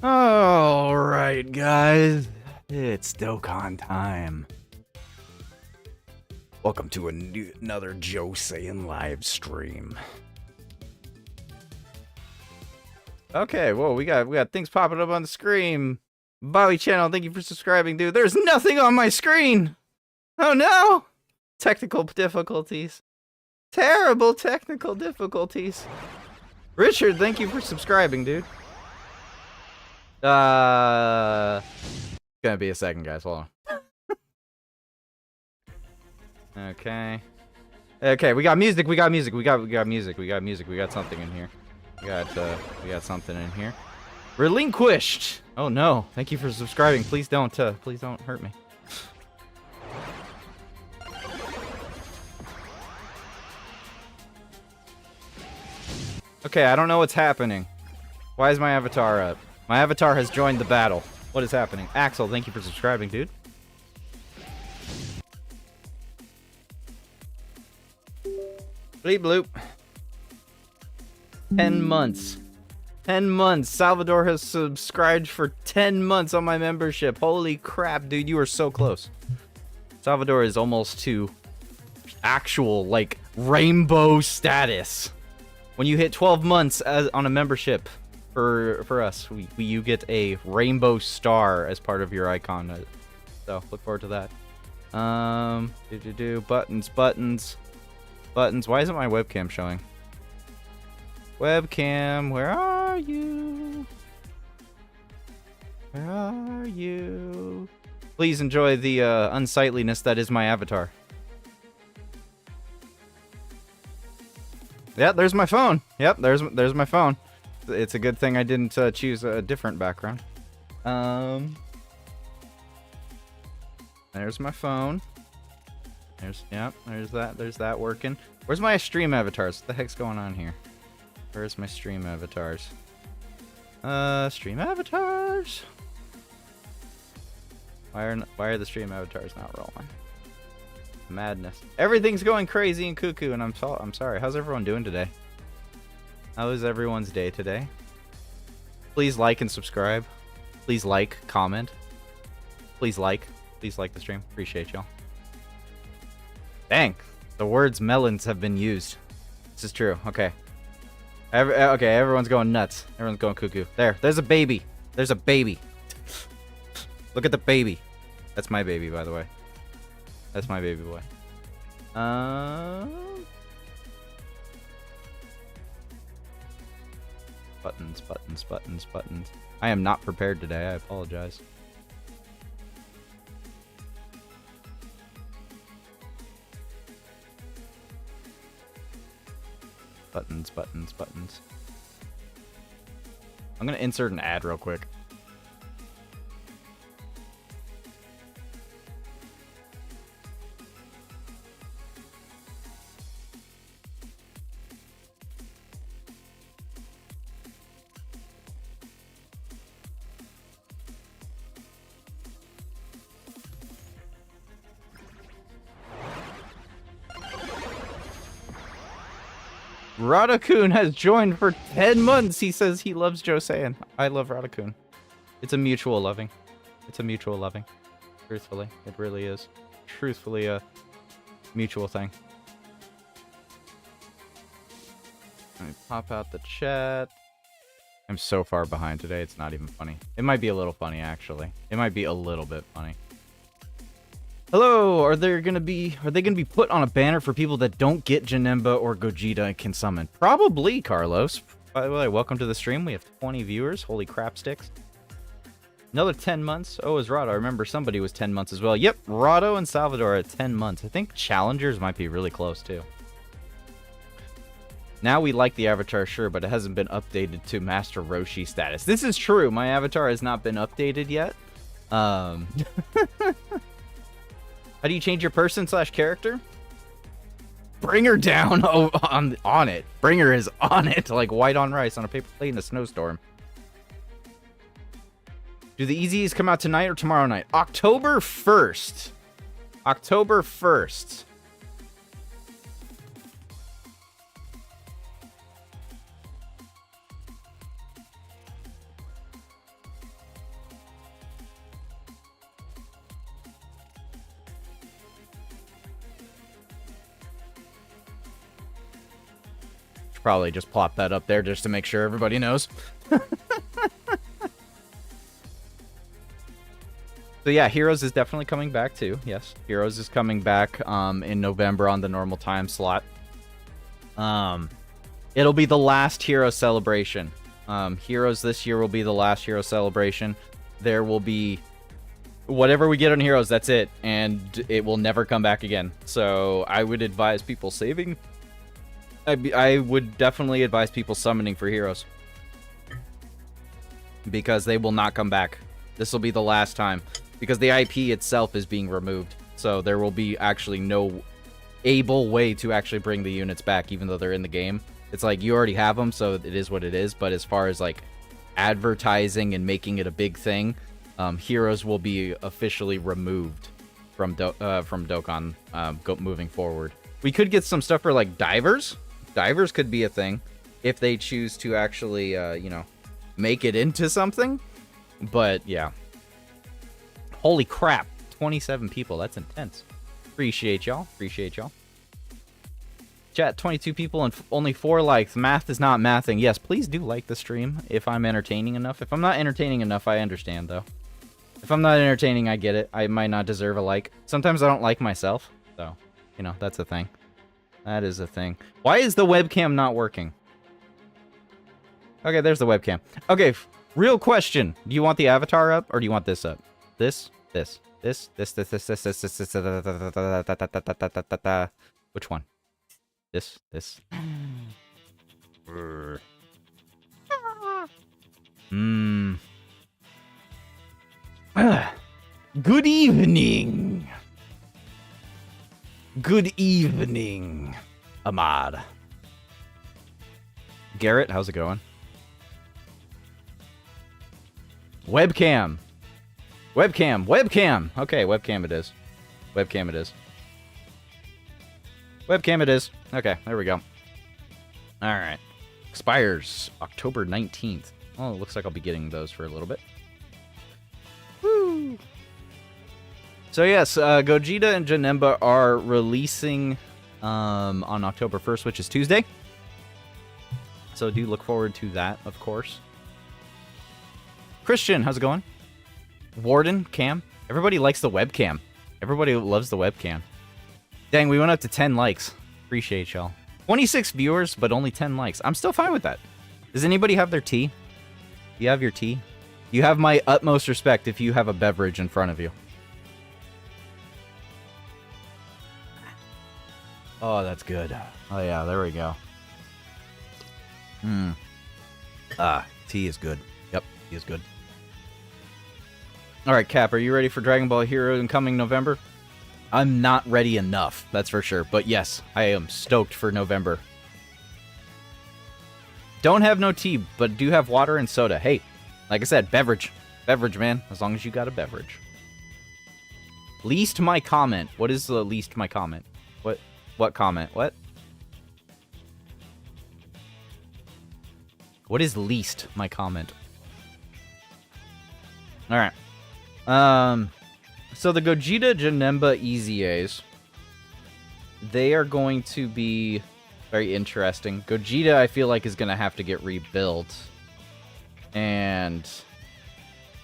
Alright, guys. It's Dokkan time. Welcome to another Joe Saiyan live stream. Okay, whoa, we got things popping up on the screen. Bobby Channel, thank you for subscribing, dude. There's nothing on my screen! Oh no! Technical difficulties. Terrible technical difficulties. Richard, thank you for subscribing, dude. It's gonna be a second, guys. Hold on. Okay. Okay, we got music. We got music. We got music. We got music. We got something in here. We got something in here. Relinquished. Oh no! Thank you for subscribing. Please don't hurt me. Okay, I don't know what's happening. Why is my avatar up? My avatar has joined the battle. What is happening? Axel, thank you for subscribing, dude. Bleep bloop. 10 months. 10 months. Salvador has subscribed for 10 months on my membership. Holy crap, dude, you are so close. Salvador is almost to actual, like, rainbow status. When you hit 12 months on a membership for us, you get a rainbow star as part of your icon. So look forward to that. Buttons. Why isn't my webcam showing? Webcam, where are you? Where are you? Please enjoy the unsightliness that is my avatar. Yeah, there's my phone. Yep, there's my phone. It's a good thing I didn't choose a different background. There's my phone. There's that working. Where's my stream avatars? What the heck's going on here? Where's my stream avatars? Stream avatars. Why are the stream avatars not rolling? Madness. Everything's going crazy and cuckoo, and I'm sorry. How's everyone doing today? How is everyone's day today? Please like and subscribe. Please like, comment. Please like the stream. Appreciate y'all. Dang, the words melons have been used. This is true. Okay. Okay, everyone's going nuts. Everyone's going cuckoo. There's a baby. There's a baby. Look at the baby. That's my baby, by the way. That's my baby boy. Buttons. I am not prepared today. I apologize. Buttons. I'm gonna insert an ad real quick. Radakun has joined for 10 months. He says he loves Joe Saiyan. I love Radakun. It's a mutual loving. Truthfully, it really is. Truthfully, a mutual thing. Let me pop out the chat. I'm so far behind today, it's not even funny. It might be a little funny, actually. It might be a little bit funny. Hello, are they gonna be put on a banner for people that don't get Janemba or Gogeta and can summon? Probably, Carlos. By the way, welcome to the stream. We have 20 viewers. Holy crap sticks. Another 10 months. Oh, is Rado. I remember somebody was 10 months as well. Yep, Rado and Salvador at 10 months. I think Challengers might be really close, too. Now we like the avatar, sure, but it hasn't been updated to Master Roshi status. This is true. My avatar has not been updated yet. How do you change your person/character? Bring her down on it. Bring her is on it, like white on rice on a paper plate in a snowstorm. Do the EZs come out tonight or tomorrow night? October 1st. October 1st. Probably just plop that up there just to make sure everybody knows. So yeah, Heroes is definitely coming back too. Yes, Heroes is coming back in November on the normal time slot. It'll be the last Hero celebration. Heroes this year will be the last Hero celebration. There will be whatever we get on Heroes, that's it, and it will never come back again. So I would advise people saving. I would definitely advise people summoning for Heroes, because they will not come back. This will be the last time, because the IP itself is being removed. So there will be actually no able way to actually bring the units back, even though they're in the game. It's like, you already have them, so it is what it is. But as far as like advertising and making it a big thing, Heroes will be officially removed from Dokkan moving forward. We could get some stuff for like divers. Divers could be a thing if they choose to actually, you know, make it into something. But yeah. Holy crap. 27 people. That's intense. Appreciate y'all. Appreciate y'all. Chat, 22 people and only 4 likes. Math is not mathing. Yes, please do like the stream if I'm entertaining enough. If I'm not entertaining enough, I understand, though. If I'm not entertaining, I get it. I might not deserve a like. Sometimes I don't like myself. So, you know, that's a thing. That is a thing. Why is the webcam not working? Okay, there's the webcam. Okay, real question. Do you want the avatar up or do you want this up? This. Which one? This. Good evening. Good evening, Ahmad. Garrett, how's it going? Webcam. Webcam. Okay, webcam it is. Webcam it is. Okay, there we go. Alright. Expires October 19th. Oh, it looks like I'll be getting those for a little bit. Woo! So yes, Gogeta and Janemba are releasing on October 1st, which is Tuesday. So do look forward to that, of course. Christian, how's it going? Warden, Cam. Everybody likes the webcam. Everybody loves the webcam. Dang, we went up to 10 likes. Appreciate y'all. 26 viewers, but only 10 likes. I'm still fine with that. Does anybody have their tea? You have your tea? You have my utmost respect if you have a beverage in front of you. Oh, that's good. Oh, yeah, there we go. Tea is good. Yep, tea is good. Alright, Cap, are you ready for Dragon Ball Hero in coming November? I'm not ready enough, that's for sure. But yes, I am stoked for November. Don't have no tea, but do have water and soda. Hey, like I said, beverage. Beverage, man. As long as you got a beverage. Least my comment. What is the least my comment? What comment? What? What is least my comment? Alright. So the Gogeta Janemba EZAs, they are going to be very interesting. Gogeta, I feel like, is going to have to get rebuilt. And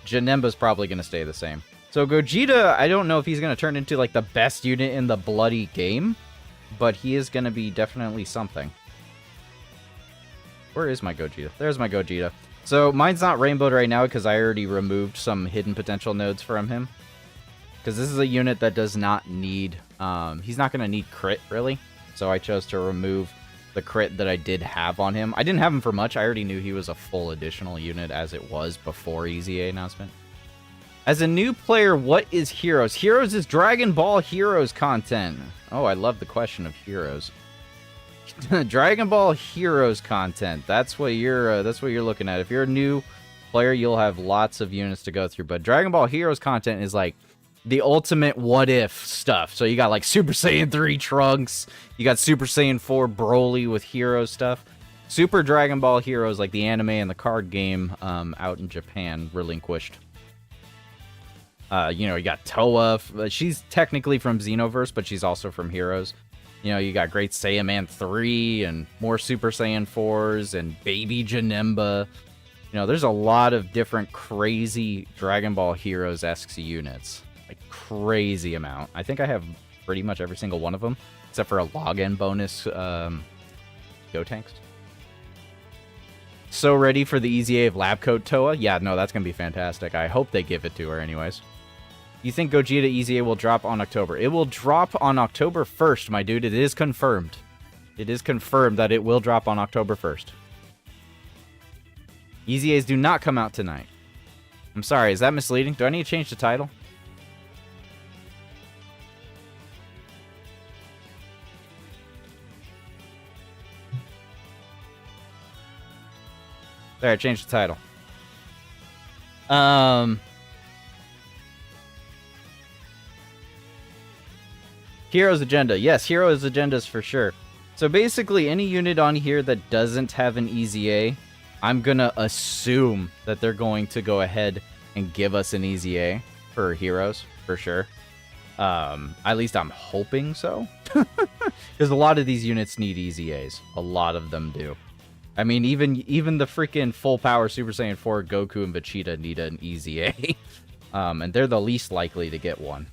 Janemba's probably going to stay the same. So Gogeta, I don't know if he's going to turn into, like, the best unit in the bloody game. But he is going to be definitely something. Where is my Gogeta? There's my Gogeta. So mine's not rainbowed right now because I already removed some hidden potential nodes from him. Because this is a unit that does not need... he's not going to need crit, really. So I chose to remove the crit that I did have on him. I didn't have him for much. I already knew he was a full additional unit as it was before EZA announcement. As a new player, what is Heroes? Heroes is Dragon Ball Heroes content. Oh, I love the question of Heroes. Dragon Ball Heroes content. That's what you're looking at. If you're a new player, you'll have lots of units to go through. But Dragon Ball Heroes content is like the ultimate what if stuff. So you got like Super Saiyan 3 Trunks, you got Super Saiyan 4 Broly with Hero stuff. Super Dragon Ball Heroes, like the anime and the card game out in Japan, relinquished. You know, you got Toa. She's technically from Xenoverse, but she's also from Heroes. You know, you got Great Saiyan Man 3 and more Super Saiyan 4s and Baby Janemba. You know, there's a lot of different crazy Dragon Ball Heroes-esque units. Like, crazy amount. I think I have pretty much every single one of them, except for a login bonus Gotenks. So ready for the EZA of Lab Coat Toa? Yeah, no, that's going to be fantastic. I hope they give it to her anyways. You think Gogeta EZA will drop on October? It will drop on October 1st, my dude. It is confirmed. It is confirmed that it will drop on October 1st. EZAs do not come out tonight. I'm sorry, is that misleading? Do I need to change the title? There, I changed the title. Heroes Agenda. Yes, Heroes Agendas for sure. So basically, any unit on here that doesn't have an EZA, I'm gonna assume that they're going to go ahead and give us an EZA for Heroes, for sure. At least I'm hoping so. Because a lot of these units need EZAs. A lot of them do. I mean, even the freaking full power Super Saiyan 4 Goku and Vegeta need an EZA. And they're the least likely to get one.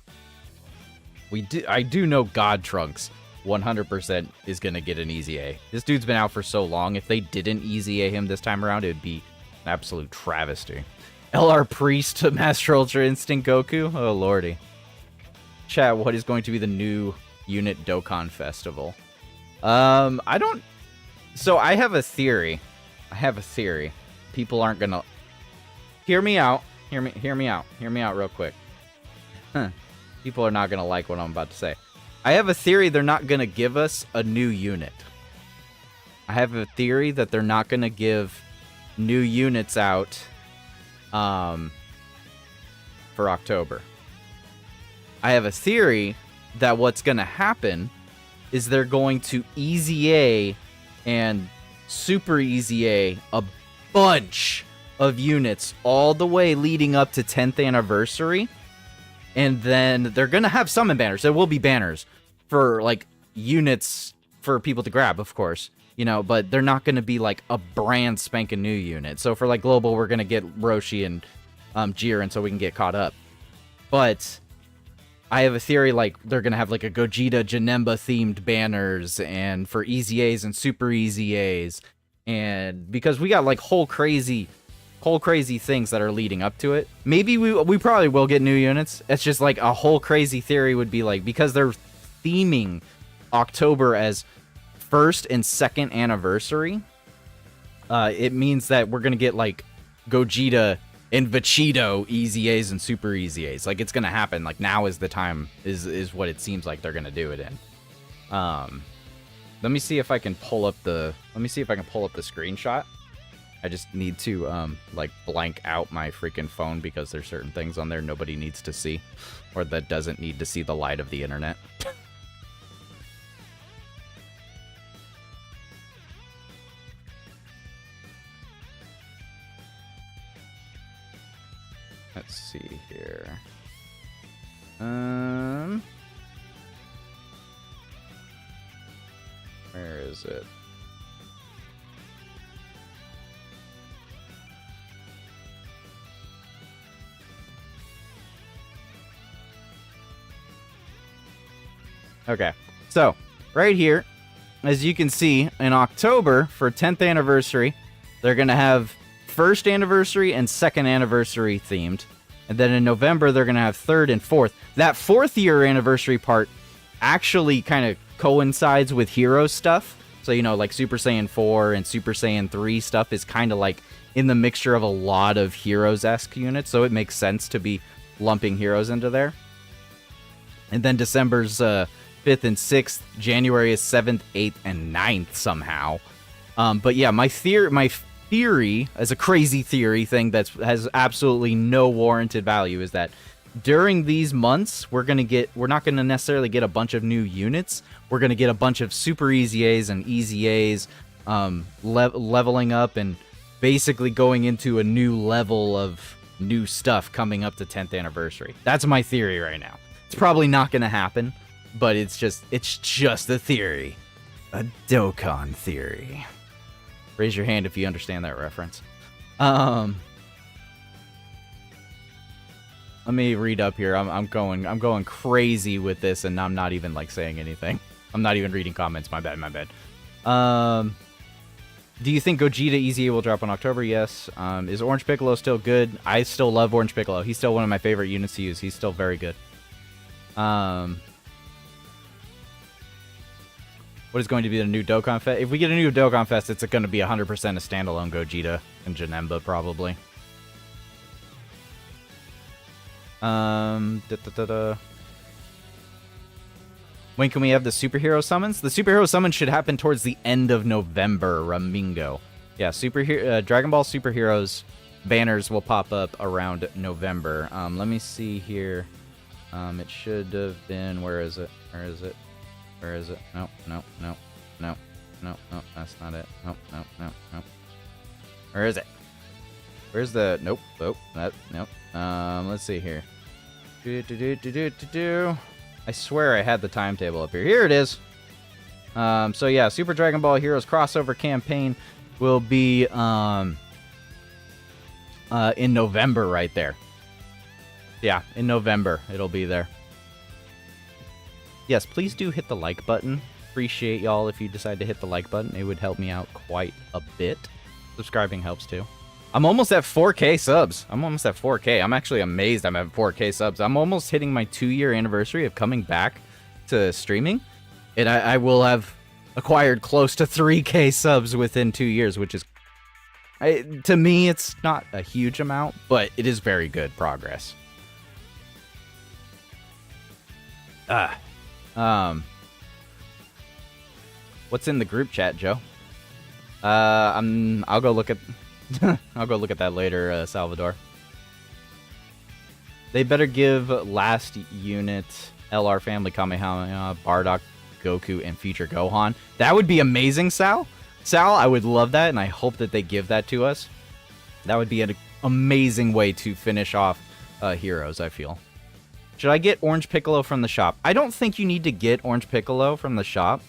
I do know God Trunks 100% is going to get an EZA. This dude's been out for so long. If they didn't EZA him this time around, it would be an absolute travesty. LR Priest to Master Ultra Instinct Goku? Oh, lordy. Chat, what is going to be the new unit Dokkan Festival? I don't... So, I have a theory. People aren't going to... Hear me out. Hear me out. Hear me out real quick. People are not going to like what I'm about to say. I have a theory they're not going to give us a new unit. I have a theory that they're not going to give new units out for October. I have a theory that what's going to happen is they're going to EZA and Super EZA a bunch of units all the way leading up to 10th anniversary. And then they're going to have summon banners. There will be banners for, like, units for people to grab, of course. You know, but they're not going to be, like, a brand spanking new unit. So for, like, Global, we're going to get Roshi and Jiren so we can get caught up. But I have a theory, like, they're going to have, like, a Gogeta Janemba-themed banners. And for EZAs and Super EZAs. And because we got, like, whole crazy things that are leading up to it. Maybe we probably will get new units. It's just like a whole crazy theory would be like, because they're theming October as 1st and 2nd anniversary, it means that we're going to get like Gogeta and Vegito EZAs and Super EZAs. Like, it's going to happen. Like, now is the time, is what it seems like they're going to do it in. Let me see if I can pull up the screenshot. I just need to, like, blank out my freaking phone because there's certain things on there nobody needs to see. Or that doesn't need to see the light of the internet. Let's see here. Where is it? Okay, so right here, as you can see, in October for 10th anniversary, they're going to have 1st anniversary and 2nd anniversary themed. And then in November, they're going to have 3rd and 4th. That 4th year anniversary part actually kind of coincides with hero stuff. So, you know, like Super Saiyan 4 and Super Saiyan 3 stuff is kind of like in the mixture of a lot of Heroes-esque units. So it makes sense to be lumping Heroes into there. And then December's 5th and 6th, January is 7th, 8th, and 9th somehow. But yeah, my theory, as a crazy theory thing that has absolutely no warranted value, is that during these months, we're not going to necessarily get a bunch of new units. We're going to get a bunch of Super EZAs and EZAs leveling up and basically going into a new level of new stuff coming up to 10th anniversary. That's my theory right now. It's probably not going to happen. but it's just a theory. A Dokkan theory. Raise your hand if you understand that reference. Let me read up here. I'm going crazy with this, and I'm not even like saying anything. I'm not even reading comments. My bad. Do you think Gogeta EZA will drop in October? Yes. Is Orange Piccolo still good? I still love Orange Piccolo. He's still one of my favorite units to use. He's still very good. What is going to be the new Dokkan Fest? If we get a new Dokkan Fest, it's going to be 100% a standalone Gogeta and Janemba, probably. When can we have the superhero summons? The superhero summons should happen towards the end of November, Ramingo. Yeah, Dragon Ball superheroes banners will pop up around November. Let me see here. It should have been... Where is it? No, that's not it. No. Where is it? Where's the... Nope. Let's see here. I swear I had the timetable up here. Here it is. So yeah, Super Dragon Ball Heroes crossover campaign will be in November right there. Yeah, in November it'll be there. Yes, please do hit the like button. Appreciate y'all if you decide to hit the like button. It would help me out quite a bit. Subscribing helps too. I'm almost at 4K subs. I'm actually amazed I'm at 4K subs. I'm almost hitting my 2-year anniversary of coming back to streaming. And I will have acquired close to 3K subs within 2 years, which is... to me, it's not a huge amount, but it is very good progress. What's in the group chat, Joe? I'll go look at I'll go look at that later, Salvador. They better give last unit LR family Kamehameha, Bardock, Goku, and Future Gohan. That would be amazing, Sal. Sal, I would love that, and I hope that they give that to us. That would be an amazing way to finish off Heroes, I feel. Should I get Orange Piccolo from the shop? I don't think you need to get Orange Piccolo from the shop.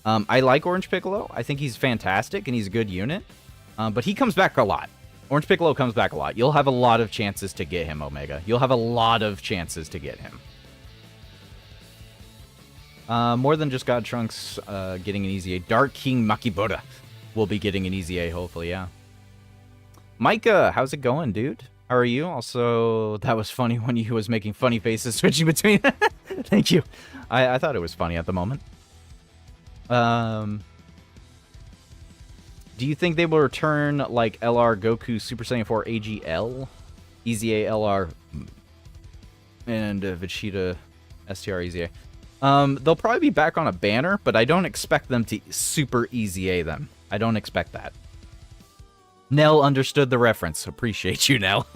I like Orange Piccolo. I think he's fantastic, and he's a good unit. But he comes back a lot. Orange Piccolo comes back a lot. You'll have a lot of chances to get him, Omega. You'll have a lot of chances to get him. More than just God Trunks getting an EZA. Dark King Makibura will be getting an EZA, hopefully, yeah. Micah, how's it going, dude? How are you? Also, that was funny when you was making funny faces switching between. Thank you. I thought it was funny at the moment. Do you think they will return like LR Goku Super Saiyan 4 AGL, EZA LR, and Vegeta STR EZA? They'll probably be back on a banner, but I don't expect them to Super EZA them. I don't expect that. Nell understood the reference. Appreciate you, Nell.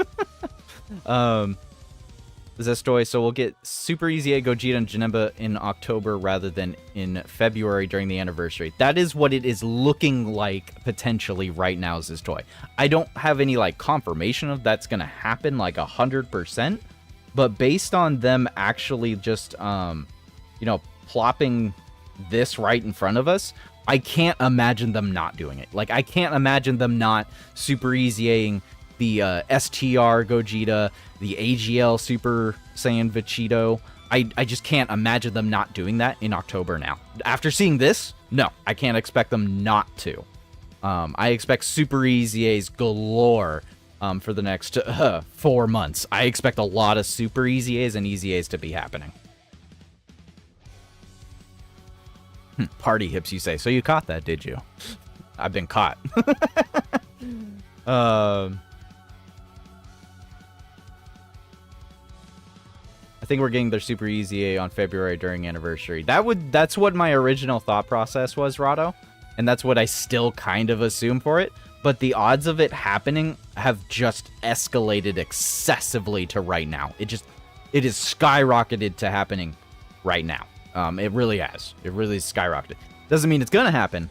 Zestoy, so we'll get Super EZA Gogeta and Janemba in October rather than in February during the anniversary. That is what it is looking like potentially right now, Zestoy. I don't have any like confirmation of that's going to happen like 100%, but based on them actually just, you know, plopping this right in front of us, I can't imagine them not doing it. Like, I can't imagine them not Super EZAing the STR Gogeta, the AGL Super Saiyan Vegito. I just can't imagine them not doing that in October now. After seeing this, no, I can't expect them not to. I expect Super EZAs galore for the next 4 months. I expect a lot of Super EZAs and EZAs to be happening. Party hips, you say. So you caught that, did you? I've been caught. I think we're getting their Super EZA on February during anniversary. That's what my original thought process was, Rado. And that's what I still kind of assume for it. But the odds of it happening have just escalated excessively to right now. It is skyrocketed to happening right now. It really has. It really skyrocketed. Doesn't mean it's going to happen.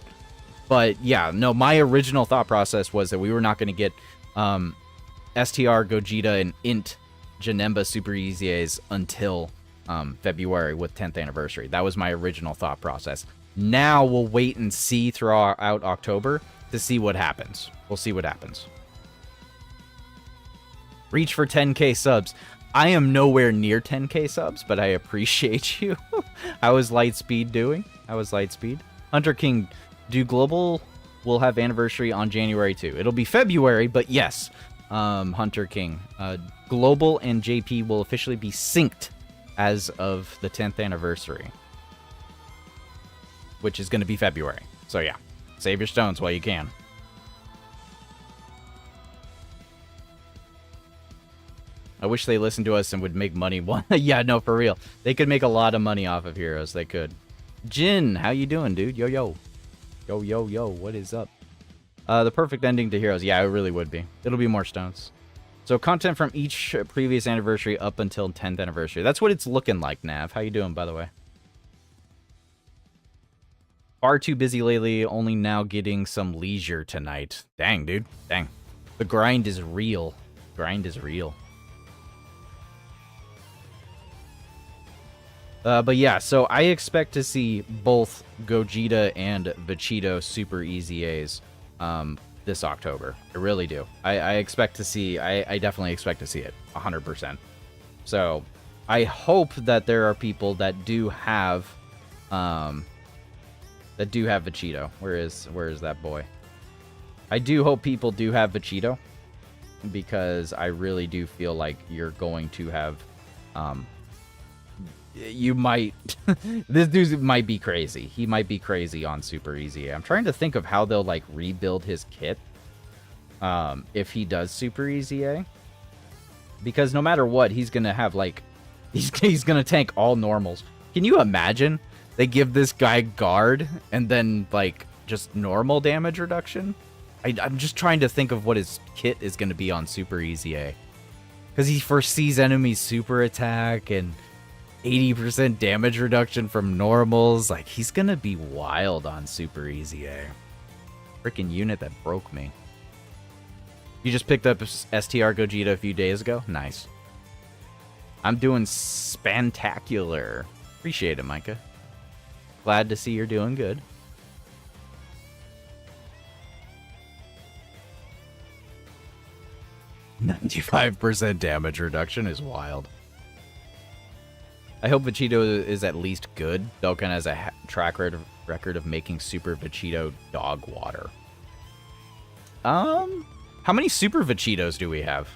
But yeah, no, my original thought process was that we were not going to get STR, Gogeta, and INT Janemba Super EZAs until February with 10th anniversary. That was my original thought process. Now we'll wait and see throughout October to see what happens. We'll see what happens. Reach for 10k subs. I am nowhere near 10k subs, but I appreciate you. How is Lightspeed doing? How is Lightspeed? Hunter King, do Global will have anniversary on January 2. It'll be February, but yes, Hunter King. Global and JP will officially be synced as of the 10th anniversary, which is going to be February. So yeah, save your stones while you can. I wish they listened to us and would make money. Yeah, no, for real. They could make a lot of money off of Heroes. They could. Jin, how you doing, dude? Yo, yo. Yo, yo, yo. What is up? The perfect ending to Heroes. Yeah, it really would be. It'll be more stones. So content from each previous anniversary up until 10th anniversary. That's what it's looking like, Nav. How you doing, by the way? Far too busy lately. Only now getting some leisure tonight. Dang, dude. Dang. The grind is real. Grind is real. But yeah, so I expect to see both Gogeta and Vegito Super Easy A's this October. I really do. I expect to see, I definitely expect to see it, 100%. So I hope that there are people that do have Vegito. Where is that boy? I do hope people do have Vegito, because I really do feel like you're going to have you might this dude might be crazy. He might be crazy on Super Easy. I'm trying to think of how they'll like rebuild his kit if he does Super Easy A, because no matter what, he's gonna have like he's gonna tank all normals. Can you imagine they give this guy guard and then like just normal damage reduction? I'm just trying to think of what his kit is gonna be on Super Easy A, because he foresees enemies super attack and 80% damage reduction from normals. Like, he's gonna be wild on Super Easy A. Freaking unit that broke me. You just picked up STR Gogeta a few days ago? Nice. I'm doing spantacular. Appreciate it, Micah. Glad to see you're doing good. %95 damage reduction is wild. I hope Vegito is at least good. Dokkan has a track record of making Super Vegito dog water. How many Super Vegitos do we have?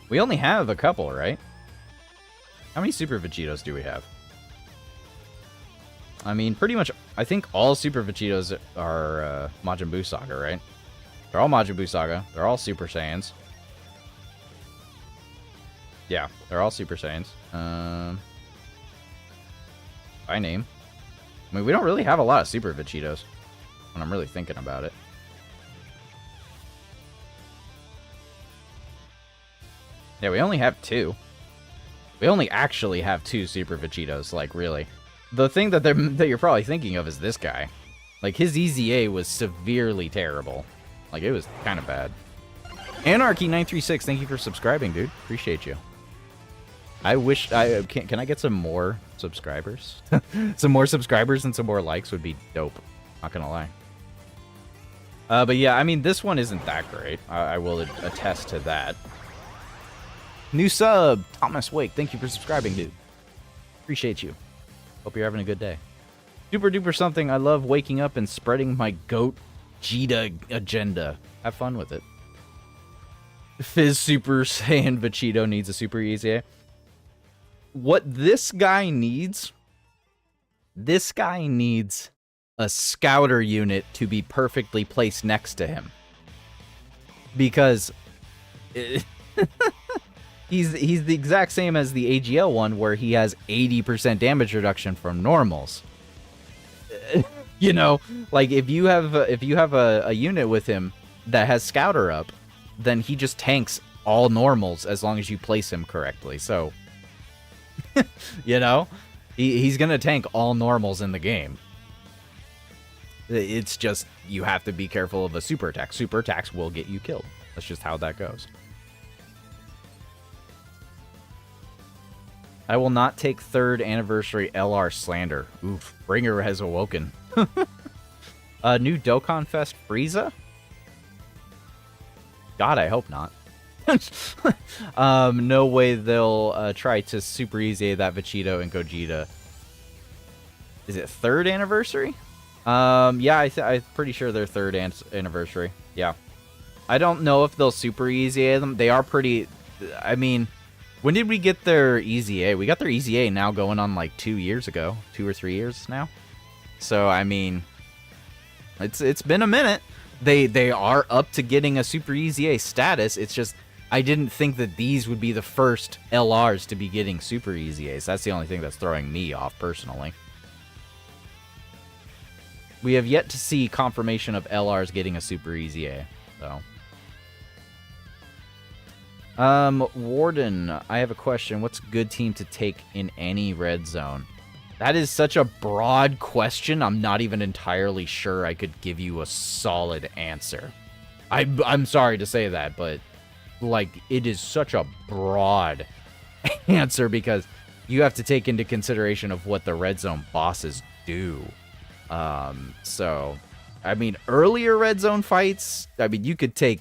We only have a couple, right? How many Super Vegitos do we have? I mean, pretty much, I think all Super Vegitos are Majin Buu Saga, right? They're all Majin Buu Saga. They're all Super Saiyans. Yeah, they're all Super Saiyans. By name. I mean, we don't really have a lot of Super Vegitos when I'm really thinking about it. Yeah, we only have 2. We only actually have 2 Super Vegitos, like, really. The thing that you're probably thinking of is this guy. Like, his EZA was severely terrible. Like, it was kind of bad. Anarchy936, thank you for subscribing, dude. Appreciate you. I wish can I get some more subscribers? Some more subscribers and some more likes would be dope. Not gonna lie. But yeah, I mean, this one isn't that great. I will attest to that. New sub, Thomas Wake. Thank you for subscribing, dude. Appreciate you. Hope you're having a good day. Super duper something. I love waking up and spreading my goat Vegeta agenda. Have fun with it. Fizz Super Saiyan Vegito needs a Super Easy. What this guy needs a scouter unit to be perfectly placed next to him. Because he's the exact same as the AGL one, where he has 80% damage reduction from normals. You know, like if you have a unit with him that has scouter up, then he just tanks all normals as long as you place him correctly. So you know, he's gonna tank all normals in the game. It's just, you have to be careful of a super attack. Super attacks will get you killed. That's just how that goes. I will not take 3rd anniversary LR slander. Oof, Bringer has awoken. New Dokkan Fest Frieza? God, I hope not. No way they'll try to super easy that Vegito and Gogeta. Is it 3rd anniversary? Yeah, I'm pretty sure they're 3rd anniversary. Yeah. I don't know if they'll super easy them. They are pretty... I mean, when did we get their Easy A? We got their Easy A now going on like 2 years ago. 2 or 3 years now. So, I mean, it's been a minute. They are up to getting a Super Easy A status. It's just, I didn't think that these would be the first LRs to be getting Super Easy A's. That's the only thing that's throwing me off, personally. We have yet to see confirmation of LRs getting a Super Easy A, so... Warden, I have a question. What's a good team to take in any red zone? That is such a broad question. I'm not even entirely sure I could give you a solid answer. I'm sorry to say that, but like it is such a broad answer because you have to take into consideration of what the red zone bosses do. So I mean, earlier red zone fights, I mean, you could take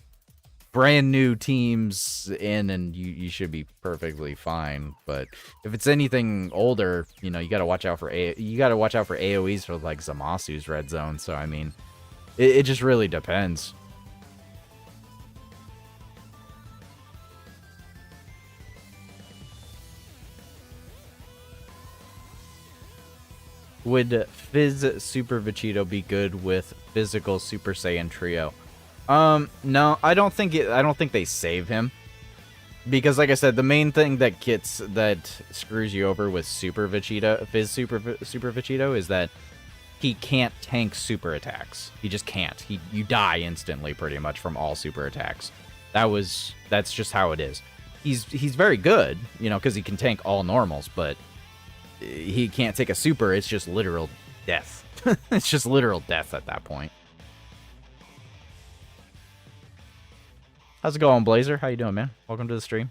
brand new teams in and you should be perfectly fine, but if it's anything older, you know, you got to watch out for AoEs for like Zamasu's red zone. So I mean, it just really depends. Would Fizz Super Vegito be good with physical Super Saiyan trio? No, I don't think they save him. Because like I said, the main thing that screws you over with Super Vegeta, Fizz Super Vegito, is that he can't tank super attacks. He just can't. You die instantly pretty much from all super attacks. That's just how it is. He's very good, you know, because he can tank all normals, but he can't take a super. It's just literal death. It's just literal death at that point. How's it going, Blazer? How you doing, man? Welcome to the stream.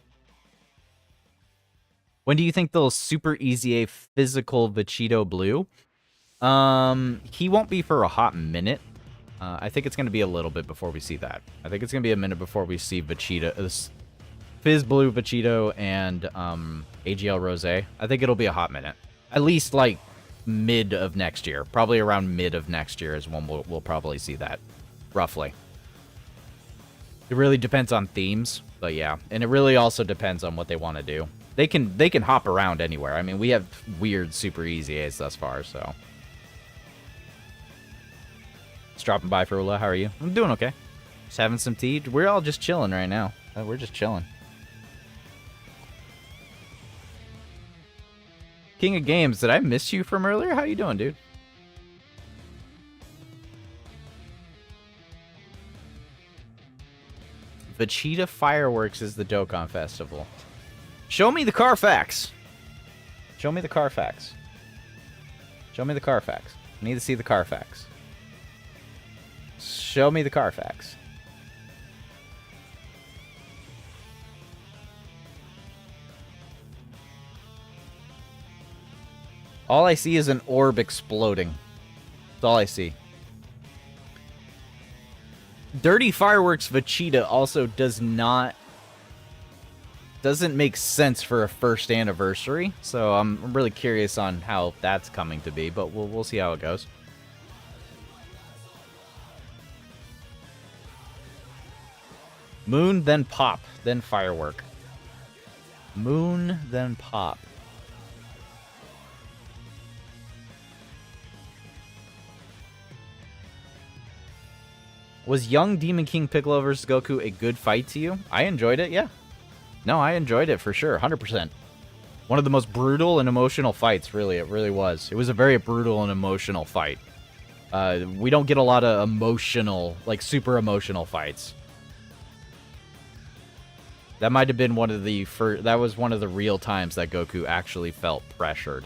When do you think they'll super easy a physical Vegito Blue? He won't be for a hot minute. I think it's going to be a little bit before we see that. I think it's going to be a minute before we see Vegeta, Fizz Blue Vegito and AGL Rose. I think it'll be a hot minute. At least like mid of next year. Probably around mid of next year is when we'll probably see that, roughly. It really depends on themes, but yeah. And it really also depends on what they want to do. They can hop around anywhere. I mean, we have weird super easy A's thus far, so. Just dropping by, Ferula. How are you? I'm doing okay. Just having some tea. We're all just chilling right now. We're just chilling. King of Games, did I miss you from earlier? How you doing, dude? Vegeta Fireworks is the Dokkan Festival. Show me the Carfax. Show me the Carfax. Show me the Carfax. I need to see the Carfax. Show me the Carfax. All I see is an orb exploding. That's all I see. Dirty Fireworks Vegeta also doesn't make sense for a first anniversary, so I'm really curious on how that's coming to be, but we'll see how it goes. Moon, then Pop, then Firework. Moon, then Pop. Was Young Demon King Piccolo vs. Goku a good fight to you? I enjoyed it, yeah. No, I enjoyed it for sure, 100%. One of the most brutal and emotional fights, really. It really was. It was a very brutal and emotional fight. We don't get a lot of emotional, like super emotional fights. That might have been one of the first, that was one of the real times that Goku actually felt pressured.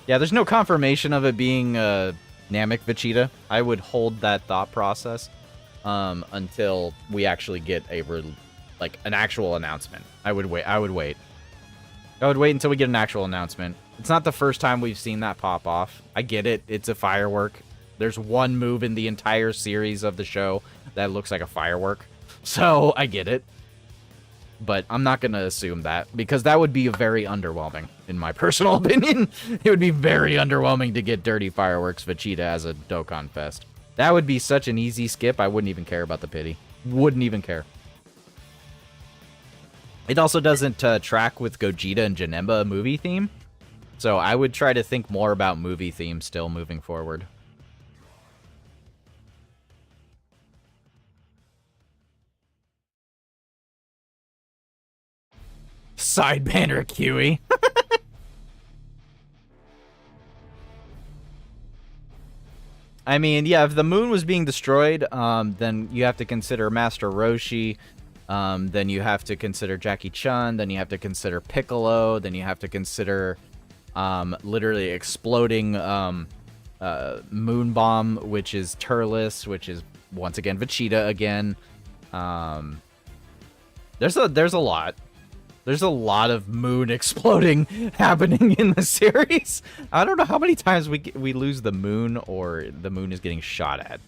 Yeah, there's no confirmation of it being Namek Vegeta. I would hold that thought process until we actually get an actual announcement. I would wait. I would wait until we get an actual announcement. It's not the first time we've seen that pop off. I get it. It's a firework. There's one move in the entire series of the show that looks like a firework. So, I get it. But I'm not going to assume that, because that would be very underwhelming, in my personal opinion. It would be very underwhelming to get Dirty Fireworks Vegeta as a Dokkan Fest. That would be such an easy skip, I wouldn't even care about the pity. Wouldn't even care. It also doesn't track with Gogeta and Janemba movie theme. So I would try to think more about movie themes still moving forward. Side banner QE. I mean, yeah, if the moon was being destroyed, then you have to consider Master Roshi. Then you have to consider Jackie Chun. Then you have to consider Piccolo. Then you have to consider literally exploding moon bomb, which is Turles, which is once again Vegeta again. There's a lot. There's a lot of moon exploding happening in the series. I don't know how many times we lose the moon or the moon is getting shot at.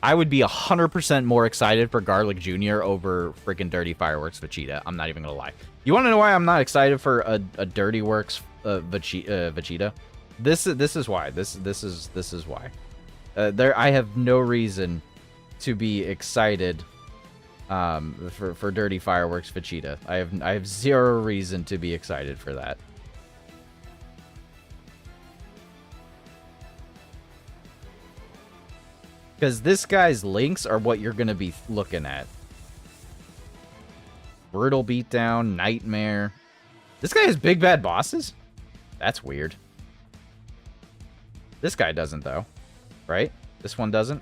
I would be 100% more excited for Garlic Jr. over freaking Dirty Fireworks Vegeta. I'm not even gonna lie. You want to know why I'm not excited for a Dirty Works Vegeta? This is why. This is why. I have no reason to be excited for Dirty Fireworks Vegeta. I have zero reason to be excited for that. Because this guy's links are what you're going to be looking at. Brutal Beatdown, Nightmare. This guy has big bad bosses? That's weird. This guy doesn't, though. Right? This one doesn't?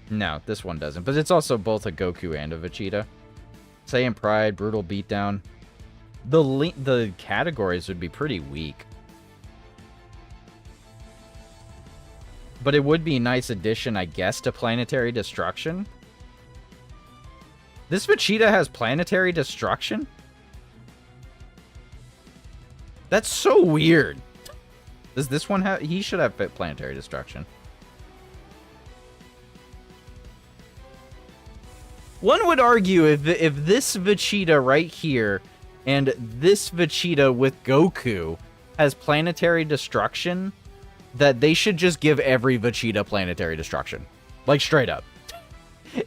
No, this one doesn't. But it's also both a Goku and a Vegeta. Saiyan Pride, Brutal Beatdown. The categories would be pretty weak. But it would be a nice addition, I guess, to Planetary Destruction. This Vegeta has Planetary Destruction? That's so weird. Does this one have... He should have Planetary Destruction. One would argue if this Vegeta right here and this Vegeta with Goku has Planetary Destruction, that they should just give every Vegeta Planetary Destruction. Like, straight up.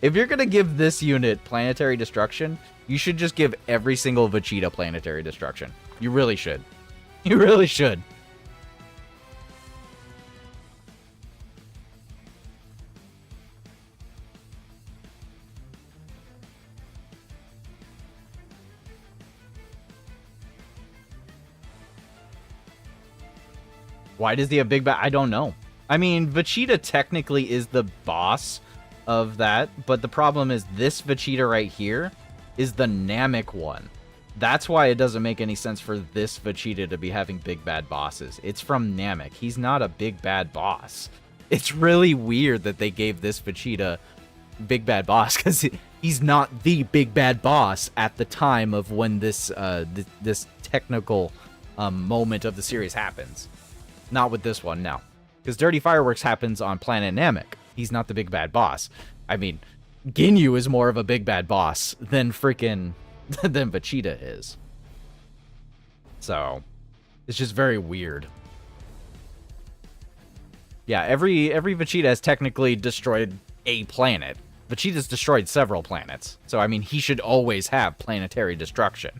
If you're gonna give this unit Planetary Destruction, you should just give every single Vegeta Planetary Destruction. You really should. You really should. Why does he have big I don't know. I mean, Vegeta technically is the boss of that, but the problem is this Vegeta right here is the Namek one. That's why it doesn't make any sense for this Vegeta to be having big bad bosses. It's from Namek. He's not a big bad boss. It's really weird that they gave this Vegeta big bad boss, because he's not the big bad boss at the time of when this this technical moment of the series happens. Not with this one, no. Because Dirty Fireworks happens on Planet Namek. He's not the big bad boss. I mean, Ginyu is more of a big bad boss than freaking... than Vegeta is. So, it's just very weird. Yeah, every Vegeta has technically destroyed a planet. Vegeta's destroyed several planets. So, I mean, he should always have planetary destruction.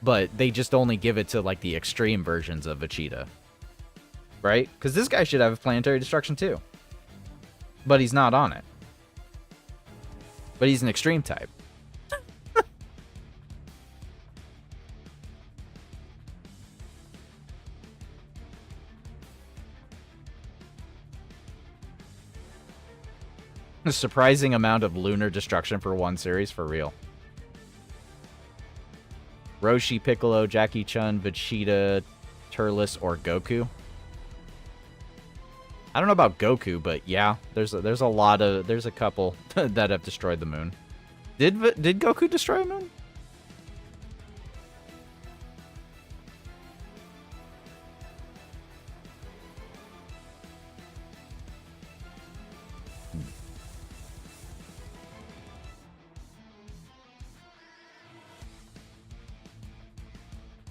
But they just only give it to, like, the extreme versions of Vegeta. Right? Because this guy should have planetary destruction too. But he's not on it. But he's an extreme type. A surprising amount of lunar destruction for one series, for real. Roshi, Piccolo, Jackie Chun, Vegeta, Turles, or Goku. I don't know about Goku, but yeah, there's a couple that have destroyed the moon. Did Goku destroy a moon?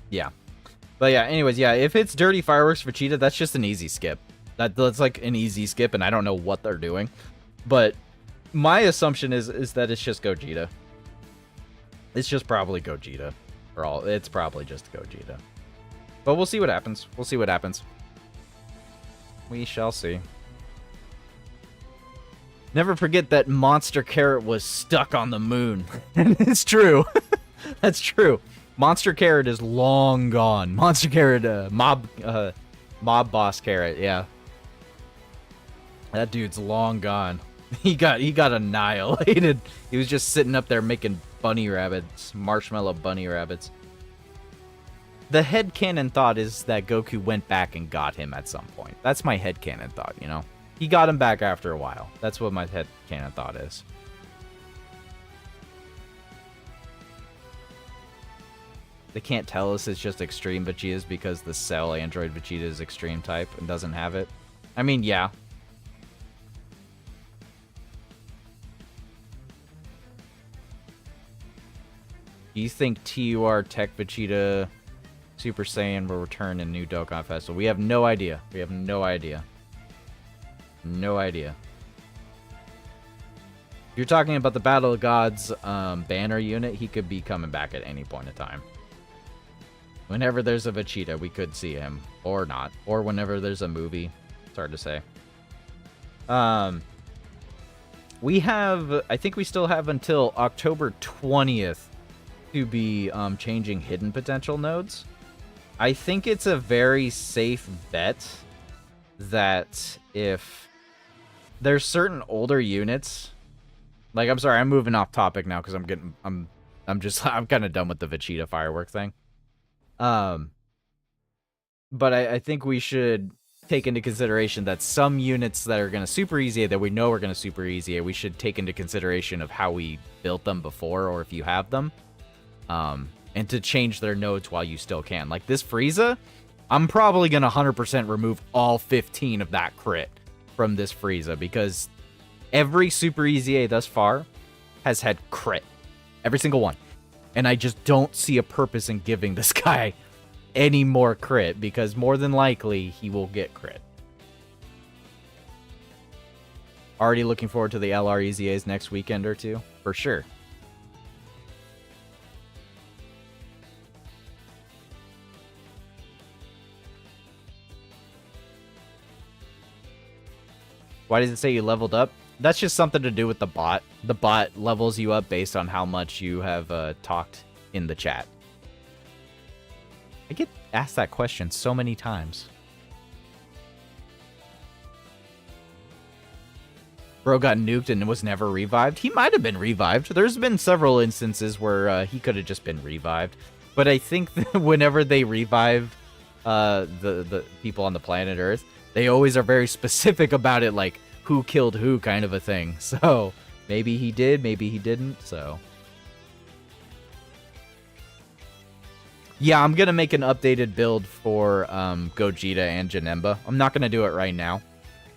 Yeah. But yeah, anyways, yeah, if it's Dirty Fireworks Vegeta, that's just an easy skip. That's like an easy skip, and I don't know what they're doing. But my assumption is that it's just Gogeta. It's just probably Gogeta. It's probably just Gogeta. But we'll see what happens. We'll see what happens. We shall see. Never forget that Monster Carrot was stuck on the moon. And it's true. That's true. Monster Carrot is long gone. Monster Carrot, Mob Boss Carrot, yeah. That dude's long gone. He got annihilated. He was just sitting up there making bunny rabbits, marshmallow bunny rabbits. The headcanon thought is that Goku went back and got him at some point. That's my headcanon thought, you know? He got him back after a while. That's what my headcanon thought is. They can't tell us it's just Extreme Vegetas because the Cell Android Vegeta is Extreme type and doesn't have it. I mean, yeah. Do you think TUR Tech Vegeta Super Saiyan will return in New Dokkan Festival? We have no idea. We have no idea. No idea. If you're talking about the Battle of Gods banner unit, he could be coming back at any point in time. Whenever there's a Vegeta, we could see him. Or not. Or whenever there's a movie. It's hard to say. We have... I think we still have until October 20th to be changing hidden potential nodes. I think it's a very safe bet that if there's certain older units... Like, I'm sorry, I'm moving off topic now because I'm kind of done with the Vegeta firework thing. But I think we should take into consideration that some units that are going to super easy, that we know are going to super easy, we should take into consideration of how we built them before, or if you have them. And to change their nodes while you still can. Like this Frieza, I'm probably going to 100% remove all 15 of that crit from this Frieza, because every Super Easy A thus far has had crit. Every single one. And I just don't see a purpose in giving this guy any more crit, because more than likely he will get crit. Already looking forward to the LR EZAs next weekend or two, for sure. Why does it say you leveled up? That's just something to do with the bot. The bot levels you up based on how much you have talked in the chat. I get asked that question so many times. Bro got nuked and was never revived. He might have been revived. There's been several instances where he could have just been revived. But I think that whenever they revive the people on the planet Earth, they always are very specific about it, like who killed who kind of a thing. So maybe he did, maybe he didn't, so. Yeah, I'm going to make an updated build for Gogeta and Janemba. I'm not going to do it right now.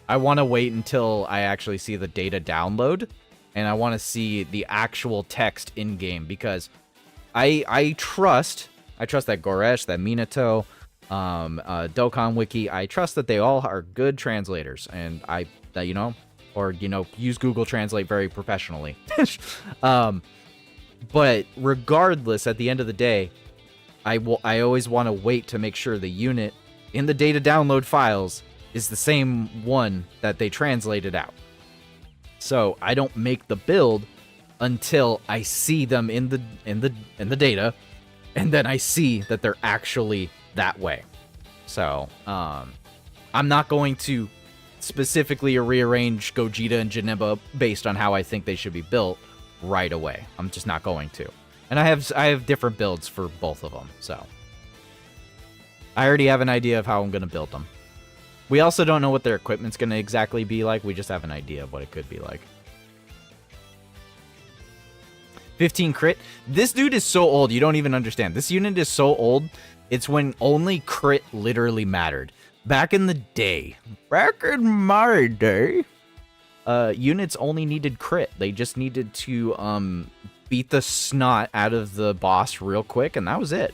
I want to wait until I actually see the data download, and I want to see the actual text in-game, because I trust that Goresh, that Minato, Dokkan Wiki, I trust that they all are good translators, and use Google Translate very professionally. But regardless, at the end of the day, I always want to wait to make sure the unit in the data download files is the same one that they translated out. So I don't make the build until I see them in the data, and then I see that they're actually that way. So I'm not going to specifically rearrange Gogeta and Janemba based on how I think they should be built right away. I'm just not going to. And I have different builds for both of them, so I already have an idea of how I'm going to build them. We also don't know what their equipment's going to exactly be like. We just have an idea of what it could be like. 15 crit. This dude is so old, you don't even understand. This unit is so old, it's when only crit literally mattered. Back in the day, back in my day, units only needed crit. They just needed to beat the snot out of the boss real quick, and that was it.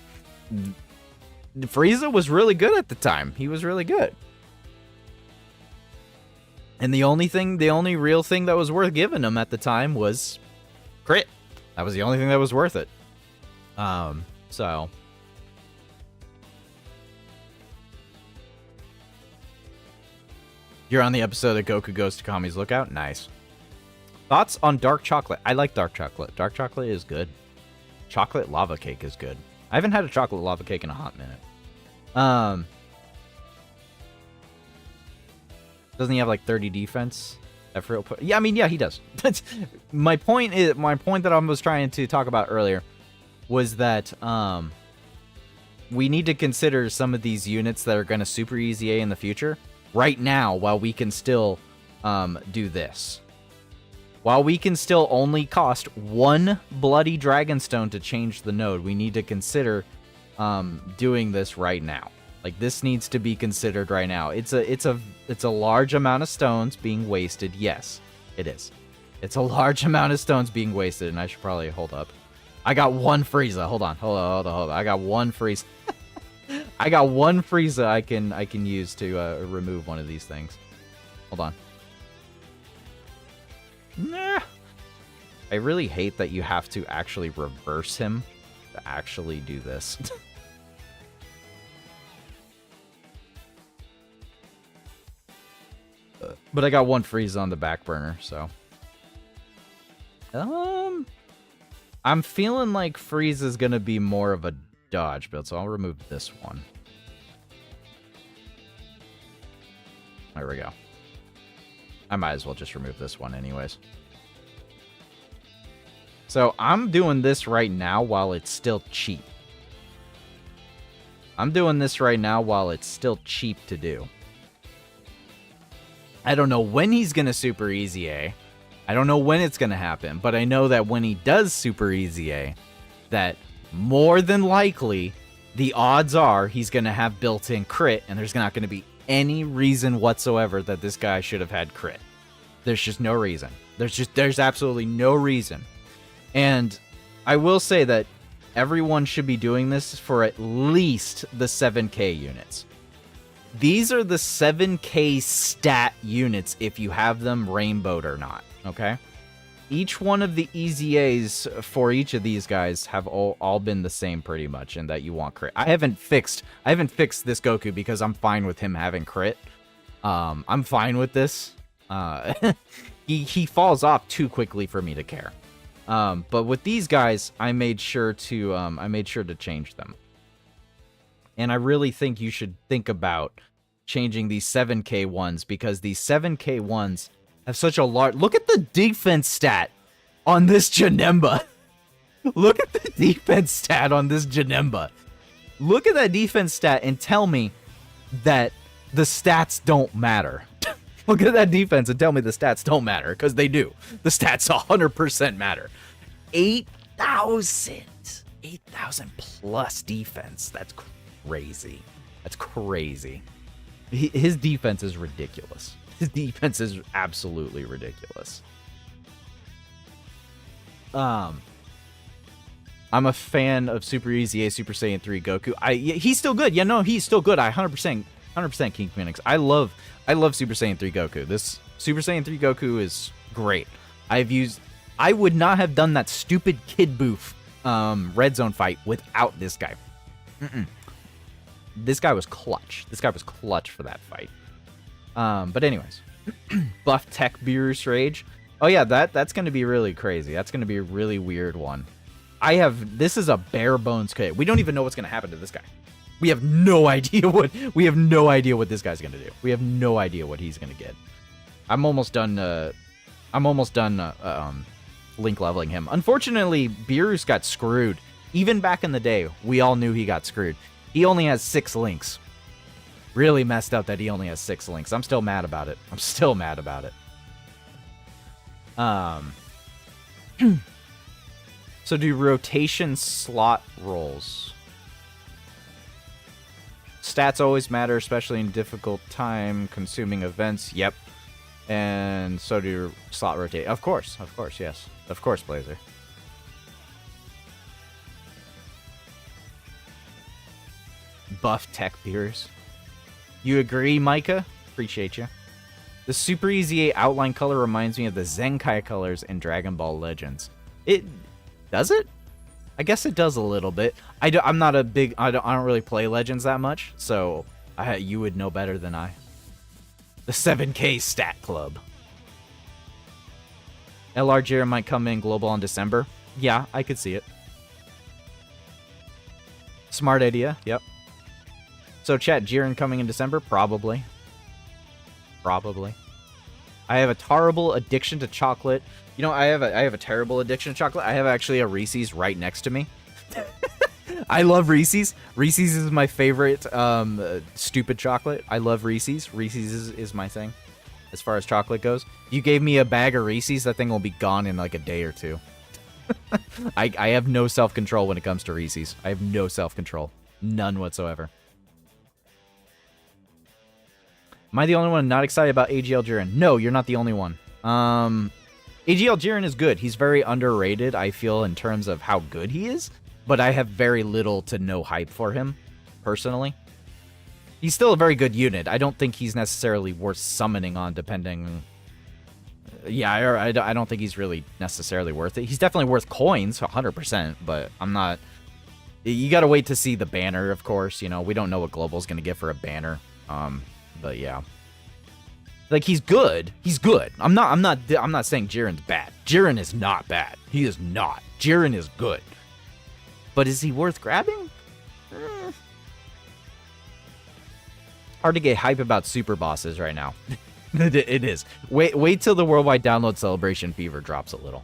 Frieza was really good at the time. He was really good. And the only real thing that was worth giving him at the time was crit. That was the only thing that was worth it. So you're on the episode that Goku goes to Kami's lookout? Nice. Thoughts on dark chocolate? I like dark chocolate. Dark chocolate is good. Chocolate lava cake is good. I haven't had a chocolate lava cake in a hot minute. Doesn't he have like 30 defense? Yeah, I mean, yeah, he does. My point that I was trying to talk about earlier was that we need to consider some of these units that are going to super easy A in the future right now, while we can still do this. While we can still only cost 1 bloody dragonstone to change the node, we need to consider doing this right now. Like, this needs to be considered right now. It's a large amount of stones being wasted. Yes, it is. It's a large amount of stones being wasted, and I should probably hold up. I got 1 Frieza. Hold on. I got 1 Frieza. I got 1 Frieza I can use to remove one of these things. Hold on. Nah. I really hate that you have to actually reverse him to actually do this. But I got 1 Frieza on the back burner, so. I'm feeling like Frieza's gonna be more of a dodge build, so I'll remove this one. There we go. I might as well just remove this one anyways. So I'm doing this right now while it's still cheap. I'm doing this right now while it's still cheap to do. I don't know when he's going to Super Easy A. I don't know when it's going to happen, but I know that when he does Super Easy A, that more than likely, the odds are he's going to have built-in crit, and there's not going to be any reason whatsoever that this guy should have had crit. There's just no reason. There's absolutely no reason. And I will say that everyone should be doing this for at least the 7K units. These are the 7K stat units if you have them rainbowed or not, okay? Each one of the EZAs for each of these guys have all been the same pretty much, in that you want crit. I haven't fixed this Goku because I'm fine with him having crit. I'm fine with this. He falls off too quickly for me to care. But with these guys, I made sure to change them. And I really think you should think about changing these 7K ones, because these 7K ones have such a large... Look at the defense stat on this Janemba. Look at the defense stat on this Janemba. Look at that defense stat and tell me that the stats don't matter. Look at that defense and tell me the stats don't matter, because they do. The stats 100% matter. 8,000 plus defense. That's crazy. That's crazy. His defense is ridiculous. His defense is absolutely ridiculous. I'm a fan of Super Easy A Super Saiyan 3 Goku. He's still good. Yeah, no, he's still good. I 100% King Phoenix. I love Super Saiyan 3 Goku. This Super Saiyan 3 Goku is great. I would not have done that stupid Kid Booth Red Zone fight without this guy. This guy was clutch. This guy was clutch for that fight. But anyways, Buff Tech Beerus Rage. Oh yeah, that's going to be really crazy. That's going to be a really weird one. This is a bare bones kit. We don't even know what's going to happen to this guy. We have no idea what this guy's going to do. We have no idea what he's going to get. I'm almost done link leveling him. Unfortunately, Beerus got screwed. Even back in the day, we all knew he got screwed. He only has 6 links. Really messed up that he only has 6 links. I'm still mad about it. I'm still mad about it. So do rotation slot rolls. Stats always matter, especially in difficult time-consuming events. Yep. And so do slot rotate. Of course, yes. Of course, Blazer. Buff tech beers. You agree, Micah? Appreciate you. The Super EZA outline color reminds me of the Zenkai colors in Dragon Ball Legends. Does it? I guess it does a little bit. I'm not a big... I don't really play Legends that much, so you would know better than I. The 7K Stat Club. LR Jiren might come in global in December. Yeah, I could see it. Smart idea, yep. So chat, Jiren coming in December? Probably. Probably. I have a terrible addiction to chocolate. You know, I have a terrible addiction to chocolate. I have actually a Reese's right next to me. I love Reese's. Reese's is my favorite stupid chocolate. I love Reese's. Reese's is my thing as far as chocolate goes. You gave me a bag of Reese's, that thing will be gone in like a day or two. I have no self-control when it comes to Reese's. I have no self-control. None whatsoever. Am I the only one not excited about AGL Jiren? No, you're not the only one. AGL Jiren is good. He's very underrated, I feel, in terms of how good he is. But I have very little to no hype for him, personally. He's still a very good unit. I don't think he's necessarily worth summoning on, depending... Yeah, I don't think he's really necessarily worth it. He's definitely worth coins, 100%, but I'm not... You gotta wait to see the banner, of course. You know, we don't know what Global's gonna get for a banner. But yeah. Like, he's good. He's good. I'm not saying Jiren's bad. Jiren is not bad. He is not. Jiren is good. But is he worth grabbing? Hard to get hype about super bosses right now. It is. Wait till the worldwide download celebration fever drops a little.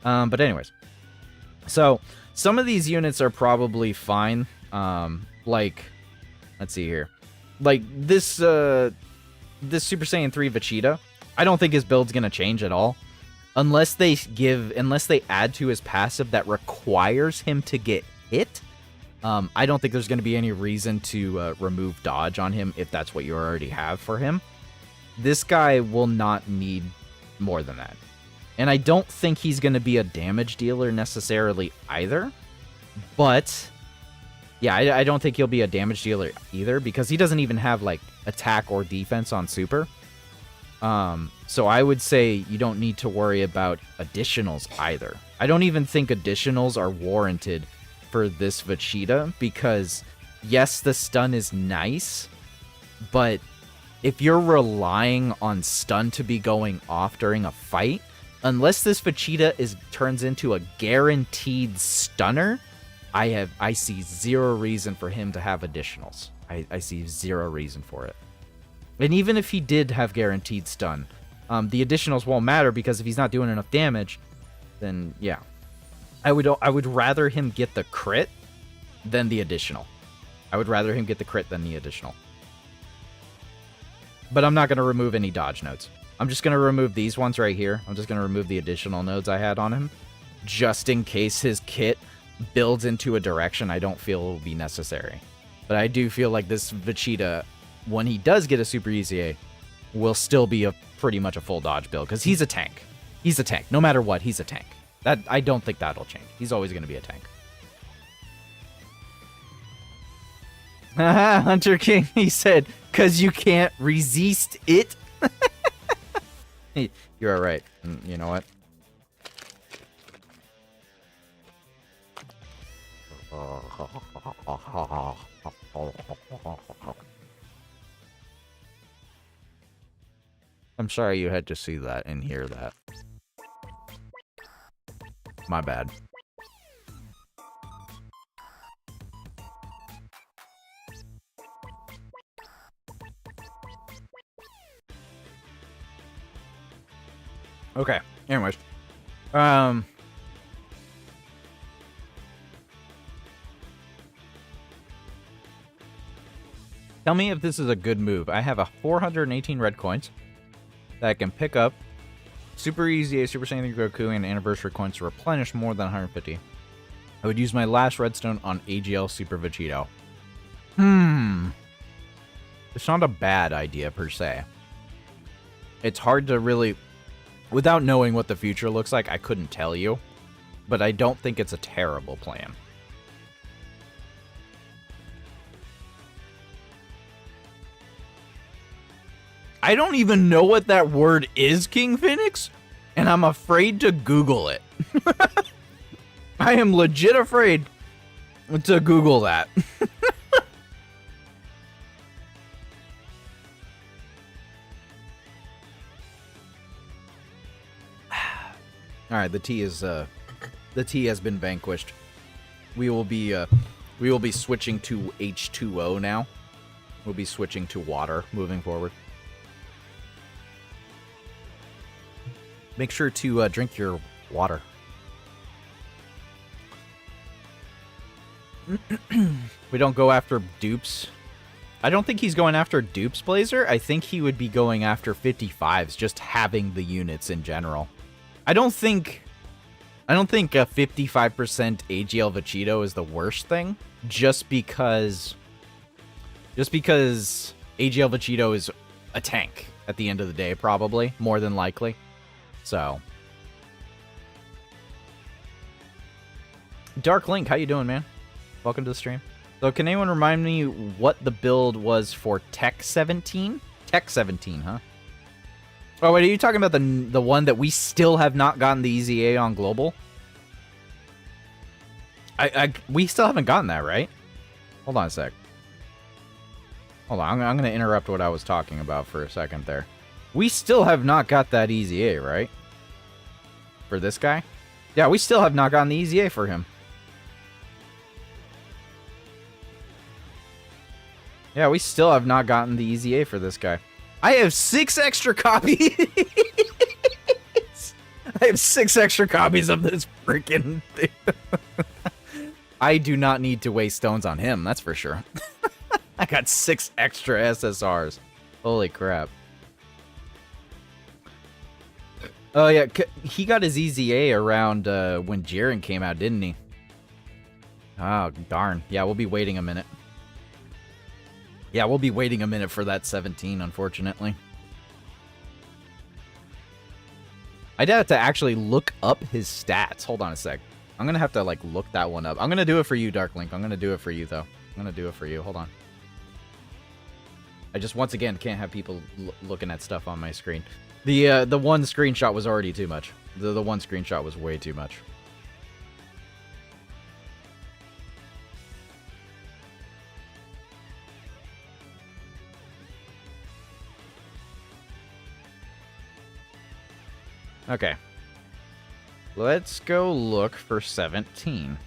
But anyways. So, some of these units are probably fine. Like, let's see here. Like, this Super Saiyan 3 Vegeta, I don't think his build's gonna change at all. Unless they add to his passive that requires him to get hit. I don't think there's gonna be any reason to remove dodge on him if that's what you already have for him. This guy will not need more than that. And I don't think he's gonna be a damage dealer necessarily either. But... yeah, I don't think he'll be a damage dealer either, because he doesn't even have, like, attack or defense on Super. So I would say you don't need to worry about additionals either. I don't even think additionals are warranted for this Vegeta, because, yes, the stun is nice, but if you're relying on stun to be going off during a fight, unless this Vegeta turns into a guaranteed stunner... I see zero reason for him to have additionals. I see zero reason for it. And even if he did have guaranteed stun, the additionals won't matter, because if he's not doing enough damage, then yeah. I would rather him get the crit than the additional. I would rather him get the crit than the additional. But I'm not going to remove any dodge nodes. I'm just going to remove these ones right here. I'm just going to remove the additional nodes I had on him, just in case his kit builds into a direction I don't feel will be necessary. But I do feel like this Vegeta, when he does get a Super EZA, will still be pretty much a full dodge build, because he's a tank. He's a tank. No matter what, he's a tank. I don't think that'll change. He's always going to be a tank. Hunter King, he said, "'Cause you can't resist it." You're all right. You know what? I'm sorry you had to see that and hear that. My bad. Okay, anyways. Um... Tell me if this is a good move. I have a 418 red coins that I can pick up. Super easy, Super Saiyan Goku, and anniversary coins to replenish more than 150. I would use my last redstone on AGL Super Vegito. It's not a bad idea, per se. It's hard to really... Without knowing what the future looks like, I couldn't tell you. But I don't think it's a terrible plan. I don't even know what that word is, King Phoenix, and I'm afraid to Google it. I am legit afraid to Google that. All right, the tea has been vanquished. We will be switching to H2O now. We'll be switching to water moving forward. Make sure to drink your water. We don't go after dupes. I don't think he's going after dupes, Blazer. I think he would be going after 55s, just having the units in general. I don't think a 55% AGL Vegito is the worst thing, just because AGL Vegito is a tank at the end of the day, probably, more than likely. So, Dark Link, how you doing, man? Welcome to the stream. So, can anyone remind me what the build was for Tech 17? Tech 17, huh? Oh, wait, are you talking about the one that we still have not gotten the EZA on Global? We still haven't gotten that, right? Hold on a sec. Hold on, I'm going to interrupt what I was talking about for a second there. We still have not got that EZA, right? For this guy? Yeah, we still have not gotten the EZA for him. Yeah, we still have not gotten the EZA for this guy. I have 6 extra copies! I have 6 extra copies of this freaking thing. I do not need to waste stones on him, that's for sure. I got 6 extra SSRs. Holy crap. Oh, yeah, he got his EZA around when Jiren came out, didn't he? Oh, darn. Yeah, we'll be waiting a minute. Yeah, we'll be waiting a minute for that 17, unfortunately. I'd have to actually look up his stats. Hold on a sec. I'm going to have to, like, look that one up. I'm going to do it for you, Dark Link. I'm going to do it for you, though. I'm going to do it for you. Hold on. I just, once again, can't have people looking at stuff on my screen. The one screenshot was already too much. The one screenshot was way too much. Okay. Let's go look for 17.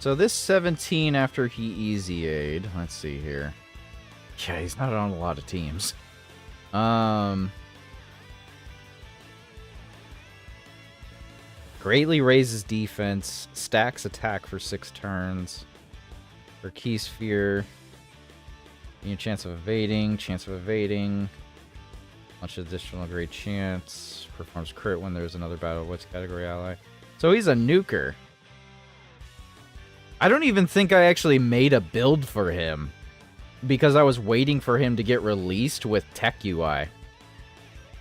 So this 17 after he EZA'd, let's see here. Yeah, he's not on a lot of teams. Greatly raises defense, stacks attack for 6 turns. For Key Sphere, your chance of evading, much additional great chance, performs crit when there's another battle wits category ally. So he's a nuker. I don't even think I actually made a build for him, because I was waiting for him to get released with Tech UI.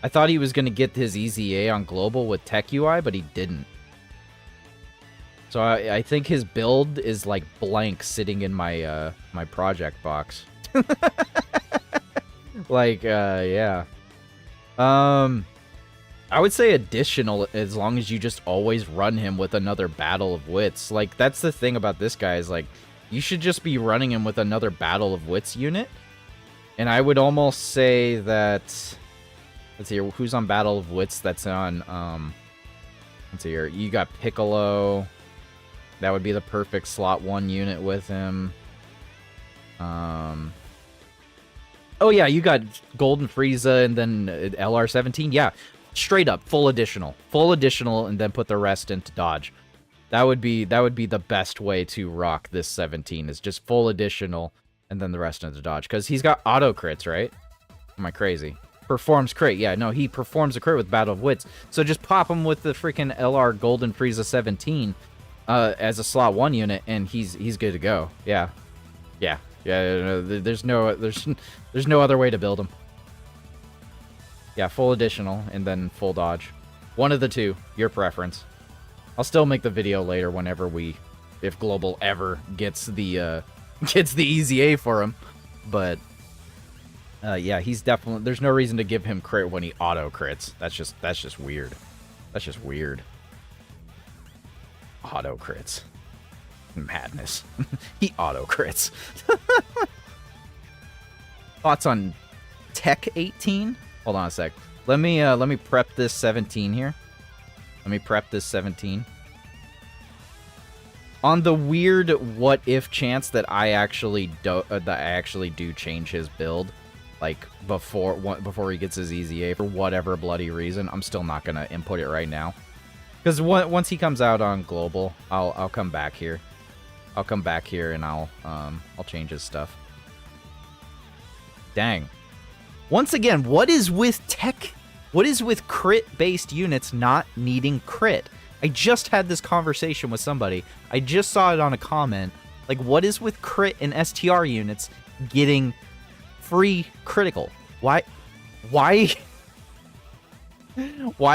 I thought he was going to get his EZA on Global with Tech UI, but he didn't. So I think his build is like blank sitting in my my project box. Like, yeah. I would say additional as long as you just always run him with another Battle of Wits. Like, that's the thing about this guy is, like, you should just be running him with another Battle of Wits unit. And I would almost say that Let's see here. Who's on Battle of Wits? That's on, let's see here. You got Piccolo. That would be the perfect slot 1 unit with him. Oh, yeah, you got Golden Frieza and then LR17. Yeah, straight up, full additional. Full additional, and then put the rest into dodge. That would be the best way to rock this 17, is just full additional, and then the rest into dodge. Because he's got auto crits, right? Am I crazy? Performs crit. Yeah, no, he performs a crit with Battle of Wits. So just pop him with the freaking LR Golden Frieza 17 as a slot 1 unit, and he's good to go. Yeah. Yeah. Yeah, there's no other way to build him. Yeah, full additional and then full dodge. One of the two, your preference. I'll still make the video later whenever if Global ever gets the EZA for him. But yeah, he's definitely, there's no reason to give him crit when he auto crits. That's just weird. That's just weird. Auto crits. Madness. He auto crits. Thoughts on Tech 18? Hold on a sec. Let me prep this 17 here. Let me prep this 17. On the weird what if chance that I actually do change his build, like before he gets his EZA for whatever bloody reason, I'm still not gonna input it right now. Because once he comes out on Global, I'll come back here. I'll come back here and I'll change his stuff. Dang. Once again, what is with crit-based units not needing crit? I just had this conversation with somebody. I just saw it on a comment. Like, what is with crit and STR units getting free critical? Why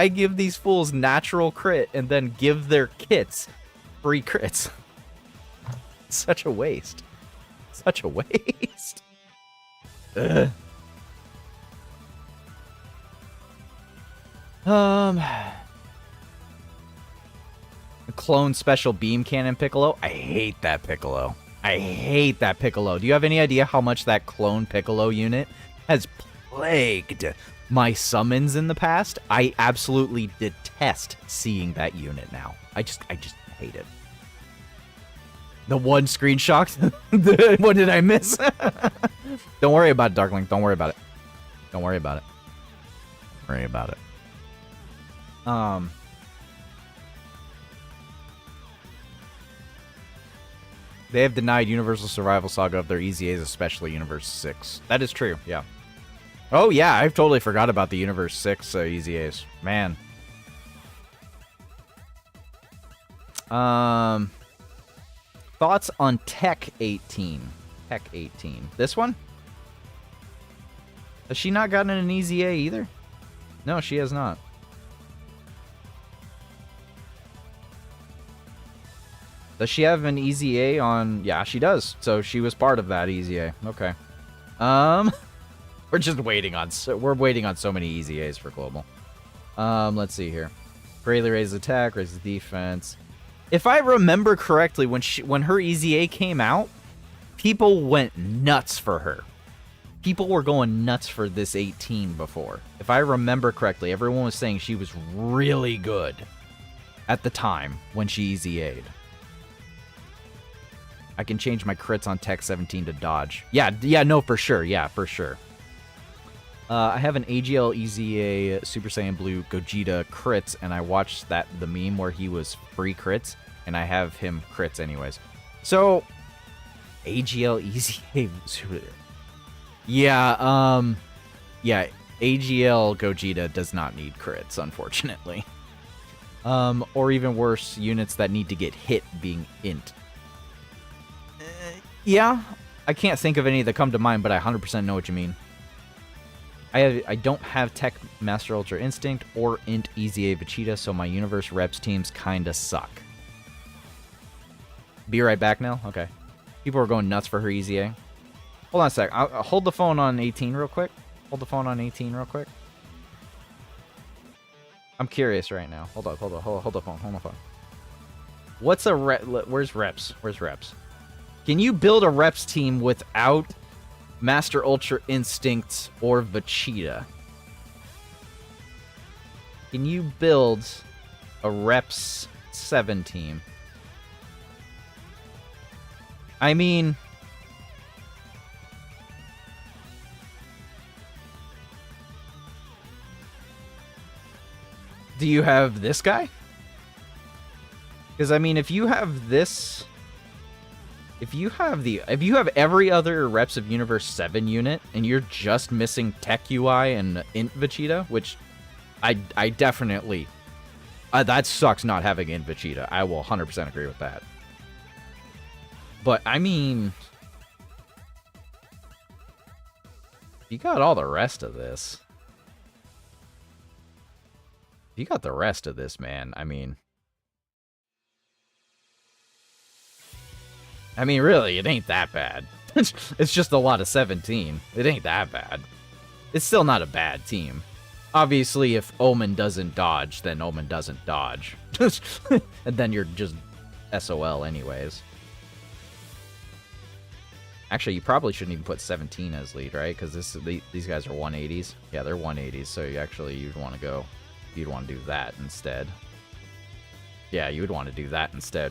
give these fools natural crit and then give their kits free crits? Such a waste. Such a waste. Ugh. Clone special beam cannon Piccolo. I hate that Piccolo. I hate that Piccolo. Do you have any idea how much that clone Piccolo unit has plagued my summons in the past? I absolutely detest seeing that unit now. I just hate it. The one screenshot? What did I miss? Don't worry about it, Darkling. Don't worry about it. Don't worry about it. Don't worry about it. They have denied Universal Survival Saga of their EZAs, especially Universe 6. That is true, yeah. Oh, yeah, I've totally forgot about the Universe 6 EZAs. Man. Thoughts on Tech 18? Tech 18. This one? Has she not gotten an EZA either? No, she has not. Does she have an EZA on... Yeah, she does. So she was part of that EZA. Okay. We're just waiting on... we're waiting on so many EZAs for Global. Let's see here. Greatly raises attack, raises defense. If I remember correctly, when her EZA came out, people went nuts for her. People were going nuts for this 18 before. If I remember correctly, everyone was saying she was really good at the time when she EZA'd. I can change my crits on Tech 17 to dodge. Yeah, no, for sure. Yeah, for sure. I have an AGL EZA Super Saiyan Blue Gogeta crits, and I watched the meme where he was free crits, and I have him crits anyways. So, AGL EZA... Yeah, yeah, AGL Gogeta does not need crits, unfortunately. Or even worse, units that need to get hit being int. Yeah, I can't think of any that come to mind, but I 100% know what you mean. I don't have Tech Master Ultra Instinct or Int EZA Vegeta, so my Universe Reps teams kinda suck. Be right back now? Okay. People are going nuts for her EZA. Hold on a sec. I'll hold the phone on 18 real quick. Hold the phone on 18 real quick. I'm curious right now. Hold the phone. Hold the phone. What's a rep? Where's Reps? Where's Reps? Can you build a Reps team without Master Ultra Instinct or Vegeta? Can you build a Reps 7 team? I mean... Do you have this guy? Because, I mean, if you have this... If you have every other Reps of Universe 7 unit, and you're just missing Tech UI and Int Vegeta, which I definitely... that sucks not having Int Vegeta. I will 100% agree with that. But, I mean... You got all the rest of this. You got the rest of this, man. I mean, really, it ain't that bad. It's just a lot of 17. It ain't that bad. It's still not a bad team. Obviously, if Omen doesn't dodge, then Omen doesn't dodge. And then you're just SOL anyways. Actually, you probably shouldn't even put 17 as lead, right? Because these guys are 180s. Yeah, they're 180s, so you'd want to go... You'd want to do that instead. Yeah, you would want to do that instead.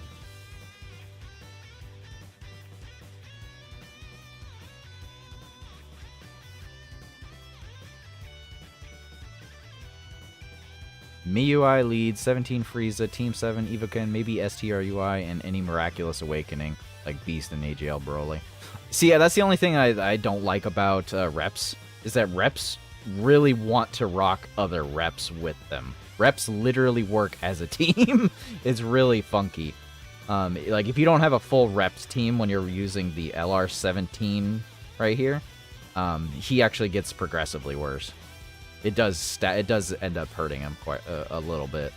MIUI leads, 17 Frieza, Team 7, Evoken, maybe STRUI, and any Miraculous Awakening, like Beast and AGL Broly. See, yeah, that's the only thing I don't like about Reps, is that Reps really want to rock other Reps with them. Reps literally work as a team. It's really funky. Like, if you don't have a full Reps team when you're using the LR17 right here, he actually gets progressively worse. It does end up hurting him quite a little bit.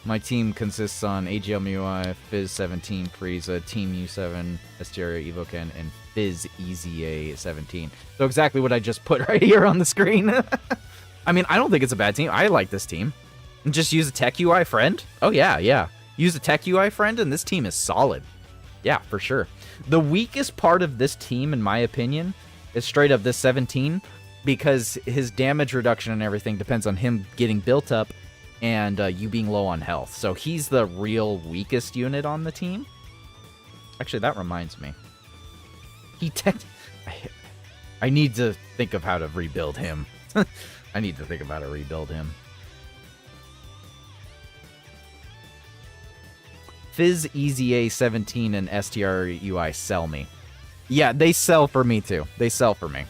My team consists on AGL MIUI, Fizz 17, Frieza, Team U7, Asteria Evoken, and Fizz EZA 17. So exactly what I just put right here on the screen. I mean, I don't think it's a bad team. I like this team. And just use a Tech UI friend? Oh, yeah. Use a Tech UI friend, and this team is solid. Yeah, for sure. The weakest part of this team, in my opinion, is straight up this 17, because his damage reduction and everything depends on him getting built up and you being low on health. So he's the real weakest unit on the team. Actually, that reminds me. I need to think of how to rebuild him. I need to think of how to rebuild him. Fizz, EZA 17, and STRUI sell me. Yeah, they sell for me too. They sell for me.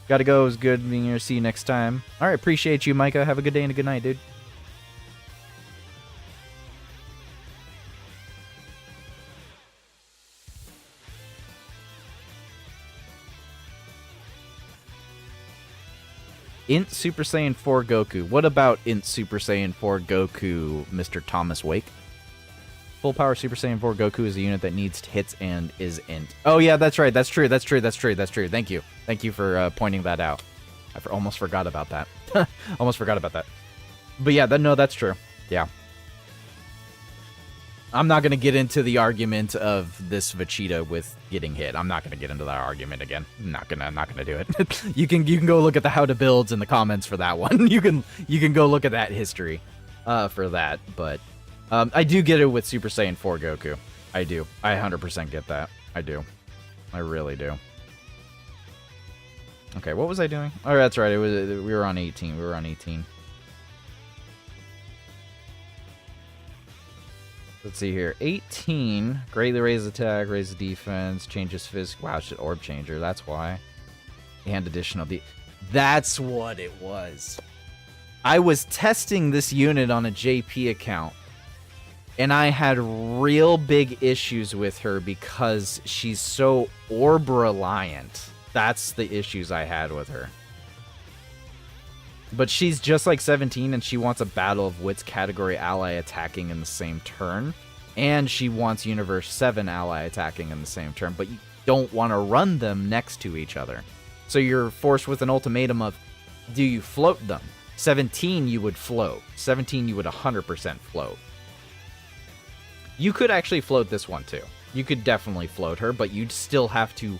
Gotta go. It was good being here. See you next time. Alright, appreciate you, Micah. Have a good day and a good night, dude. Int Super Saiyan 4 Goku. What about Int Super Saiyan 4 Goku, Mr. Thomas Wake? Full power Super Saiyan 4 Goku is a unit that needs hits and is int. Oh yeah, that's right. That's true. Thank you. Thank you for pointing that out. I almost forgot about that. But yeah, no, that's true. Yeah. I'm not going to get into the argument of this Vegeta with getting hit. I'm not going to get into that argument again. I'm not gonna do it. you can go look at the how to builds in the comments for that one. You can go look at that history for that, but I do get it with Super Saiyan 4 Goku. I do. I 100% get that. I do. I really do. Okay, what was I doing? Oh, that's right. We were on 18. We were on 18. Let's see here. 18. Greatly raises attack, raises defense, changes physics. Wow, it's an orb changer. That's why. And additional That's what it was. I was testing this unit on a JP account, and I had real big issues with her because she's so orb reliant. That's the issues I had with her. But she's just like 17, and she wants a Battle of Wits category ally attacking in the same turn. And she wants Universe 7 ally attacking in the same turn. But you don't want to run them next to each other. So you're forced with an ultimatum of, do you float them? 17, you would float. 17, you would 100% float. You could actually float this one, too. You could definitely float her, but you'd still have to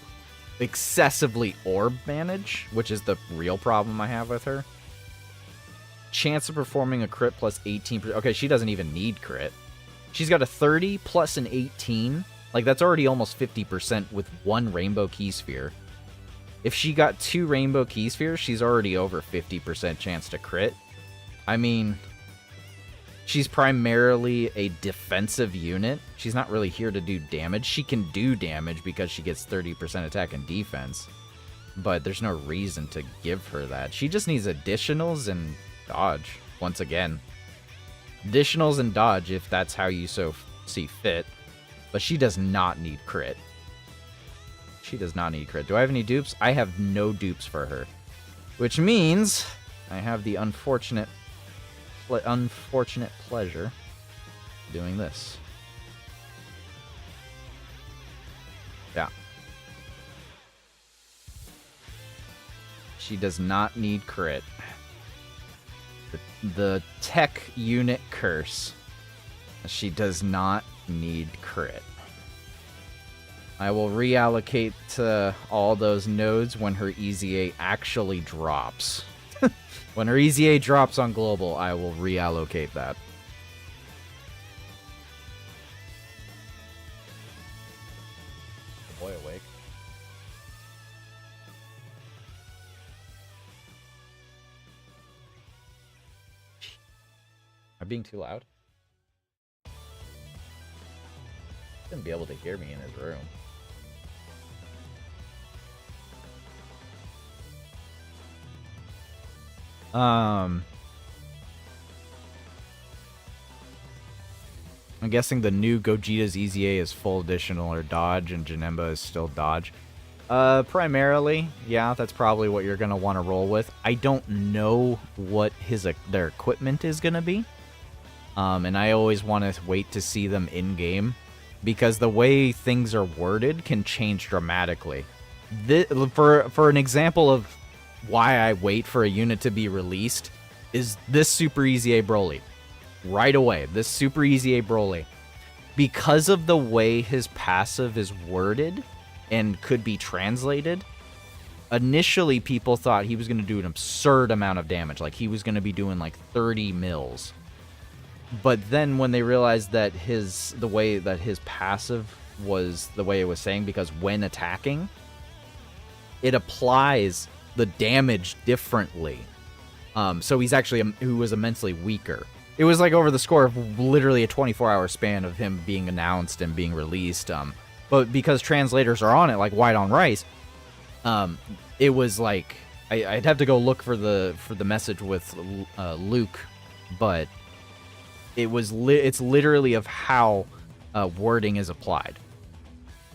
excessively orb manage, which is the real problem I have with her. Chance of performing a crit plus 18%. Okay, she doesn't even need crit. She's got a 30 plus an 18. Like, that's already almost 50% with one Rainbow Key Sphere. If she got 2 Rainbow Key Spheres, she's already over 50% chance to crit. I mean, she's primarily a defensive unit. She's not really here to do damage. She can do damage because she gets 30% attack and defense. But there's no reason to give her that. She just needs additionals and dodge, once again. Additionals and dodge if that's how you so see fit. But she does not need crit. She does not need crit. Do I have any dupes? I have no dupes for her. Which means I have the unfortunate pleasure of doing this. Yeah. She does not need crit. The tech unit curse. She does not need crit. I will reallocate to all those nodes when her EZA actually drops. When her EZA drops on global, I will reallocate that. Boy awake. Am I being too loud? He shouldn't be able to hear me in his room. I'm guessing the new Gogeta's EZA is full additional or dodge, and Janemba is still dodge. Primarily, yeah, that's probably what you're gonna want to roll with. I don't know what their equipment is gonna be, and I always want to wait to see them in game because the way things are worded can change dramatically. For an example of why I wait for a unit to be released is this Super EZA Broly. Right away, this Super EZA Broly. Because of the way his passive is worded and could be translated, initially people thought he was going to do an absurd amount of damage. Like, he was going to be doing like 30 mils. But then when they realized that the way that his passive was the way it was saying, because when attacking, it applies the damage differently. So he's actually who was immensely weaker. It was like over the score of literally a 24-hour span of him being announced and being released. But because translators are on it like white on rice, it was like I'd have to go look for the message with Luke, but it's literally of how wording is applied.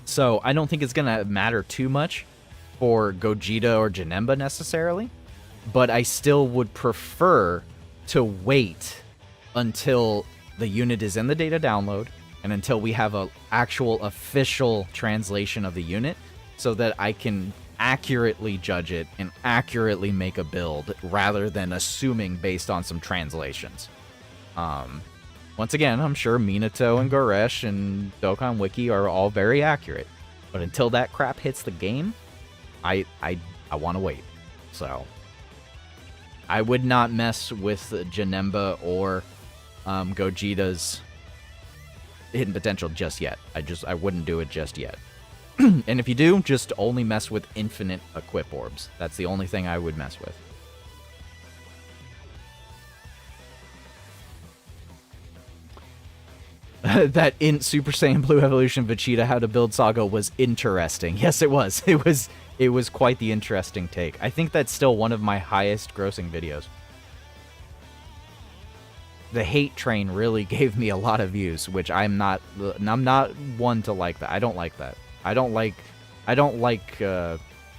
So I don't think it's gonna matter too much for Gogeta or Janemba necessarily, but I still would prefer to wait until the unit is in the data download and until we have an actual official translation of the unit so that I can accurately judge it and accurately make a build rather than assuming based on some translations. Once again, I'm sure Minato and Goresh and Dokkan Wiki are all very accurate, but until that crap hits the game, I want to wait. So I would not mess with Janemba or Gogeta's hidden potential just yet. I wouldn't do it just yet. And if you do, just only mess with infinite equip orbs. That's the only thing I would mess with. That in Super Saiyan Blue Evolution Vegeta How to Build Saga was interesting. Yes, it was. It was quite the interesting take. I think that's still one of my highest grossing videos. The hate train really gave me a lot of views, which I'm not one to like that. I don't like that. I don't like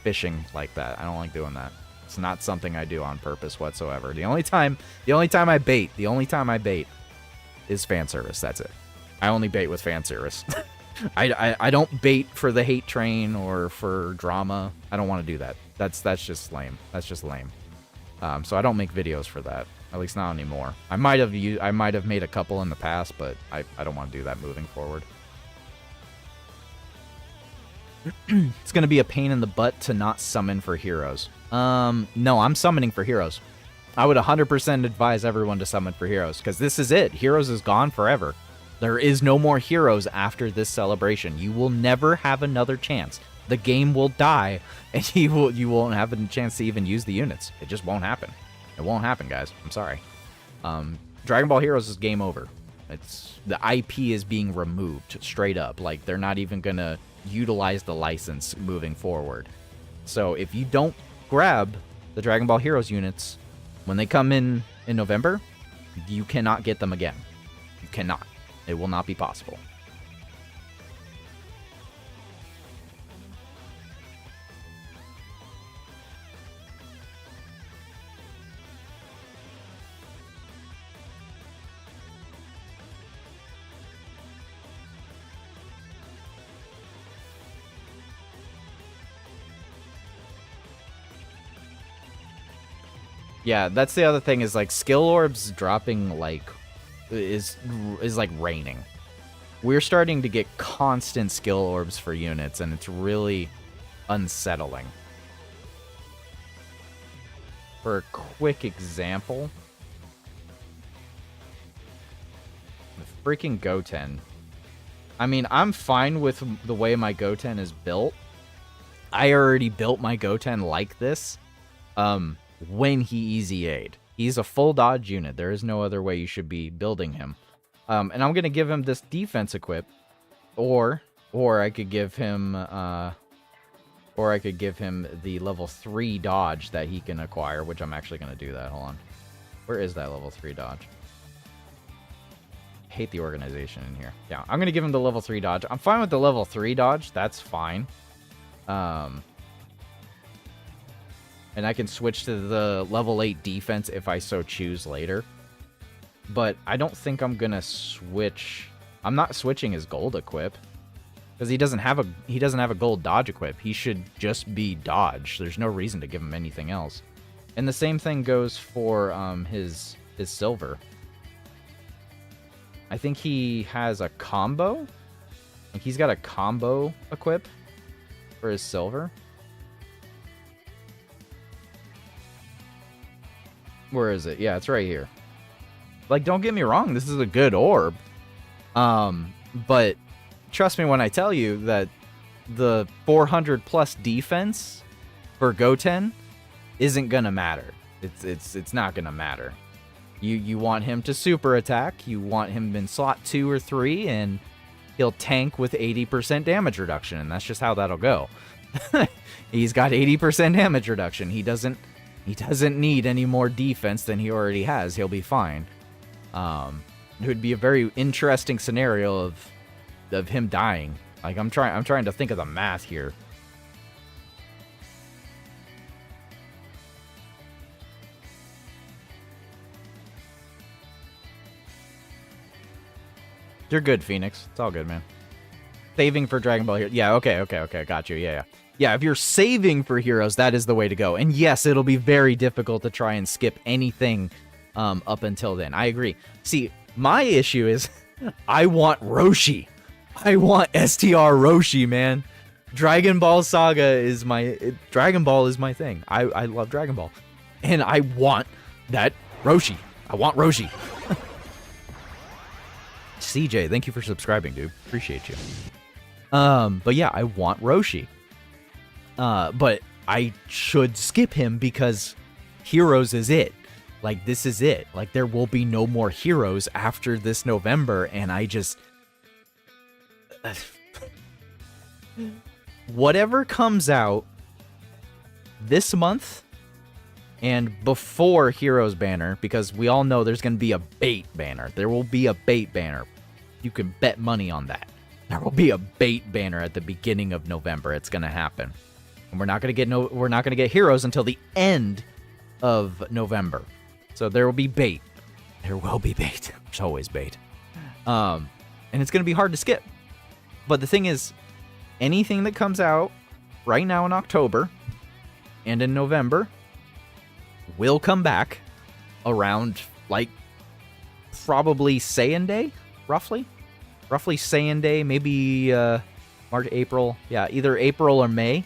fishing like that. I don't like doing that. It's not something I do on purpose whatsoever. The only time I bait is fan service. That's it. I only bait with fan service. I don't bait for the hate train or for drama. I don't want to do that. That's just lame. That's just lame. So I don't make videos for that. At least not anymore. I might have made a couple in the past, but I don't want to do that moving forward. It's going to be a pain in the butt to not summon for heroes. No, I'm summoning for heroes. I would 100% advise everyone to summon for heroes, because this is it. Heroes is gone forever. There is no more heroes after this celebration. You will never have another chance. The game will die, and you won't have a chance to even use the units. It just won't happen. It won't happen, guys. I'm sorry. Dragon Ball Heroes is game over. The IP is being removed straight up. Like, they're not even going to utilize the license moving forward. So if you don't grab the Dragon Ball Heroes units when they come in November, you cannot get them again. You cannot. It will not be possible. Yeah, that's the other thing is, like, skill orbs dropping, like, is like raining. We're starting to get constant skill orbs for units, and it's really unsettling. For a quick example, the freaking Goten. I mean, I'm fine with the way my Goten is built. I already built my Goten like this. When he EZA'd. He's a full dodge unit. There is no other way you should be building him. And I'm going to give him this defense equip, or I could give him the level 3 dodge that he can acquire, which I'm actually going to do that. Hold on. Where is that level 3 dodge? I hate the organization in here. Yeah, I'm going to give him the level 3 dodge. I'm fine with the level 3 dodge. That's fine. And I can switch to the level 8 defense if I so choose later. But I don't think I'm gonna switch. I'm not switching his gold equip, because he doesn't have a gold dodge equip. He should just be dodge. There's no reason to give him anything else. And the same thing goes for his silver. I think he has a combo. Like, he's got a combo equip for his silver. Where is it? Yeah, it's right here. Like, don't get me wrong, this is a good orb. But trust me when I tell you that the 400 plus defense for Goten isn't gonna matter. It's not gonna matter. You want him to super attack, you want him in slot 2 or 3, and he'll tank with 80% damage reduction, and that's just how that'll go. He's got 80% damage reduction. He doesn't need any more defense than he already has. He'll be fine. It would be a very interesting scenario of him dying. Like, I'm trying to think of the math here. You're good, Phoenix. It's all good, man. Saving for Dragon Ball here. Yeah, okay. Got you. Yeah. Yeah, if you're saving for heroes, that is the way to go. And yes, it'll be very difficult to try and skip anything up until then. I agree. See, my issue is I want Roshi. I want STR Roshi, man. Dragon Ball Saga is Dragon Ball is my thing. I love Dragon Ball. And I want that Roshi. I want Roshi. CJ, thank you for subscribing, dude. Appreciate you. But yeah, I want Roshi. But I should skip him because Heroes is it. Like, this is it. Like, there will be no more Heroes after this November, and I just... Whatever comes out this month and before Heroes banner, because we all know there's going to be a bait banner. There will be a bait banner. You can bet money on that. There will be a bait banner at the beginning of November. It's going to happen. And we're not going to get Heroes until the end of November. So there will be bait. There will be bait. There's always bait. And it's going to be hard to skip. But the thing is, anything that comes out right now in October and in November will come back around, like, probably Saiyan Day, roughly Saiyan Day, maybe March, April. Yeah, either April or May.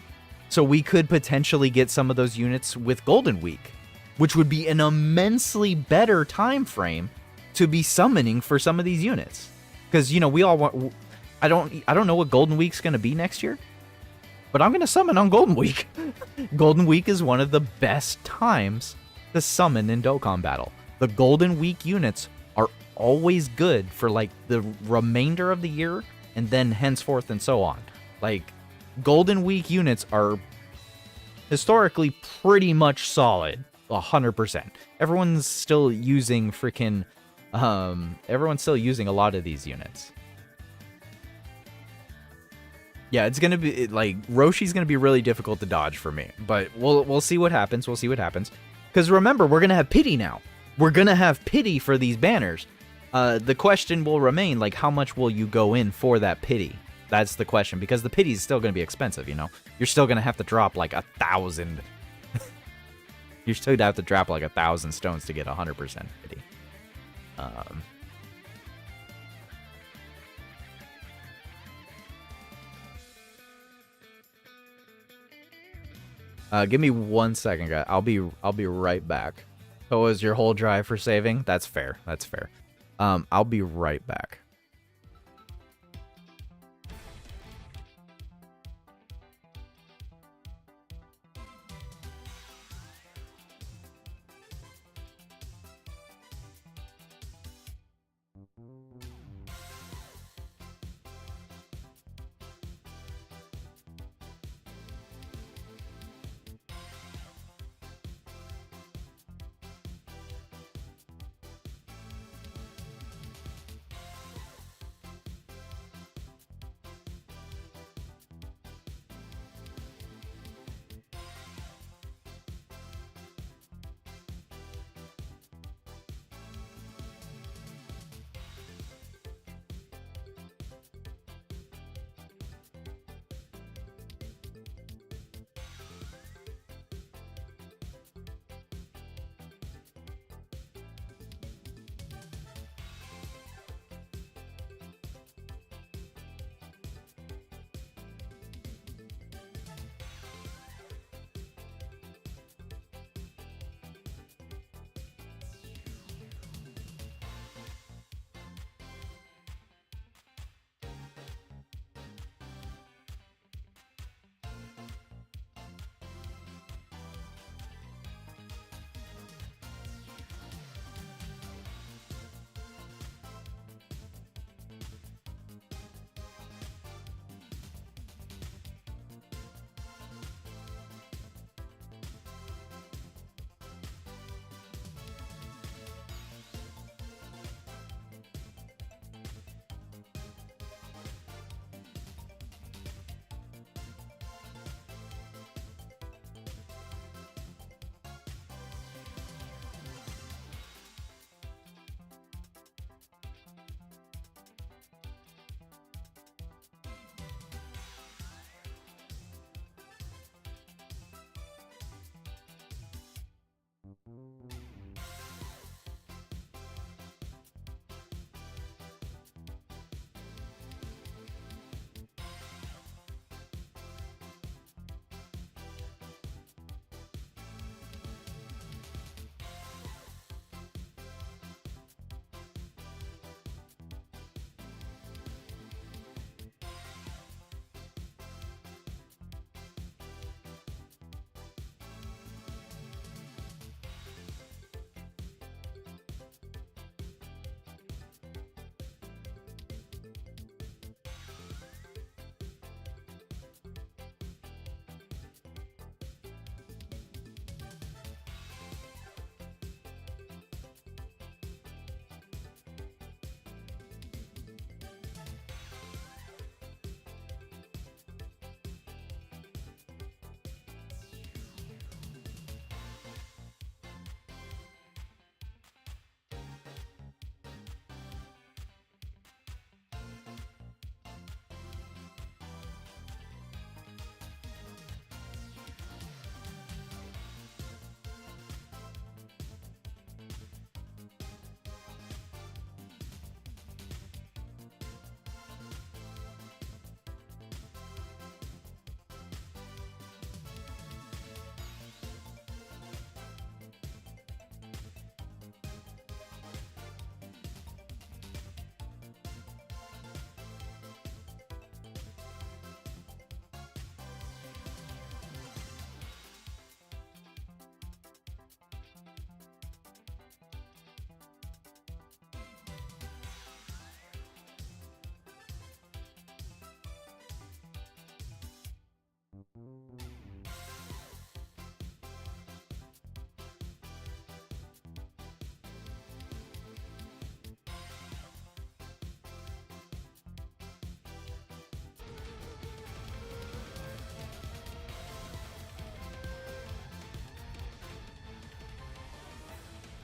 So we could potentially get some of those units with Golden Week, which would be an immensely better time frame to be summoning for some of these units. Because, you know, we all want... I don't know what Golden Week's going to be next year, but I'm going to summon on Golden Week. Golden Week is one of the best times to summon in Dokkan Battle. The Golden Week units are always good for, like, the remainder of the year, and then henceforth and so on. Like, Golden Week units are historically pretty much solid. 100%. Everyone's still using freaking... everyone's still using a lot of these units. Yeah, it's gonna be, like, Roshi's gonna be really difficult to dodge for me. But we'll see what happens. We'll see what happens. Because remember, we're gonna have pity now. We're gonna have pity for these banners. The question will remain, like, how much will you go in for that pity? That's the question, because the pity is still going to be expensive, you know? You're still going to have to drop, like, 1,000. You're still going to have to drop, like, 1,000 stones to get 100% pity. Give me 1 second, guys. I'll be right back. So was your whole drive for saving? That's fair. That's fair. I'll be right back.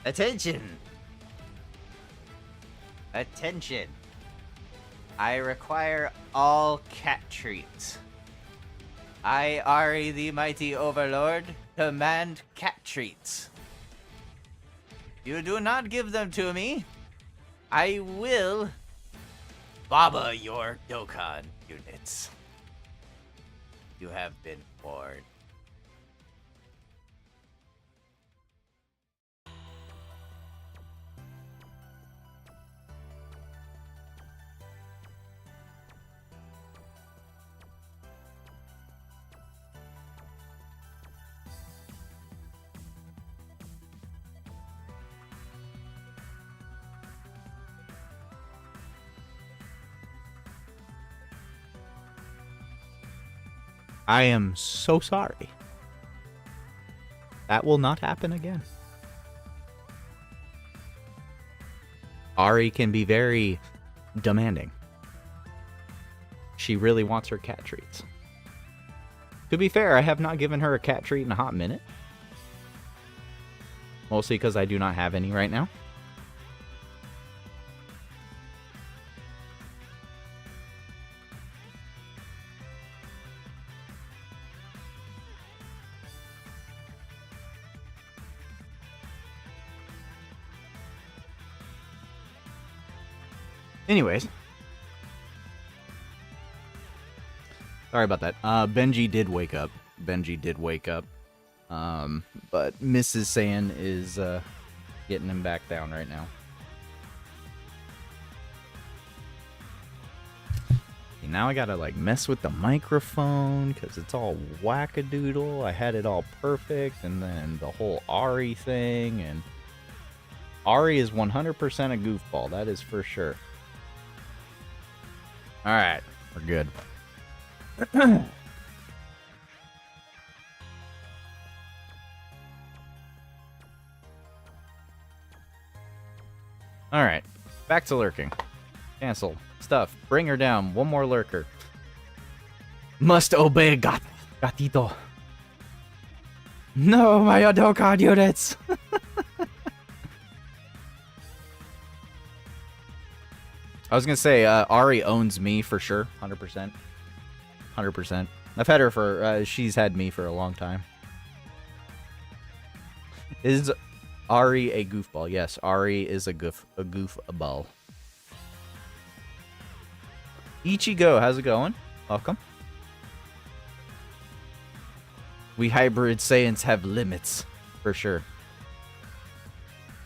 Attention! Attention! I require all cat treats. I, Ari the Mighty Overlord, command cat treats. You do not give them to me, I will baba your Dokkan units. You have been warned. I am so sorry. That will not happen again. Ari can be very demanding. She really wants her cat treats. To be fair, I have not given her a cat treat in a hot minute. Mostly because I do not have any right now. Anyways. Sorry about that. Benji did wake up. But Mrs. Saiyan is getting him back down right now. Okay, now I gotta like mess with the microphone because it's all wackadoodle. I had it all perfect, and then the whole Ari thing, and Ari is 100% a goofball. That is for sure. All right, we're good. All right, back to lurking. Cancel. Stuff. Bring her down. One more lurker. Must obey gatito. No, my Dokkan units. I was gonna say, Ari owns me for sure, 100%. 100%. I've had her for, she's had me for a long time. Is Ari a goofball? Yes, Ari is a goofball. Ichigo, how's it going? Welcome. We hybrid Saiyans have limits, for sure.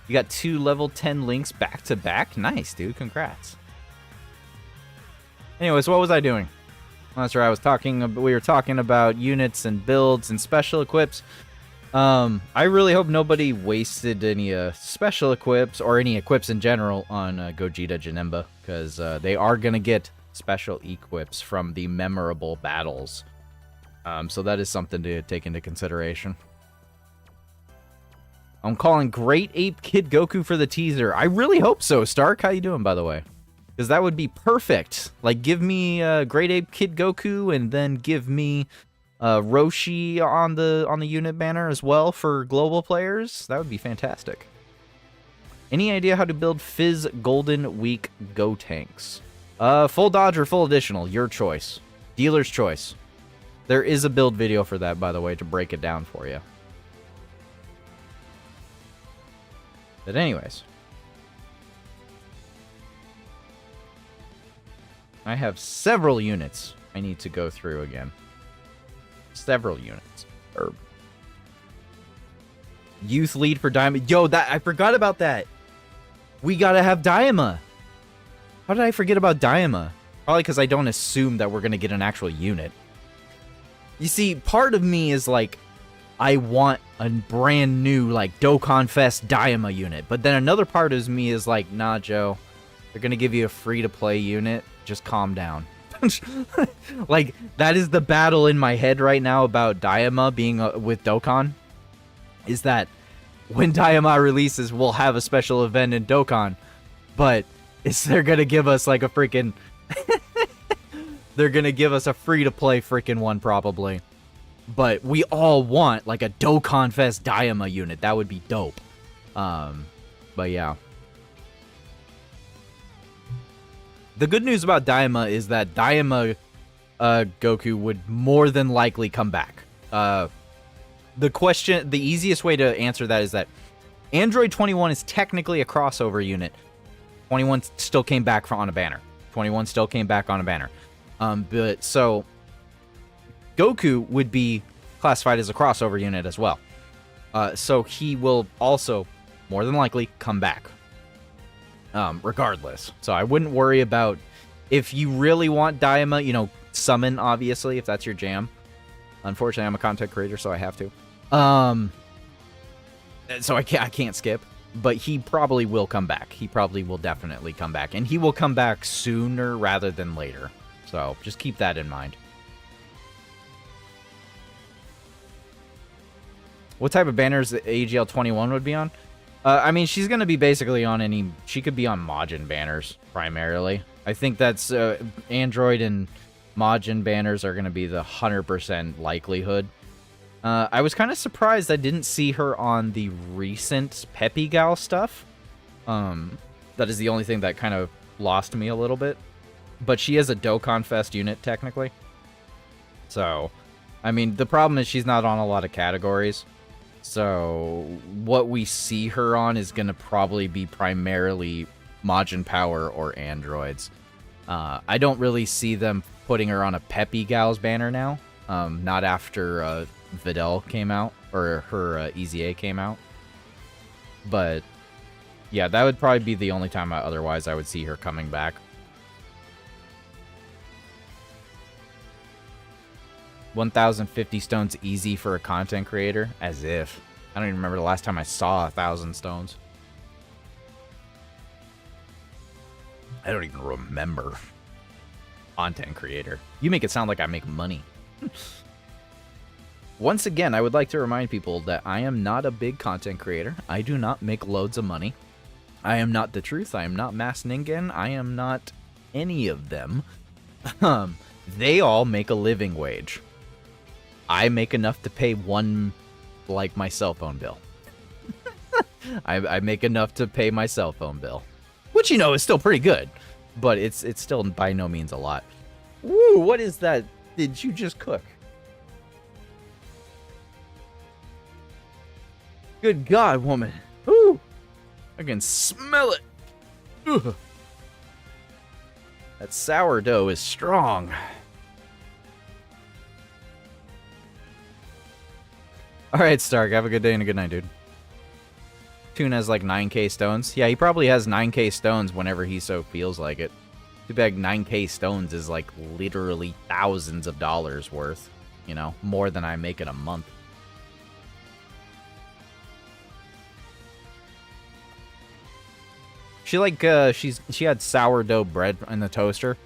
You got 2 level 10 links back to back? Nice, dude. Congrats. Anyways, what was I doing? Well, that's right. We were talking about units and builds and special equips. I really hope nobody wasted any special equips or any equips in general on Gogeta Janemba, because they are gonna get special equips from the memorable battles. So that is something to take into consideration. I'm calling Great Ape Kid Goku for the teaser. I really hope so. Stark, how you doing, by the way? Because that would be perfect. Like, give me Great Ape Kid Goku, and then give me Roshi on the unit banner as well for global players. That would be fantastic. Any idea how to build Fizz Golden Week Go tanks? Full dodge or full additional? Your choice. Dealer's choice. There is a build video for that, by the way, to break it down for you. But anyways. I have several units I need to go through again. Several units. Youth lead for Diamond. Yo, I forgot about that. We gotta have Daima. How did I forget about Daima? Probably because I don't assume that we're gonna get an actual unit. You see, part of me is like, I want a brand new, like, Dokkan Fest Daima unit. But then another part of me is like, nah, Joe. They're gonna give you a free-to-play unit. Just calm down. Like, that is the battle in my head right now about Daima being with Dokkan. Is that when Daima releases, we'll have a special event in Dokkan. But they're gonna give us like a freaking... they're gonna give us a free-to-play freaking one, probably. But we all want like a Dokkan Fest Daima unit. That would be dope. But yeah. The good news about Daima is that Daima Goku would more than likely come back. The easiest way to answer that is that Android 21 is technically a crossover unit. 21 still came back on a banner. 21 still came back on a banner. But so Goku would be classified as a crossover unit as well. So he will also more than likely come back. Regardless. So I wouldn't worry about if you really want Daima, you know, summon, obviously, if that's your jam. Unfortunately, I'm a content creator, so I have to. So I can't skip. But he probably will come back. He probably will definitely come back. And he will come back sooner rather than later. So just keep that in mind. What type of banners the AGL 21 would be on? I mean, she's going to be basically on any... She could be on Majin banners, primarily. I think that's... Android and Majin banners are going to be the 100% likelihood. I was kind of surprised I didn't see her on the recent Peppy Gal stuff. That is the only thing that kind of lost me a little bit. But she is a Dokkan Fest unit, technically. So, I mean, the problem is she's not on a lot of categories. So, what we see her on is going to probably be primarily Majin Power or Androids. I don't really see them putting her on a Peppy Gal's banner now. Not after Videl came out, or her EZA came out. But, yeah, that would probably be the only time otherwise I would see her coming back. 1,050 stones easy for a content creator? As if. I don't even remember the last time I saw 1,000 stones. I don't even remember. Content creator. You make it sound like I make money. Once again, I would like to remind people that I am not a big content creator. I do not make loads of money. I am not the truth. I am not Mass Ningen. I am not any of them. They all make a living wage. I make enough to pay my cell phone bill. I make enough to pay my cell phone bill. Which, you know, is still pretty good. But it's still by no means a lot. Woo, what is that? Did you just cook? Good God, woman. Woo! I can smell it. Ugh. That sourdough is strong. Alright, Stark. Have a good day and a good night, dude. Toon has like 9k stones. Yeah, he probably has 9k stones whenever he so feels like it. Too bad 9k stones is like literally thousands of dollars worth. You know, more than I make in a month. She like she had sourdough bread in the toaster.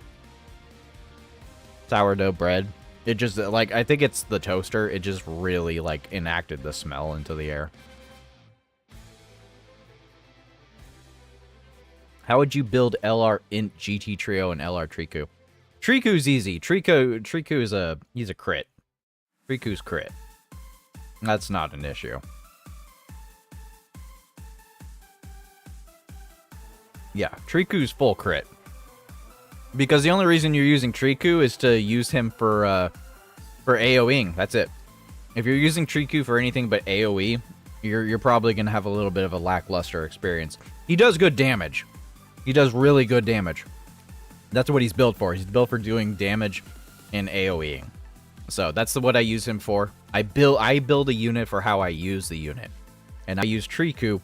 Sourdough bread. It just like I think it's the toaster. It just really like enacted the smell into the air. How would you build LR Int GT Trio and LR Triku? Triku's easy. Triku is he's a crit. Triku's crit. That's not an issue. Yeah, Triku's full crit. Because the only reason you're using Triku is to use him for AoEing. That's it. If you're using Triku for anything but AoE, you're probably going to have a little bit of a lackluster experience. He does good damage. He does really good damage. That's what he's built for. He's built for doing damage and AoEing. So that's what I use him for. I build a unit for how I use the unit. And I use Triku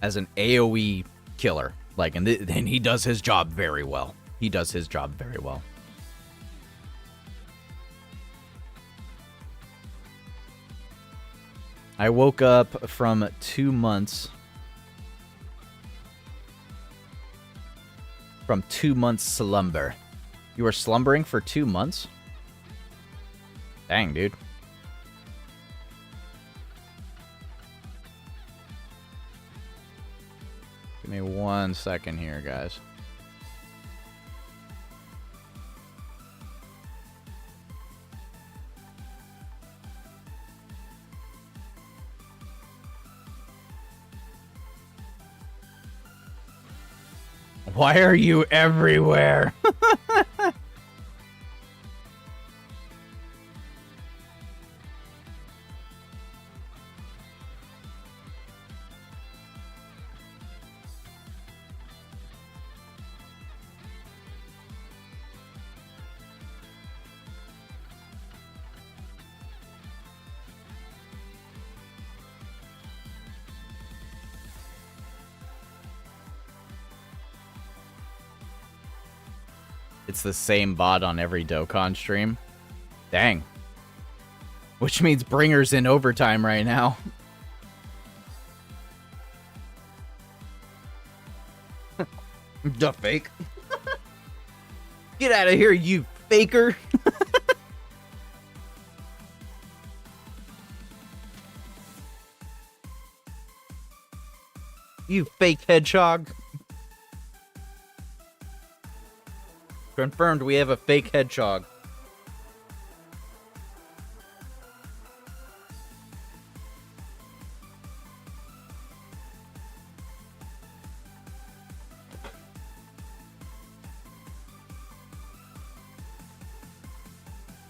as an AoE killer. Like, and he does his job very well. He does his job very well. I woke up from 2 months. From 2 months slumber. You were slumbering for 2 months? Dang, dude. Give me 1 second here, guys. Why are you everywhere? It's the same bot on every Dokkan stream. Dang. Which means Bringer's in overtime right now. The fake. Get out of here, you faker. You fake hedgehog. Confirmed we have a fake hedgehog.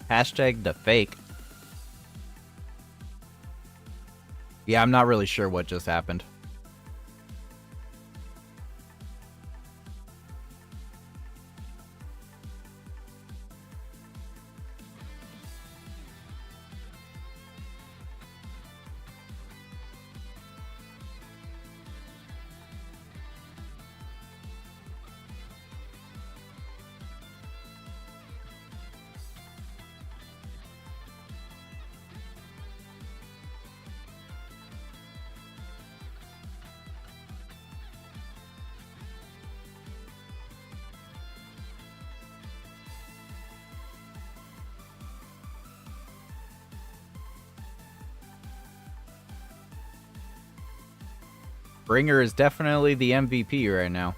Hashtag the fake. Yeah, I'm not really sure what just happened. Bringer is definitely the MVP right now.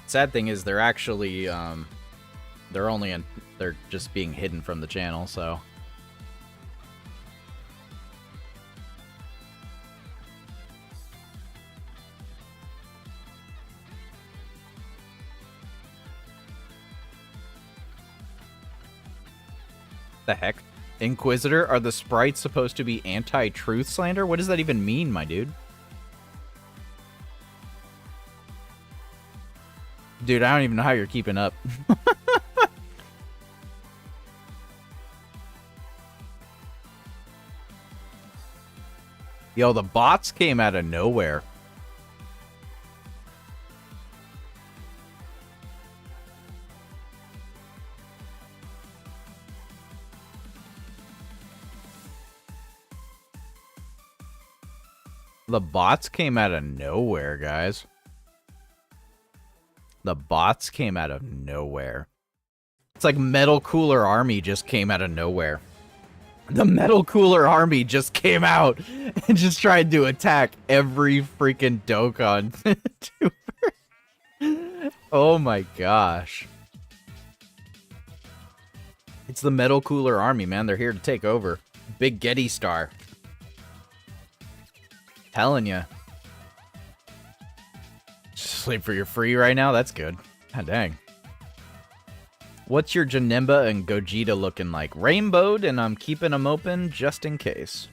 Sad thing is they're actually they're just being hidden from the channel, so the heck? Inquisitor, are the sprites supposed to be anti-truth slander? What does that even mean, my dude? Dude, I don't even know how you're keeping up. Yo, the bots came out of nowhere. The bots came out of nowhere, guys. The bots came out of nowhere. It's like Metal Cooler Army just came out of nowhere. The Metal Cooler Army just came out and just tried to attack every freaking Dokkan tuber. Oh my gosh. It's the Metal Cooler Army, man. They're here to take over. Big Getty Star. Telling ya. Sleep for your free right now? That's good. God dang. What's your Janemba and Gogeta looking like? Rainbowed, and I'm keeping them open just in case.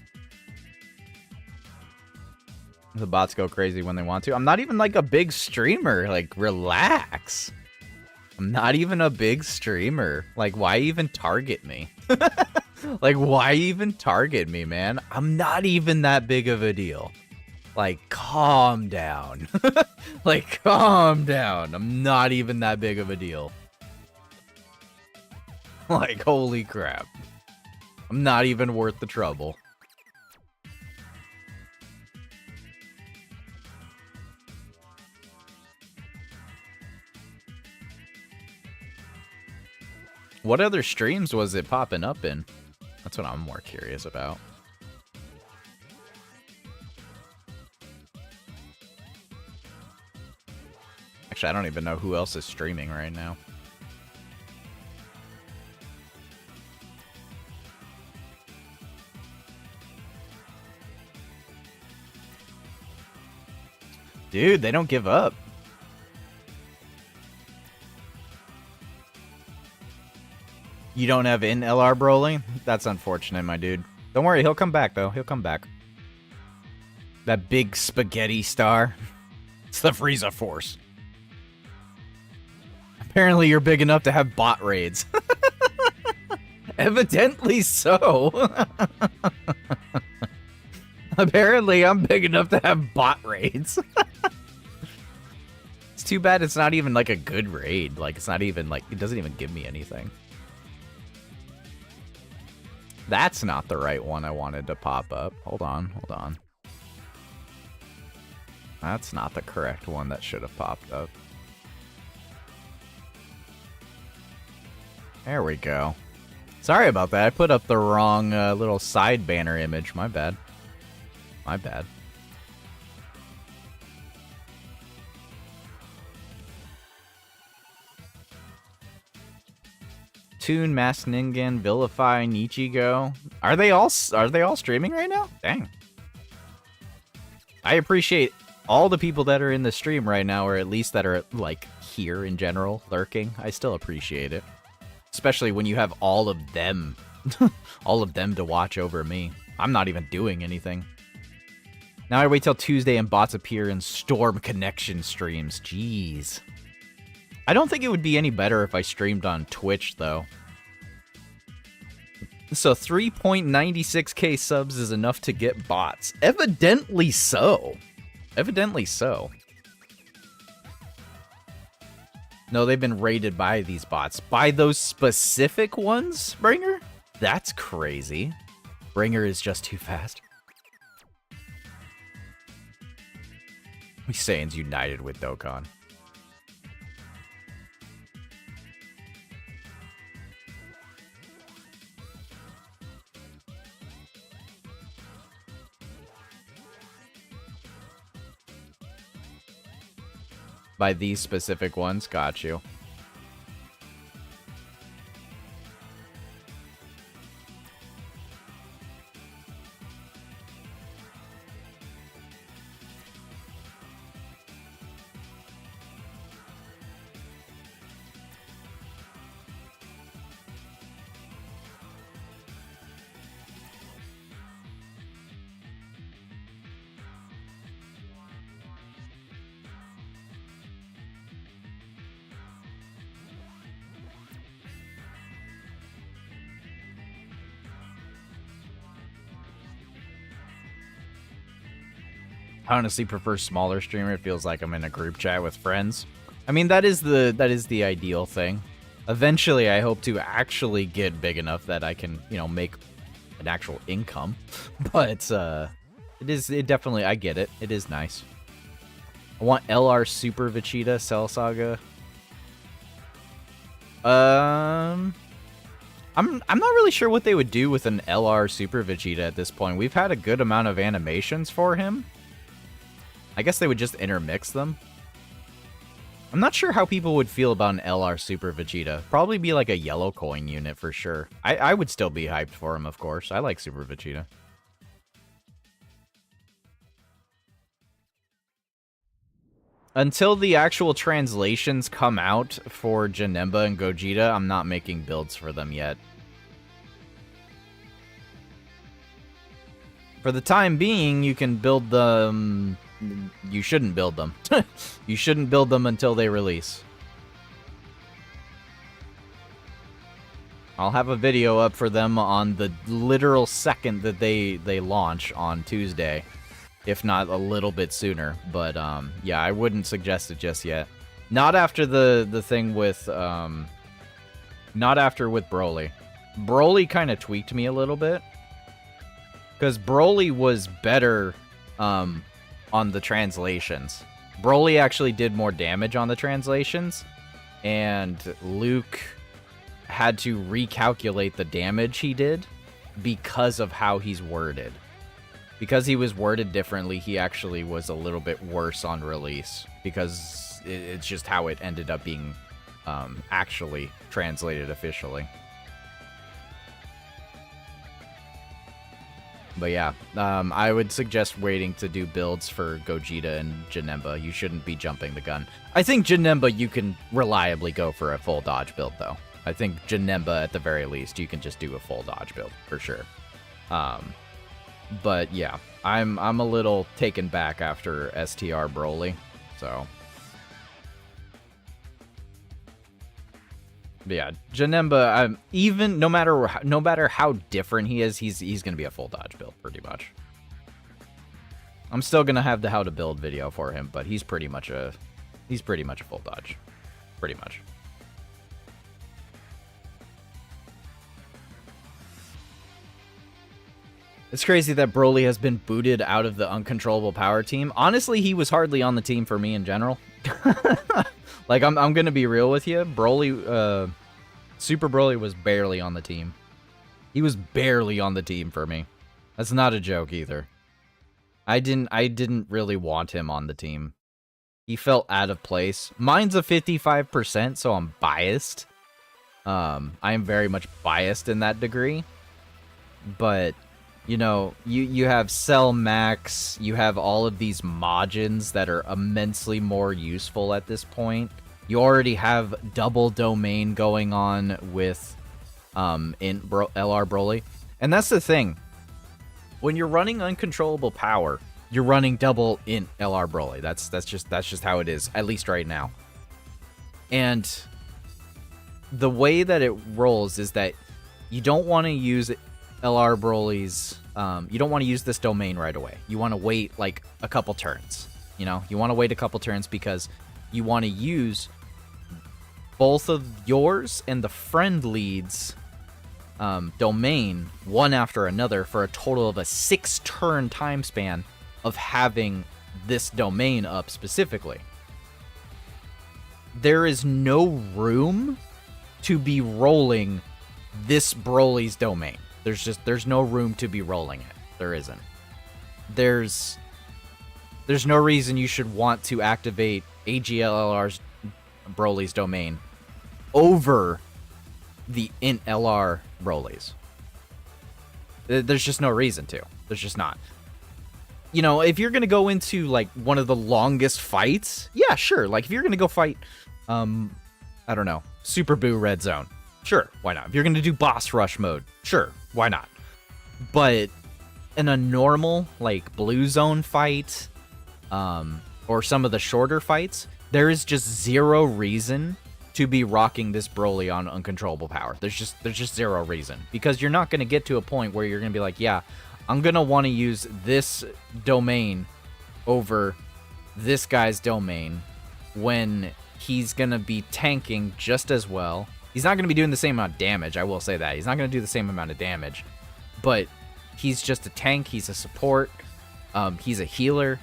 The bots go crazy when they want to. I'm not even like a big streamer. Like, relax. I'm not even a big streamer. Like, why even target me? Like, why even target me, man? I'm not even that big of a deal. Like, calm down. Like, calm down. I'm not even that big of a deal. Like, holy crap. I'm not even worth the trouble. What other streams was it popping up in? That's what I'm more curious about. Actually, I don't even know who else is streaming right now. Dude, they don't give up. You don't have in LR Broly? That's unfortunate, my dude. Don't worry, he'll come back, though. He'll come back. That big spaghetti star. It's the Frieza Force. Apparently you're big enough to have bot raids. Evidently so. Apparently I'm big enough to have bot raids. It's too bad it's not even like a good raid. Like, it's not even like, it doesn't even give me anything. That's not the right one I wanted to pop up. Hold on, hold on. That's not the correct one that should have popped up. There we go. Sorry about that. I put up the wrong little side banner image. My bad. My bad. Toon, Mask Ningen, Vilify, Nichigo. Are they all streaming right now? Dang. I appreciate all the people that are in the stream right now, or at least that are like here in general, lurking. I still appreciate it. Especially when you have all of them. All of them to watch over me. I'm not even doing anything. Now I wait till Tuesday and bots appear in Storm Connection streams. Jeez. I don't think it would be any better if I streamed on Twitch, though. So 3.96k subs is enough to get bots. Evidently so. Evidently so. No, they've been raided by these bots. By those specific ones, Bringer? That's crazy. Bringer is just too fast. We Saiyans united with Dokkan. By these specific ones, got you. I honestly prefer smaller streamer. It feels like I'm in a group chat with friends. I mean, that is the ideal thing. Eventually, I hope to actually get big enough that I can, you know, make an actual income. But it definitely, I get it. It is nice. I want LR Super Vegeta Cell Saga. I'm not really sure what they would do with an LR Super Vegeta at this point. We've had a good amount of animations for him. I guess they would just intermix them. I'm not sure how people would feel about an LR Super Vegeta. Probably be like a yellow coin unit for sure. I would still be hyped for him, of course. I like Super Vegeta. Until the actual translations come out for Janemba and Gogeta, I'm not making builds for them yet. For the time being, you can build them... You shouldn't build them. You shouldn't build them until they release. I'll have a video up for them on the literal second that they launch on Tuesday. If not a little bit sooner. But, yeah, I wouldn't suggest it just yet. Not after the thing with, not after with Broly. Broly kind of tweaked me a little bit. Because Broly was better, on the translations. Broly actually did more damage on the translations, and Luke had to recalculate the damage he did because of how he's worded. Because he was worded differently, he actually was a little bit worse on release, because it's just how it ended up being actually translated officially. But yeah, I would suggest waiting to do builds for Gogeta and Janemba. You shouldn't be jumping the gun. I think Janemba, you can reliably go for a full dodge build, though. I think Janemba, at the very least, you can just do a full dodge build, for sure. But yeah, I'm a little taken back after STR Broly, so... But yeah, Janemba, even no matter how different he is, he's gonna be a full dodge build pretty much. I'm still gonna have the how to build video for him, but he's pretty much a full dodge, pretty much. It's crazy that Broly has been booted out of the Uncontrollable Power team. Honestly, he was hardly on the team for me in general. Like, I'm gonna be real with you. Broly, Super Broly was barely on the team. He was barely on the team for me. That's not a joke either. I didn't really want him on the team. He felt out of place. Mine's a 55%, so I'm biased. I am very much biased in that degree. But, you know, you have Cell Max, you have all of these Majins that are immensely more useful at this point. You already have double domain going on with LR Broly. And that's the thing. When you're running Uncontrollable Power, you're running double in LR Broly. That's just how it is, at least right now. And the way that it rolls is that you don't want to use LR Broly's, you don't want to use this domain right away. You want to wait like a couple turns. You know, you want to wait a couple turns because you want to use both of yours and the friend lead's domain one after another for a total of a 6-turn time span of having this domain up specifically. There is no room to be rolling this Broly's domain. There's no room to be rolling it. There isn't. There's no reason you should want to activate AGLLR's Broly's domain over the int LR Broly's. There's just no reason to. There's just not. You know, if you're gonna go into like one of the longest fights, yeah, sure. Like if you're gonna go fight, I don't know, Super Boo Red Zone, sure, why not? If you're gonna do boss rush mode, sure, why not? But in a normal like Blue Zone fight, or some of the shorter fights, there is just zero reason to be rocking this Broly on Uncontrollable Power. There's just zero reason, because you're not gonna get to a point where you're gonna be like, yeah, I'm gonna want to use this domain over this guy's domain when he's gonna be tanking just as well. He's not gonna be doing the same amount of damage, I will say that. He's not gonna do the same amount of damage, but he's just a tank, he's a support, he's a healer.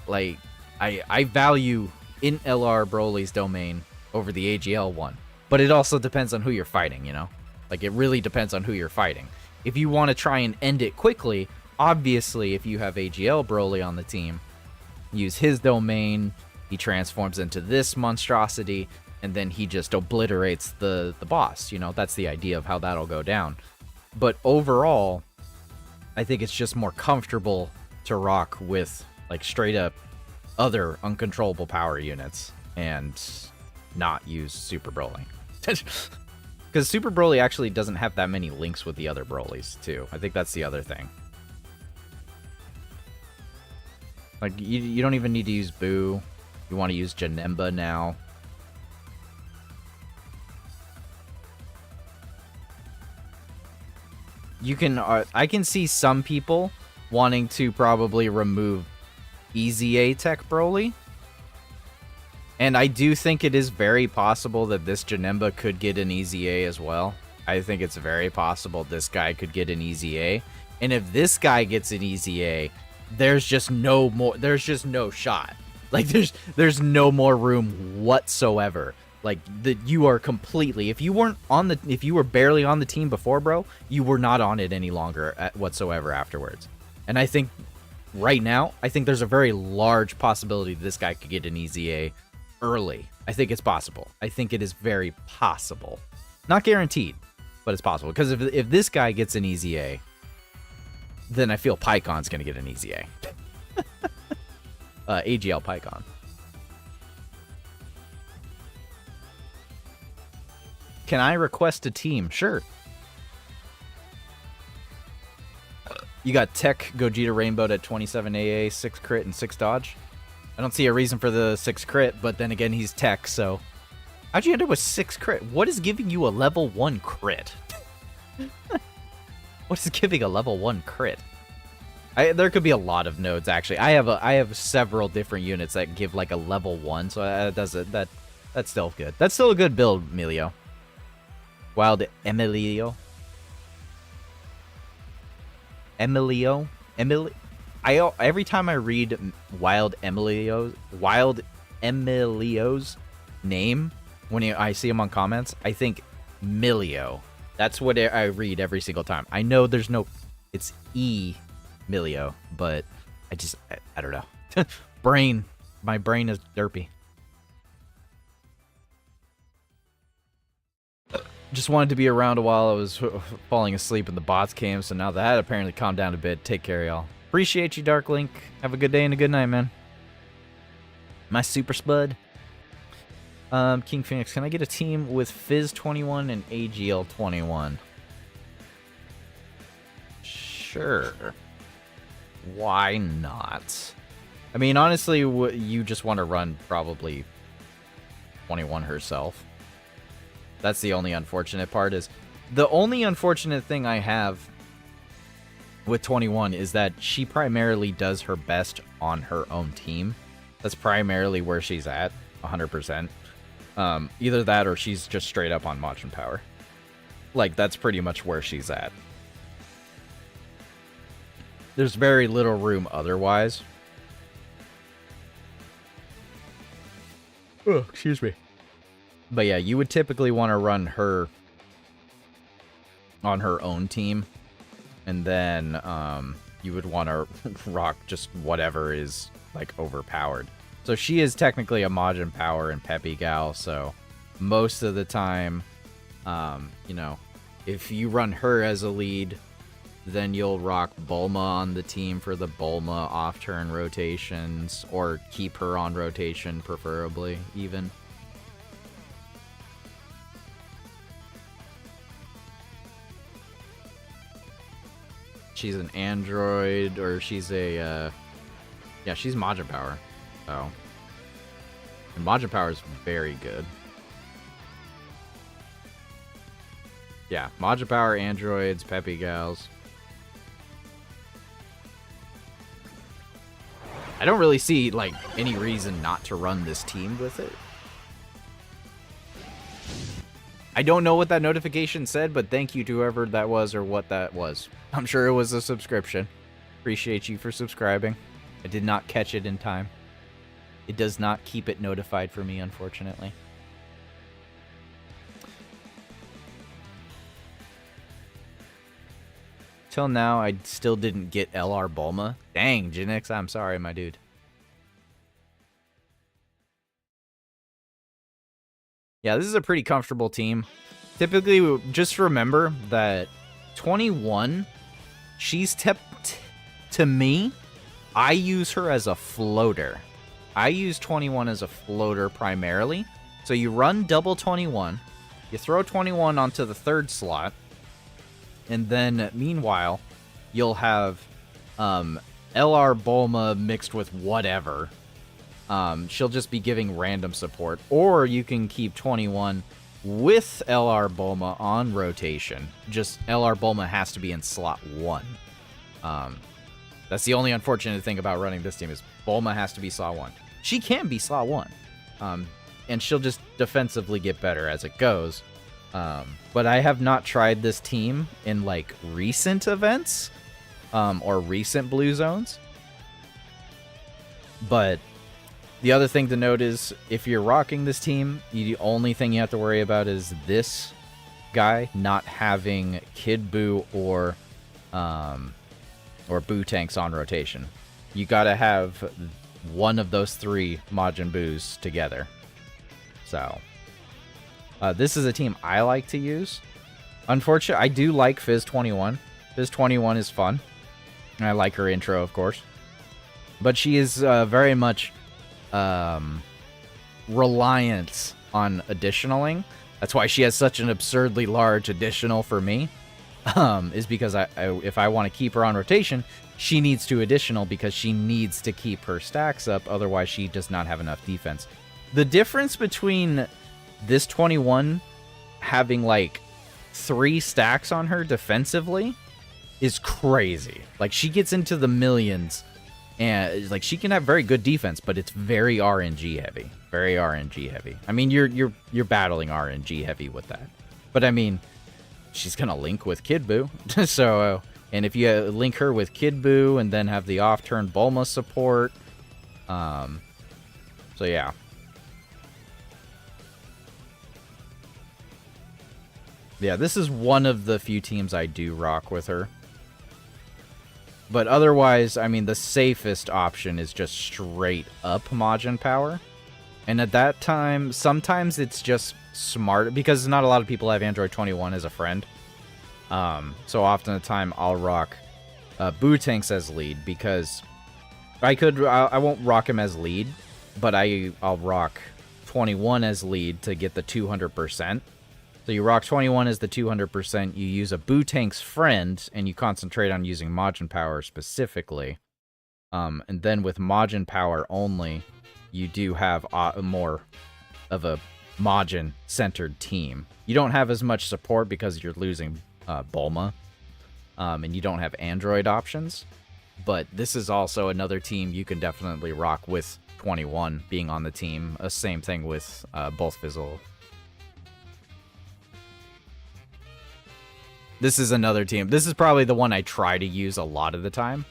Like, I value in LR Broly's domain over the AGL one. But it also depends on who you're fighting, you know? Like, it really depends on who you're fighting. If you want to try and end it quickly, obviously, if you have AGL Broly on the team, use his domain, he transforms into this monstrosity, and then he just obliterates the boss. You know, that's the idea of how that'll go down. But overall, I think it's just more comfortable to rock with, like, straight up other Uncontrollable Power units and not use Super Broly. Because Super Broly actually doesn't have that many links with the other Brolys, too. I think that's the other thing. Like, you don't even need to use Boo. You want to use Janemba now. You can... I can see some people wanting to probably remove EZA Tech Broly. And I do think it is very possible that this Janemba could get an EZA as well. I think it's very possible this guy could get an EZA. And if this guy gets an EZA, there's just no more, there's just no shot. Like, there's no more room whatsoever. Like, you are completely, if you were barely on the team before, bro, you were not on it any longer whatsoever afterwards. And I think right now, I think there's a very large possibility this guy could get an EZA early. I think it's possible. I think it is very possible. Not guaranteed, but it's possible. Because if this guy gets an EZA, then I feel PyCon's going to get an easy A. AGL PyCon. Can I request a team? Sure. You got Tech Gogeta Rainbowed at 27 AA, 6 crit, and 6 dodge. I don't see a reason for the 6 crit, but then again, he's Tech, so... How'd you end up with 6 crit? What is giving you a level 1 crit? What is giving a level 1 crit? There could be a lot of nodes, actually. I have several different units that give, like, a level 1, so that's still good. That's still a good build, Emilio. Wild Emilio. Every time I read Wild Emilio's name, when I see him on comments, I think Milio. That's what I read every single time. I know there's no, it's Milio, but I don't know. My brain is derpy. Just wanted to be around a while. I was falling asleep and the bots came, so now that apparently calmed down a bit. Take care, y'all. Appreciate you, Dark Link. Have a good day and a good night, man. My super spud. King Phoenix, can I get a team with Fizz 21 and AGL 21? Sure. Why not? I mean, honestly, you just want to run probably 21 herself. That's the only unfortunate part. Is the only unfortunate thing I have with 21 is that she primarily does her best on her own team. That's primarily where she's at, 100%. Either that or she's just straight up on Majin Power. Like, that's pretty much where she's at. There's very little room otherwise. Oh, excuse me. But yeah, you would typically want to run her on her own team. And then you would want to rock just whatever is, like, overpowered. So she is technically a Majin Power and Peppy Gal, so most of the time, you know, if you run her as a lead, then you'll rock Bulma on the team for the Bulma off-turn rotations, or keep her on rotation, preferably, even. She's an android, or she's a, yeah, she's Majin Power, so. And Majin Power is very good. Yeah, Majin Power, androids, Peppy Gals. I don't really see, like, any reason not to run this team with it. I don't know what that notification said, but thank you to whoever that was or what that was. I'm sure it was a subscription. Appreciate you for subscribing. I did not catch it in time. It does not keep it notified for me, unfortunately. Till now, I still didn't get LR Bulma. Dang, Genix, I'm sorry, my dude. Yeah, this is a pretty comfortable team. Typically, just remember that 21, she's to me, I use her as a floater. I use 21 as a floater primarily. So you run double 21, you throw 21 onto the third slot, and then meanwhile, you'll have LR Bulma mixed with whatever. She'll just be giving random support. Or you can keep 21 with LR Bulma on rotation. Just LR Bulma has to be in slot 1. That's the only unfortunate thing about running this team is Bulma has to be slot 1. She can be slot 1. And she'll just defensively get better as it goes. But I have not tried this team in, like, recent events. Or recent blue zones. But the other thing to note is, if you're rocking this team, the only thing you have to worry about is this guy not having Kid Buu or Buu tanks on rotation. You gotta have one of those three Majin Buus together. So, this is a team I like to use. Unfortunately, I do like Fizz 21. Fizz 21 is fun. I like her intro, of course. But she is very much reliant on additionaling. That's why she has such an absurdly large additional for me. Is because if I want to keep her on rotation, she needs to additional because she needs to keep her stacks up. Otherwise, she does not have enough defense. The difference between this 21 having like 3 stacks on her defensively is crazy. Like, she gets into the millions, and like she can have very good defense, but it's very RNG heavy. Very RNG heavy. I mean, you're battling RNG heavy with that, but I mean, she's gonna link with Kid Buu. So, and if you link her with Kid Buu and then have the off-turn Bulma support, so yeah. Yeah, this is one of the few teams I do rock with her. But otherwise, I mean, the safest option is just straight up Majin power. And at that time, sometimes it's just smart, because not a lot of people have Android 21 as a friend. So often the time I'll rock Buu Tanks as lead, because I won't rock him as lead, but I'll rock 21 as lead to get the 200%. So you rock 21 as the 200%, you use a Buu Tank's friend, and you concentrate on using Majin power specifically. And then with Majin power only, you do have more of a Majin-centered team. You don't have as much support because you're losing Bulma, and you don't have Android options. But this is also another team you can definitely rock with 21 being on the team. Same thing with both Fizzle. This is another team. This is probably the one I try to use a lot of the time.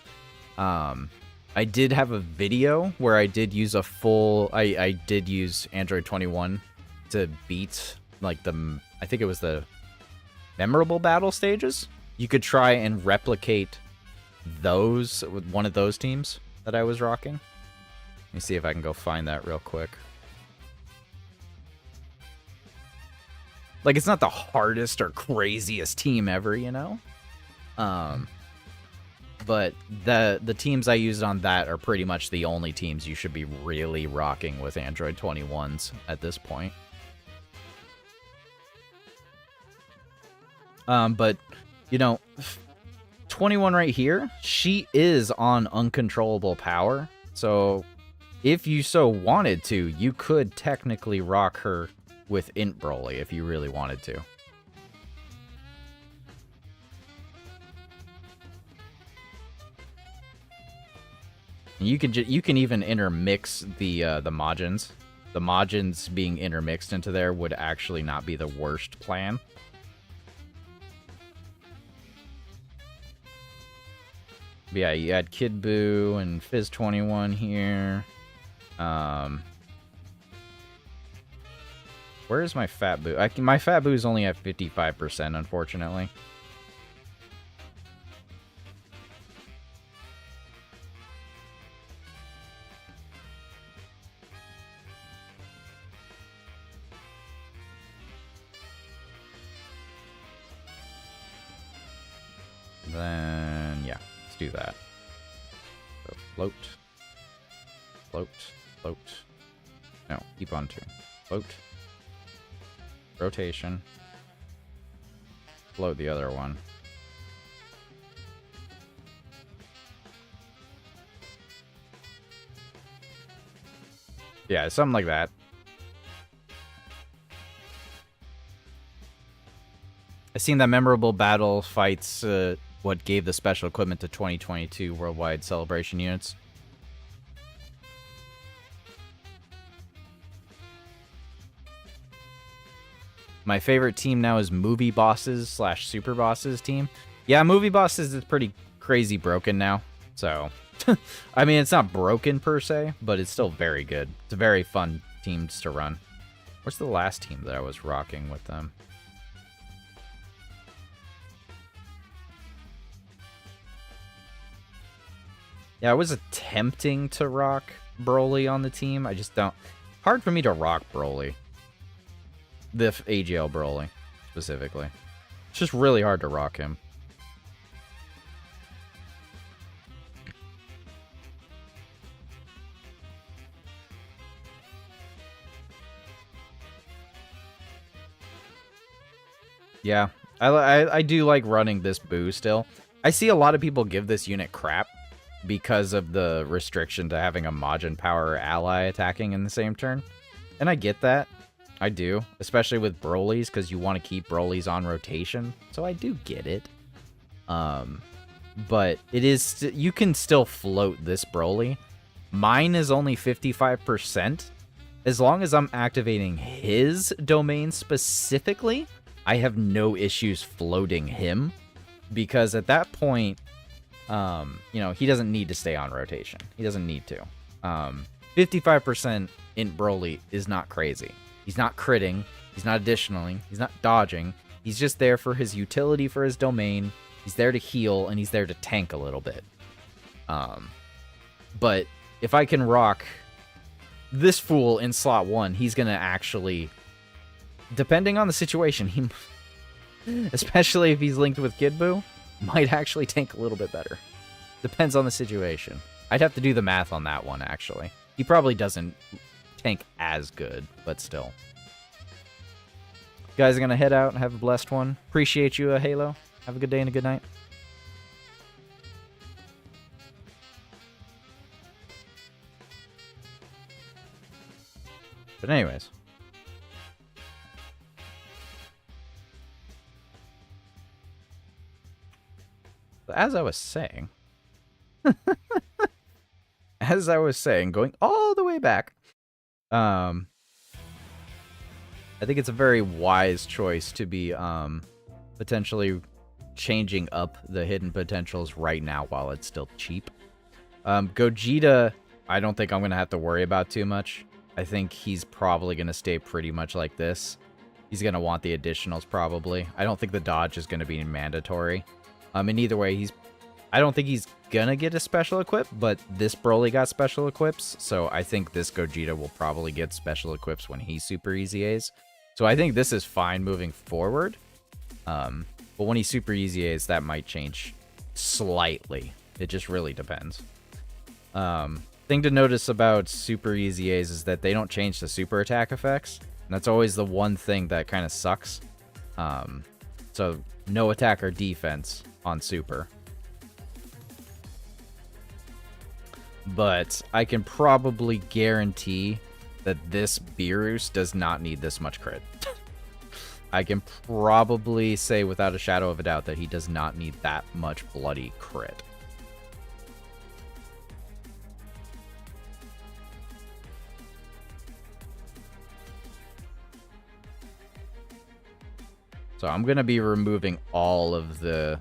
I did have a video where I did use a full... I did use Android 21 to beat, like, I think it was the memorable battle stages. You could try and replicate those with one of those teams that I was rocking. Let me see if I can go find that real quick. Like, it's not the hardest or craziest team ever, you know? But the teams I used on that are pretty much the only teams you should be really rocking with Android 21s at this point. But, you know, 21 right here, she is on uncontrollable power. So, if you so wanted to, you could technically rock her with Int Broly if you really wanted to. You can even intermix the Majins. The Majins being intermixed into there would actually not be the worst plan. But yeah, you add Kid Buu and Fizz 21 here. Where is my Fat Buu? My Fat Buu is only at 55%, unfortunately. Then, yeah, let's do that. So, float. Float. Float. No, keep on turn. Float. Rotation. Float the other one. Yeah, something like that. I've seen that memorable battle fights what gave the special equipment to 2022 worldwide celebration units. My favorite team now is Movie Bosses / Super Bosses team. Yeah, Movie Bosses is pretty crazy broken now. So, I mean, it's not broken per se, but it's still very good. It's a very fun team to run. What's the last team that I was rocking with them? Yeah, I was attempting to rock Broly on the team. I just don't... Hard for me to rock Broly. The AGL Broly, specifically. It's just really hard to rock him. Yeah, I do like running this Boo still. I see a lot of people give this unit crap because of the restriction to having a Majin Power ally attacking in the same turn. And I get that. I do. Especially with Broly's, because you want to keep Broly's on rotation. So I do get it. But it is... You can still float this Broly. Mine is only 55%. As long as I'm activating his domain specifically, I have no issues floating him. Because at that point... you know, he doesn't need to stay on rotation. He doesn't need to. 55% in Broly is not crazy. He's not critting. He's not additionaling. He's not dodging. He's just there for his utility for his domain. He's there to heal, and he's there to tank a little bit. But if I can rock this fool in slot 1, he's going to actually, depending on the situation, he, especially if he's linked with Kid Buu, might actually tank a little bit better. Depends on the situation. I'd have to do the math on that one, actually. He probably doesn't tank as good, but still. Guys are going to head out and have a blessed one. Appreciate you, Halo. Have a good day and a good night. But anyways. As I was saying, going all the way back, I think it's a very wise choice to be potentially changing up the hidden potentials right now while it's still cheap. Gogeta, I don't think I'm going to have to worry about too much. I think he's probably going to stay pretty much like this. He's going to want the additionals probably. I don't think the dodge is going to be mandatory. And either way, I don't think he's gonna get a special equip, but this Broly got special equips, so I think this Gogeta will probably get special equips when he's Super EZAs. So I think this is fine moving forward. But when he's Super EZAs, that might change slightly. It just really depends. Thing to notice about Super EZAs is that they don't change the super attack effects. And that's always the one thing that kind of sucks. So no attack or defense on super. But I can probably guarantee that this Beerus does not need this much crit. I can probably say without a shadow of a doubt that he does not need that much bloody crit. So I'm going to be removing all of the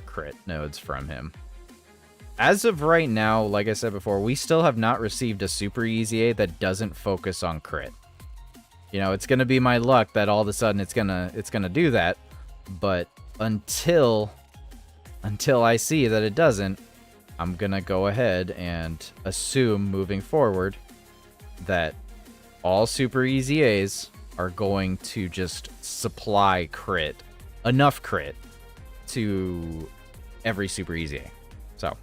crit nodes from him. As of right now, like I said before, we still have not received a Super EZA that doesn't focus on crit. You know, it's going to be my luck that all of a sudden it's going to do that, but until I see that it doesn't, I'm going to go ahead and assume moving forward that all Super EZAs are going to just supply crit, enough crit to every Super EZA. So,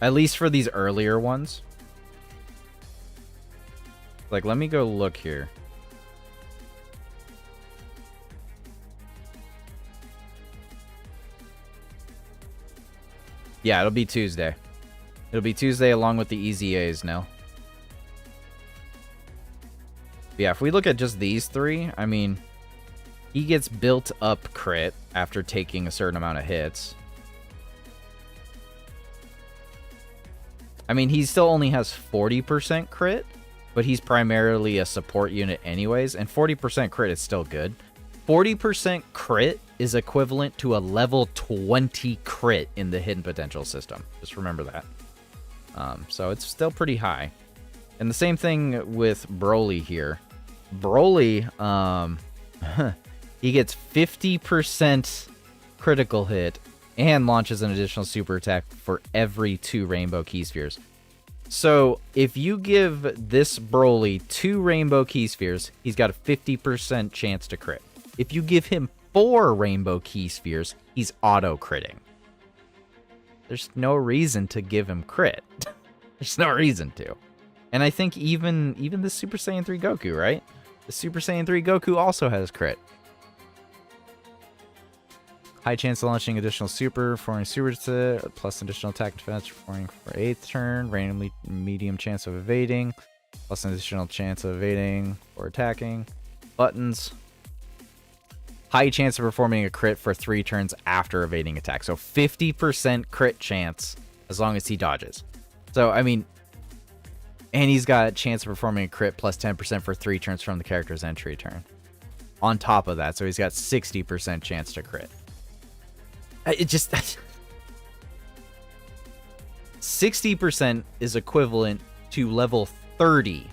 at least for these earlier ones. Like, let me go look here. Yeah, it'll be Tuesday. It'll be Tuesday along with the EZAs now. Yeah, if we look at just these three, I mean, he gets built up crit after taking a certain amount of hits. I mean, he still only has 40% crit, but he's primarily a support unit anyways, and 40% crit is still good. 40% crit is equivalent to a level 20 crit in the hidden potential system. Just remember that. So it's still pretty high. And the same thing with Broly here. Broly, he gets 50% critical hit and launches an additional super attack for every 2 Rainbow Key Spheres. So if you give this Broly 2 Rainbow Key Spheres, he's got a 50% chance to crit. If you give him 4 Rainbow Key Spheres, he's auto-critting. There's no reason to give him crit. There's no reason to. And I think even the Super Saiyan 3 Goku, right? The Super Saiyan 3 Goku also has crit. High chance of launching additional super, performing super to plus additional attack and defense, performing for 8th turn, randomly medium chance of evading, plus an additional chance of evading or attacking. Buttons. High chance of performing a crit for 3 turns after evading attack. So 50% crit chance as long as he dodges. So, I mean, and he's got a chance of performing a crit plus 10% for 3 turns from the character's entry turn. On top of that, so he's got 60% chance to crit. It just... 60% is equivalent to level 30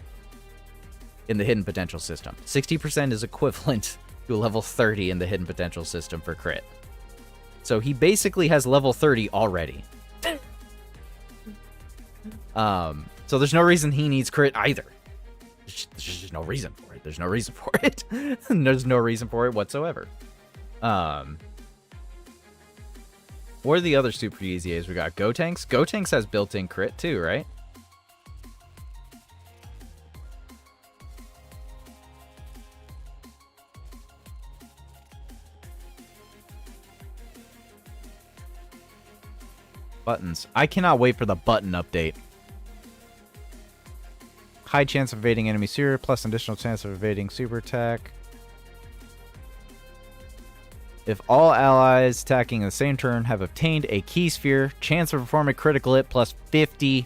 in the hidden potential system. 60% is equivalent to a level 30 in the hidden potential system for crit. So he basically has level 30 already. So there's no reason he needs crit either. There's just no reason for it. There's no reason for it. There's no reason for it whatsoever. What are the other Super EZAs we got? Gotenks? Gotenks has built-in crit too, right? Buttons. I cannot wait for the button update. High chance of evading enemy super, plus additional chance of evading super attack. If all allies attacking in the same turn have obtained a key sphere, chance of performing critical hit plus 50%.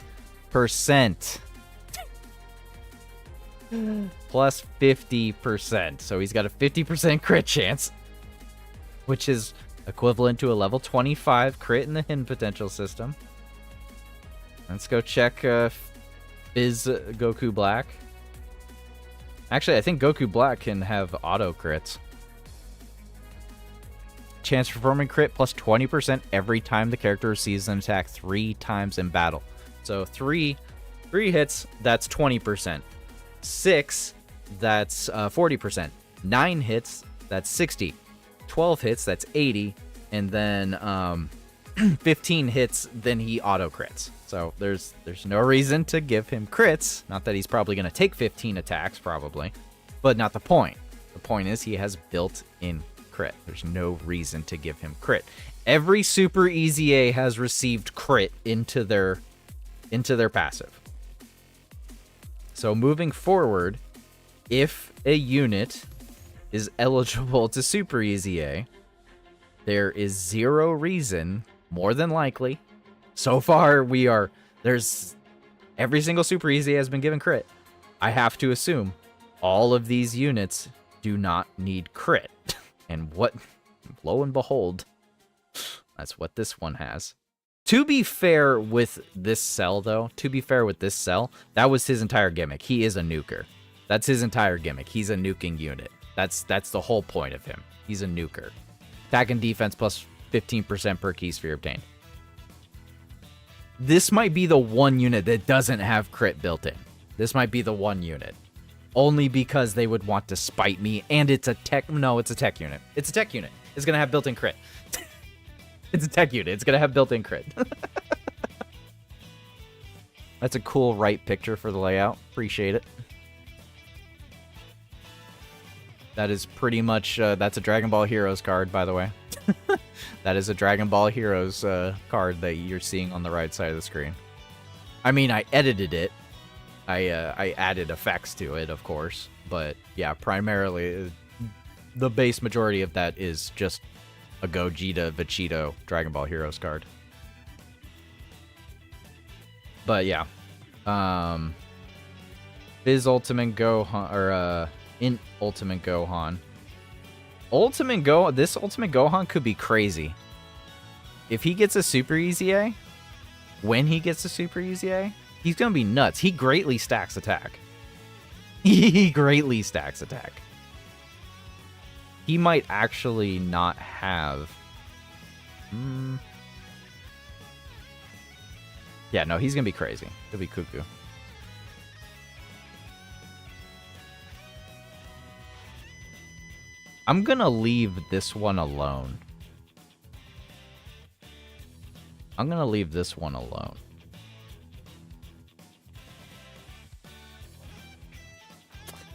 Plus 50%. So he's got a 50% crit chance, which is equivalent to a level 25 crit in the hidden potential system. Let's go check Fizz Goku Black. Actually, I think Goku Black can have auto crits. Chance for performing crit plus 20% every time the character receives an attack 3 times in battle. So 3 hits, that's 20%. 6, that's 40%. 9 hits, that's 60. 12 hits, that's 80. And then 15 hits, then he auto crits. So there's no reason to give him crits. Not that he's probably going to take 15 attacks, probably. But not the point. The point is he has built-in crit. There's no reason to give him crit. Every Super EZA has received crit into their passive. So moving forward, if a unit is eligible to Super EZA, there is 0 reason, more than likely. So far, there's every single Super EZA has been given crit. I have to assume all of these units do not need crit. And lo and behold, that's what this one has. To be fair with this cell, though, that was his entire gimmick. He is a nuker. That's his entire gimmick. He's a nuking unit. That's the whole point of him. He's a nuker. Attack and defense plus 15% per key sphere obtained. This might be the one unit that doesn't have crit built in. This might be the one unit. Only because they would want to spite me, and it's a tech... No, it's a tech unit. It's a tech unit. It's going to have built-in crit. It's a tech unit. It's going to have built-in crit. That's a cool right picture for the layout. Appreciate it. That is pretty much... that's a Dragon Ball Heroes card, by the way. That is a Dragon Ball Heroes card that you're seeing on the right side of the screen. I mean, I edited it. I added effects to it, of course, but yeah, primarily the base majority of that is just a Gogeta Vegito Dragon Ball Heroes card. But yeah, Fizz Ultimate Gohan, or in Ultimate Gohan. This Ultimate Gohan could be crazy. If he gets a Super EZA, when he gets a Super EZA, he's going to be nuts. He greatly stacks attack. He greatly stacks attack. He might actually not have... Yeah, no, he's going to be crazy. He'll be cuckoo. I'm going to leave this one alone. I'm going to leave this one alone.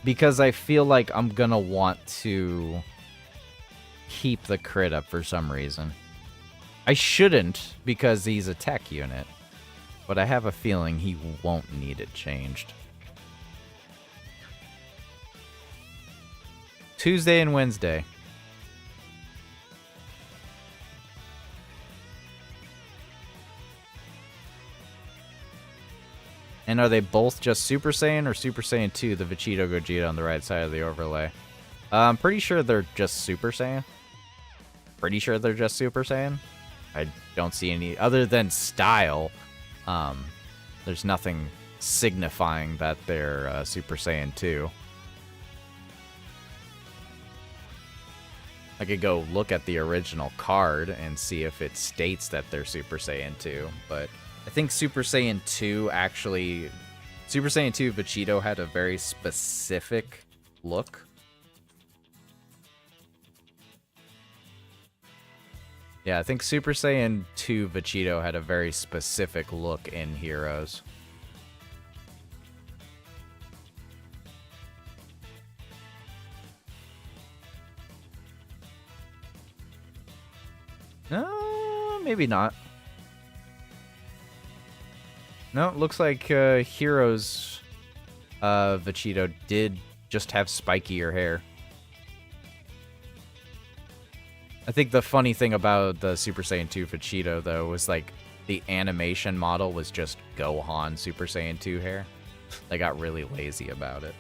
because I feel like I'm gonna want to keep the crit up for some reason. I shouldn't, because he's a tech unit, but I have a feeling he won't need it changed. Tuesday and Wednesday. And are they both just Super Saiyan or Super Saiyan 2, the Vegito Gogeta on the right side of the overlay? I'm pretty sure they're just Super Saiyan. Pretty sure they're just Super Saiyan. I don't see any, other than style, there's nothing signifying that they're Super Saiyan 2. I could go look at the original card and see if it states that they're Super Saiyan 2, but I think Super Saiyan 2 actually... Super Saiyan 2 Vegito had a very specific look. Yeah, I think Super Saiyan 2 Vegito had a very specific look in Heroes. No, maybe not. No, it looks like Heroes Vegito did just have spikier hair. I think the funny thing about the Super Saiyan 2 Vegito, though, was like the animation model was just Gohan Super Saiyan 2 hair. They got really lazy about it.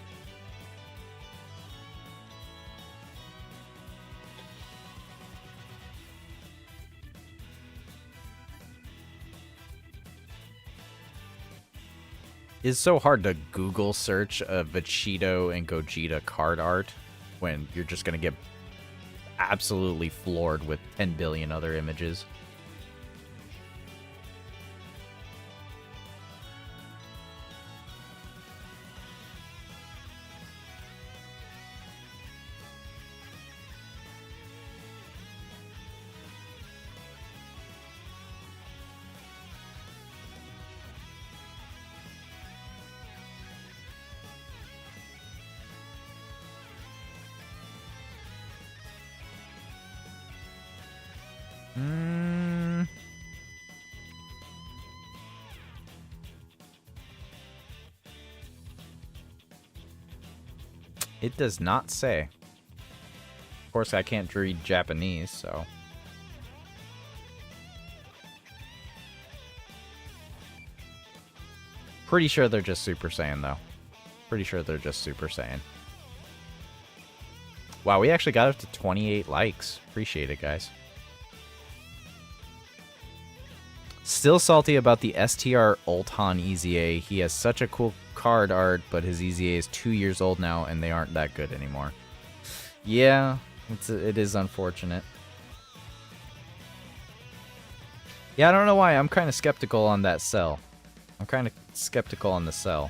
It's so hard to Google search a Vegito and Gogeta card art when you're just going to get absolutely floored with 10 billion other images. It does not say. Of course, I can't read Japanese, so... Pretty sure they're just Super Saiyan, though. Pretty sure they're just Super Saiyan. Wow, we actually got up to 28 likes. Appreciate it, guys. Still salty about the STR Ultan EZA. He has such a cool card art, but his EZA is 2 years old now, and they aren't that good anymore. Yeah, it is unfortunate. Yeah, I don't know why. I'm kind of skeptical on that cell. I'm kind of skeptical on the cell.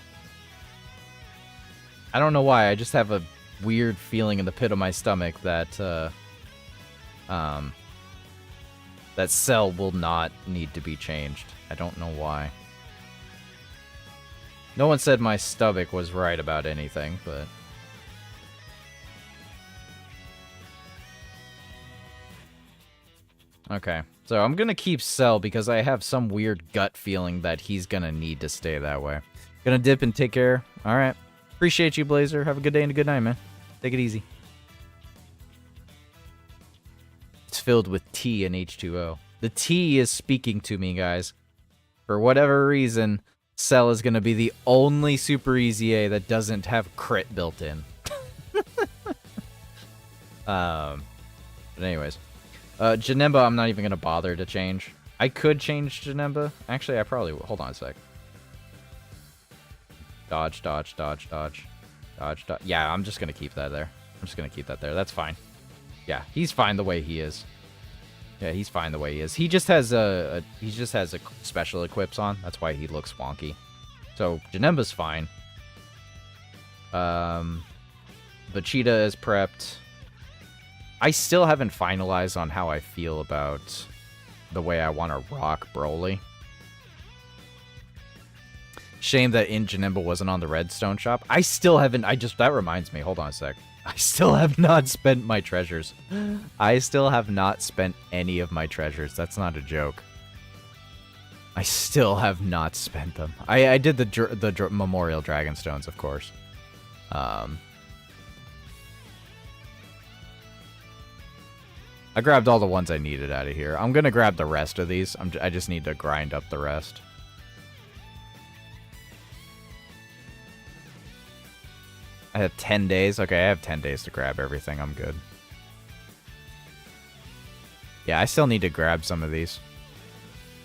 I don't know why. I just have a weird feeling in the pit of my stomach that that cell will not need to be changed. I don't know why. No one said my stomach was right about anything, but... Okay, so I'm gonna keep Cell because I have some weird gut feeling that he's gonna need to stay that way. Gonna dip and take care. Alright. Appreciate you, Blazer. Have a good day and a good night, man. Take it easy. It's filled with tea and H2O. The tea is speaking to me, guys. For whatever reason, Cell is going to be the only Super EZA that doesn't have crit built in. But anyways. Janemba, I'm not even going to bother to change. I could change Janemba. Actually, I probably will. Hold on a sec. Dodge, dodge, dodge, dodge. Dodge, dodge. Yeah, I'm just going to keep that there. I'm just going to keep that there. That's fine. Yeah, he's fine the way he is. Yeah, he's fine the way he is. He just has a special equips on. That's why he looks wonky. So Janemba's fine. Vegeta is prepped. I still haven't finalized on how I feel about the way I want to rock Broly. Shame that In Janemba wasn't on the Redstone shop. I still haven't... That reminds me. Hold on a sec. I still have not spent my treasures. I still have not spent any of my treasures. That's not a joke. I still have not spent them. I did the Memorial Dragonstones, of course. I grabbed all the ones I needed out of here. I'm gonna grab the rest of these. I just need to grind up the rest. I have 10 days. Okay, I have 10 days to grab everything. I'm good. Yeah, I still need to grab some of these.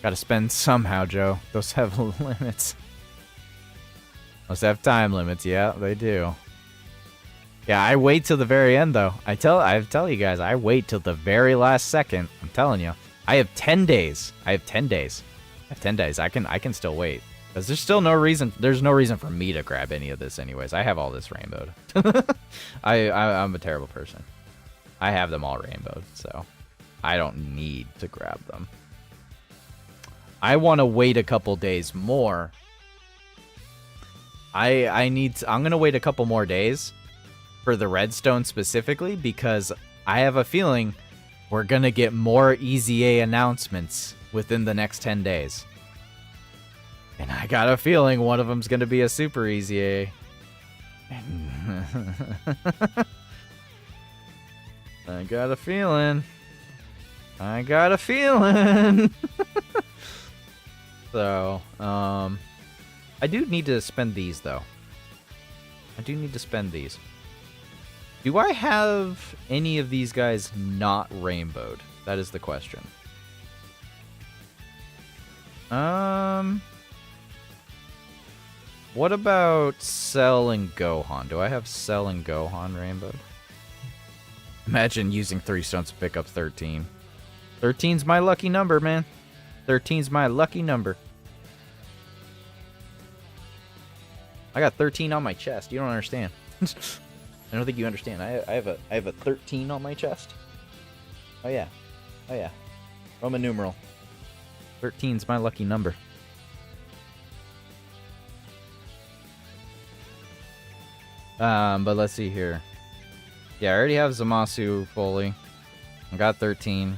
Gotta spend somehow, Joe. Those have limits. Those have time limits. Yeah, they do. Yeah, I wait till the very end, though. I tell you guys, I wait till the very last second. I'm telling you. I have 10 days. I have 10 days. I have 10 days. I can still wait. Because there's still no reason. There's no reason for me to grab any of this anyways. I have all this rainbowed. I'm a terrible person. I have them all rainbowed, so I don't need to grab them. I want to wait a couple days more. I'm gonna wait a couple more days for the redstone specifically because I have a feeling we're gonna get more EZA announcements within the next 10 days. And I got a feeling one of them's gonna be a super EZA. I got a feeling. I got a feeling. So, I do need to spend these, though. I do need to spend these. Do I have any of these guys not rainbowed? That is the question. What about Cell and Gohan? Do I have Cell and Gohan rainbowed? Imagine using 3 stones to pick up 13. 13's my lucky number, man. 13's my lucky number. I got 13 on my chest. You don't understand. I don't think you understand. I have a 13 on my chest. Oh yeah. Oh yeah. Roman numeral. 13's my lucky number. But let's see here. Yeah, I already have Zamasu fully. I got 13.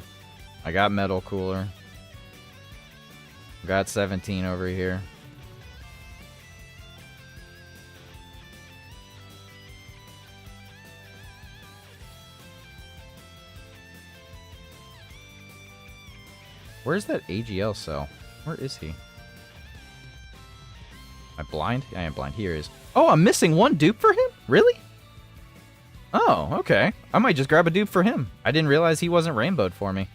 I got Metal Cooler. I got 17 over here. Where's that AGL cell? Where is he? Am I blind? I am blind. Here he is. Oh, I'm missing one dupe for him? Really? Oh, okay. I might just grab a dupe for him. I didn't realize he wasn't rainbowed for me.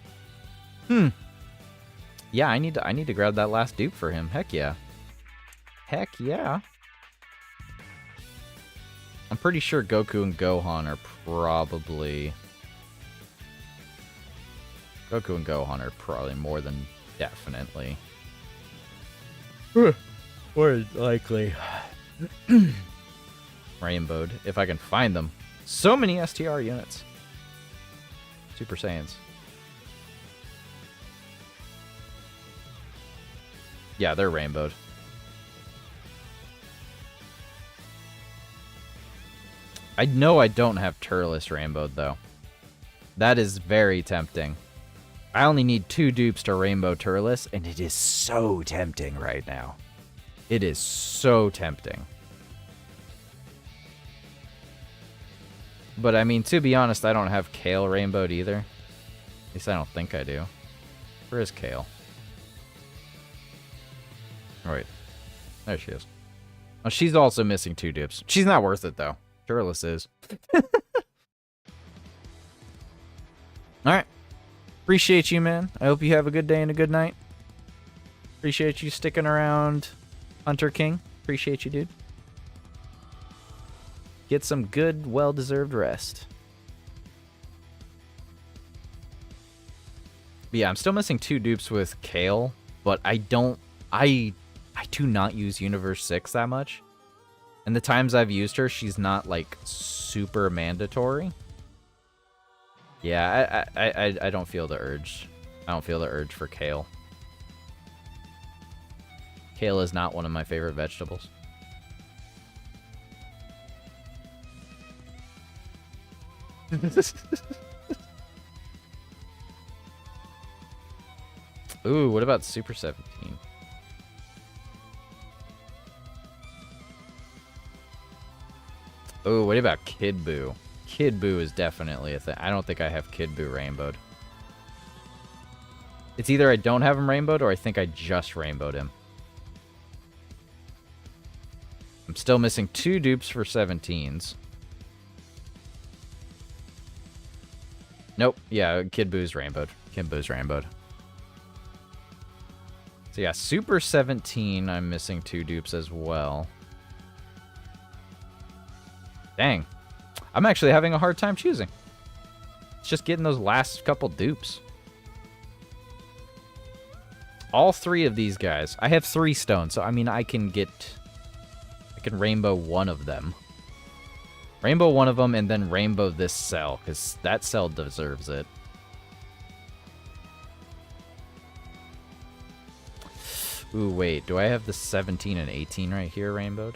Yeah, I need to grab that last dupe for him. Heck yeah. Heck yeah. I'm pretty sure Goku and Gohan are probably... Goku and Gohan are probably more than definitely. More likely. Rainbowed, if I can find them. So many STR units. Super Saiyans. Yeah, they're rainbowed. I know I don't have Turles rainbowed, though. That is very tempting. I only need 2 dupes to rainbow Turles, and it is so tempting right now. It is so tempting. But, I mean, to be honest, I don't have Kale rainbowed either. At least I don't think I do. Where is Kale? Oh, wait. There she is. Oh, she's also missing 2 dupes. She's not worth it, though. Turles is. Alright. Appreciate you, man. I hope you have a good day and a good night. Appreciate you sticking around, Hunter King. Appreciate you, dude. Get some good, well-deserved rest. But yeah, I'm still missing 2 dupes with Kale, but I do not use Universe 6 that much. And the times I've used her, she's not, like, super mandatory. Yeah, I don't feel the urge. I don't feel the urge for Kale. Kale is not one of my favorite vegetables. Ooh, what about Super 17? Ooh, what about Kid Buu? Kid Buu is definitely a thing. I don't think I have Kid Buu rainbowed. It's either I don't have him rainbowed or I think I just rainbowed him. I'm still missing 2 dupes for 17s. Nope. Yeah, Kid Buu's rainbowed. Kid Buu's rainbowed. So yeah, Super 17, I'm missing 2 dupes as well. Dang. I'm actually having a hard time choosing. It's just getting those last couple dupes. All 3 of these guys. I have 3 stones, so I mean I can rainbow one of them. Rainbow one of them and then rainbow this cell, because that cell deserves it. Ooh, wait. Do I have the 17 and 18 right here rainbowed?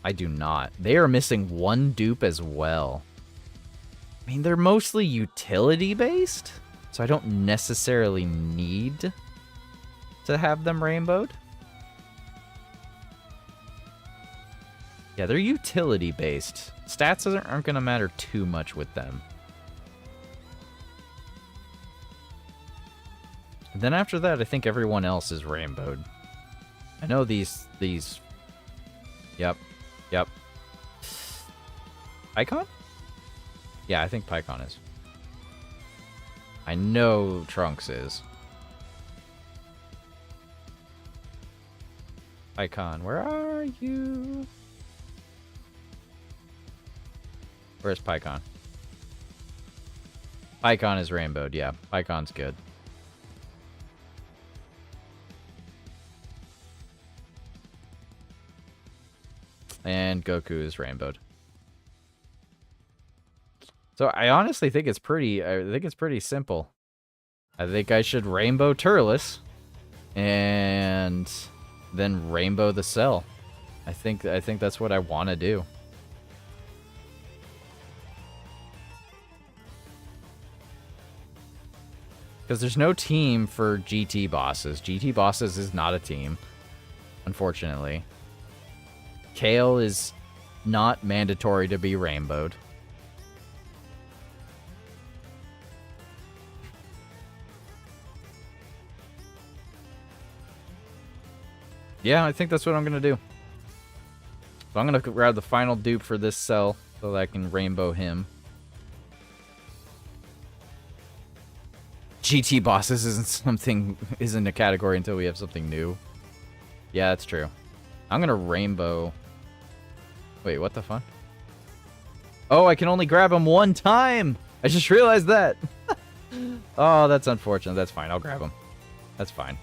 I do not. They are missing 1 dupe as well. I mean, they're mostly utility-based, so I don't necessarily need to have them rainbowed. Yeah, they're utility-based. Stats aren't going to matter too much with them. And then after that, I think everyone else is rainbowed. I know these... Yep. Yep. Pycon? Yeah, I think Pycon is. I know Trunks is. Pycon, where are you? Where's Pycon? Pycon is rainbowed, yeah. Pycon's good. And Goku is rainbowed. So I honestly think it's pretty simple. I think I should rainbow Turles and then rainbow the cell. I think that's what I want to do. Because there's no team for GT bosses. GT bosses is not a team, unfortunately. Kale is not mandatory to be rainbowed. Yeah, I think that's what I'm going to do. So I'm going to grab the final dupe for this cell so that I can rainbow him. GT bosses isn't a category until we have something new. Yeah, that's true. I'm going to rainbow... Wait, what the fuck? Oh, I can only grab him 1 time! I just realized that! Oh, that's unfortunate. That's fine. I'll grab him. That's fine.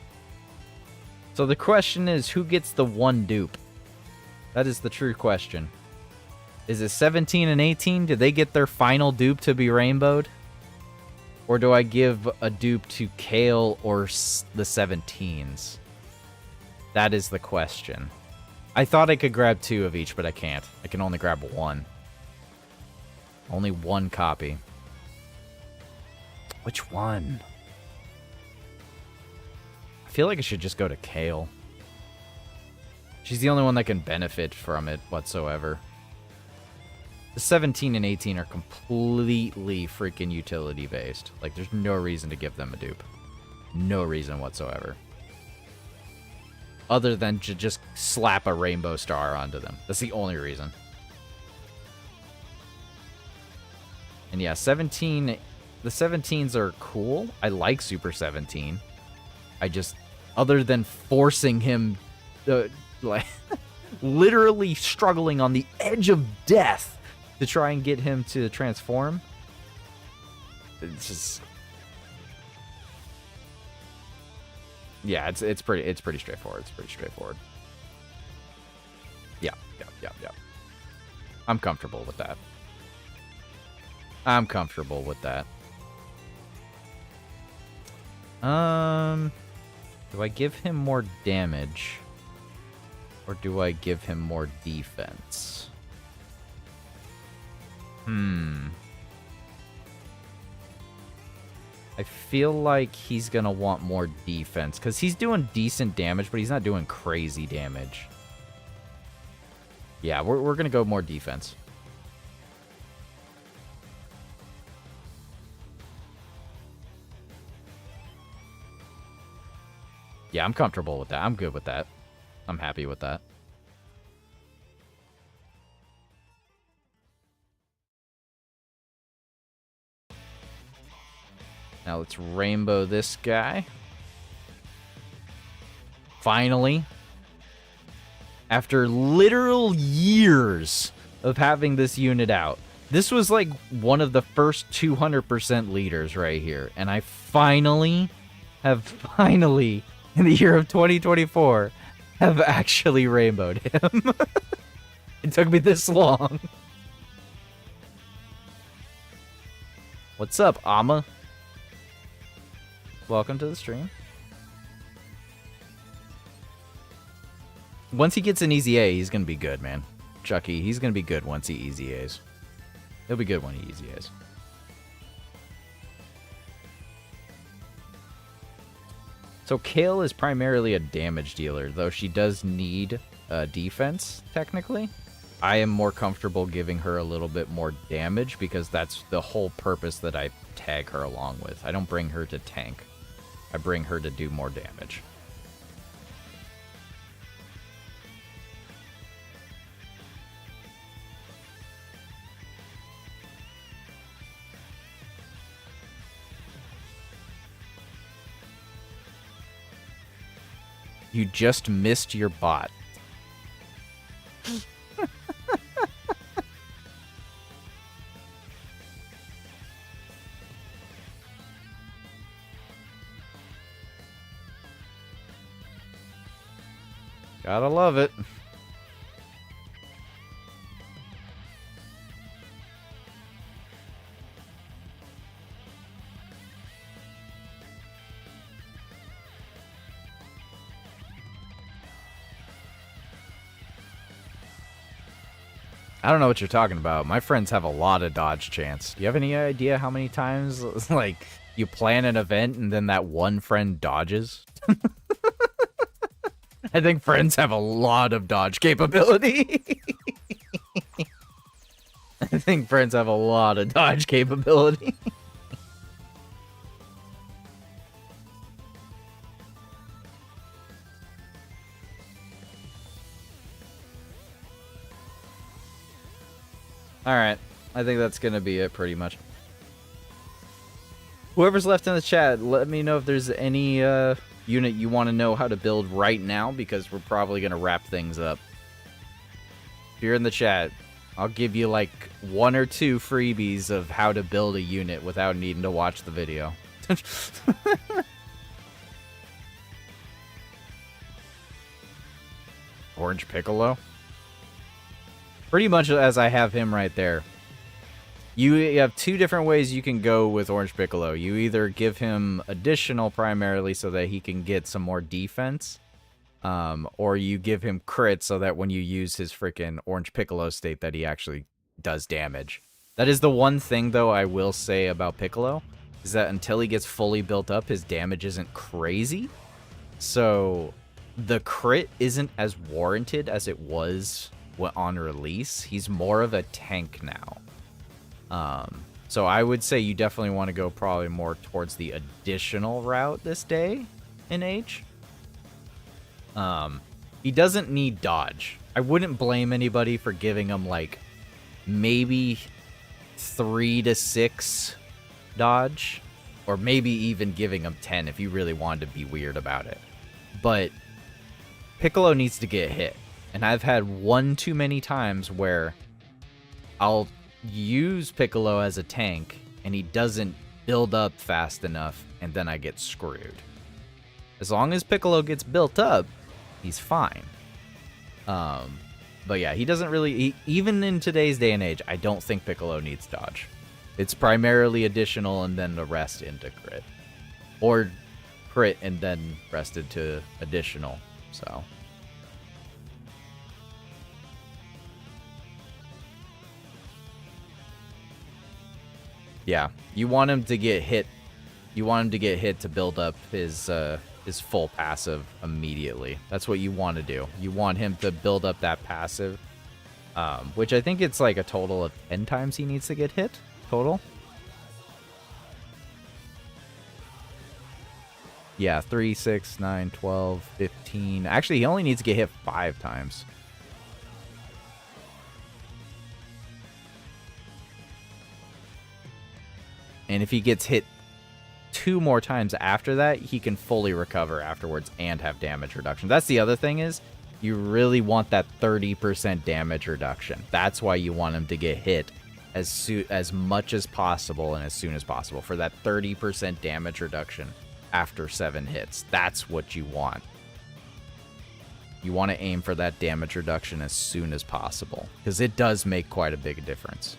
So the question is, who gets the 1 dupe? That is the true question. Is it 17 and 18? Do they get their final dupe to be rainbowed? Or do I give a dupe to Kale or the 17s? That is the question. I thought I could grab 2 of each, but I can't. I can only grab 1. Only 1 copy. Which one? I feel like I should just go to Kale. She's the only one that can benefit from it whatsoever. The 17 and 18 are completely freaking utility-based. Like, there's no reason to give them a dupe. No reason whatsoever. Other than to just slap a rainbow star onto them. That's the only reason. And yeah, 17... The 17s are cool. I like Super 17. I just... Other than forcing him... like, literally struggling on the edge of death to try and get him to transform. It's just... Yeah, it's pretty straightforward. It's pretty straightforward. Yeah. I'm comfortable with that. I'm comfortable with that. Do I give him more damage? Or do I give him more defense? I feel like he's gonna want more defense, because he's doing decent damage, but he's not doing crazy damage. Yeah, we're gonna go more defense. Yeah, I'm comfortable with that. I'm good with that. I'm happy with that. Now let's rainbow this guy. Finally. After literal years of having this unit out. This was like one of the first 200% leaders right here. And I finally, in the year of 2024, have actually rainbowed him. It took me this long. What's up, Amma? Welcome to the stream. Once he gets an easy A, he's going to be good, man. Chucky, he's going to be good once he easy A's. He'll be good when he easy A's. So Kale is primarily a damage dealer, though she does need defense, technically. I am more comfortable giving her a little bit more damage because that's the whole purpose that I tag her along with. I don't bring her to tank. I bring her to do more damage. You just missed your bot. Gotta love it. I don't know what you're talking about. My friends have a lot of dodge chance. Do you have any idea how many times, like, you plan an event and then that one friend dodges? I think friends have a lot of dodge capability. I think friends have a lot of dodge capability. Alright, I think that's going to be it pretty much. Whoever's left in the chat, let me know if there's any unit you want to know how to build right now, because we're probably going to wrap things up. If you're in the chat, I'll give you like 1 or 2 freebies of how to build a unit without needing to watch the video. Orange Piccolo? Pretty much as I have him right there. You have 2 different ways you can go with Orange Piccolo. You either give him additional primarily so that he can get some more defense, or you give him crit so that when you use his freaking Orange Piccolo state that he actually does damage. That is the one thing, though, I will say about Piccolo, is that until he gets fully built up, his damage isn't crazy. So the crit isn't as warranted as it was on release. He's more of a tank now. So I would say you definitely want to go probably more towards the additional route this day in age. He doesn't need dodge. I wouldn't blame anybody for giving him like maybe 3 to 6 dodge, or maybe even giving him 10 if you really wanted to be weird about it. But Piccolo needs to get hit. And I've had one too many times where I'll use Piccolo as a tank and he doesn't build up fast enough, and then I get screwed. As long as Piccolo gets built up, he's fine. But yeah, he doesn't really... even in today's day and age, I don't think Piccolo needs dodge. It's primarily additional and then the rest into crit. Or crit and then rested to additional. So yeah, you want him to get hit. You want him to get hit to build up his full passive immediately. That's what you want to do. You want him to build up that passive, which I think it's like a total of 10 times he needs to get hit total. Yeah, 3, 6, 9, 12, 15. Actually, he only needs to get hit 5 times. And if he gets hit 2 more times after that, he can fully recover afterwards and have damage reduction. That's the other thing is, you really want that 30% damage reduction. That's why you want him to get hit as much as possible and as soon as possible for that 30% damage reduction after 7 hits. That's what you want. You want to aim for that damage reduction as soon as possible, because it does make quite a big difference.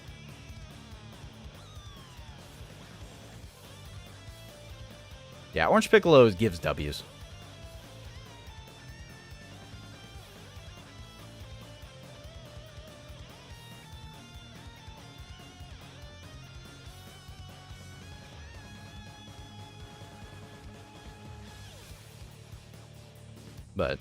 Yeah, Orange Piccolo gives W's. But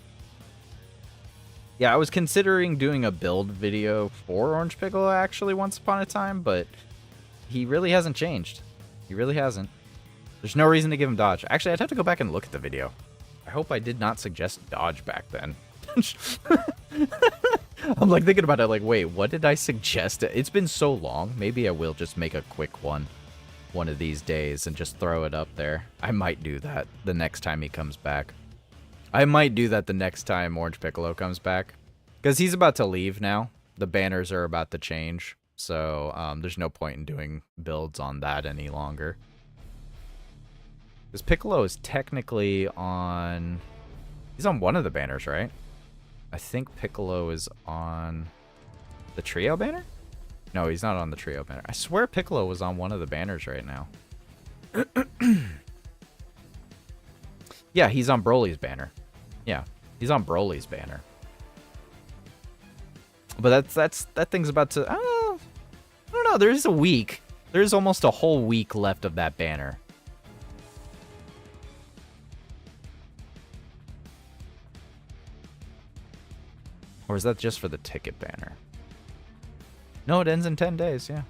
yeah, I was considering doing a build video for Orange Piccolo actually once upon a time, but he really hasn't changed. He really hasn't. There's no reason to give him dodge. Actually, I'd have to go back and look at the video. I hope I did not suggest dodge back then. I'm like thinking about it like, wait, what did I suggest? It's been so long. Maybe I will just make a quick one of these days and just throw it up there. I might do that the next time he comes back. I might do that the next time Orange Piccolo comes back, because he's about to leave now. The banners are about to change, so there's no point in doing builds on that any longer. Because Piccolo is technically on... He's on one of the banners, right? I think Piccolo is on the trio banner? No, he's not on the trio banner. I swear Piccolo was on one of the banners right now. Yeah, he's on Broly's banner. Yeah, he's on Broly's banner. But that thing's about to... I don't know. There is a week. There's almost a whole week left of that banner. Or is that just for the ticket banner? No, it ends in 10 days, yeah.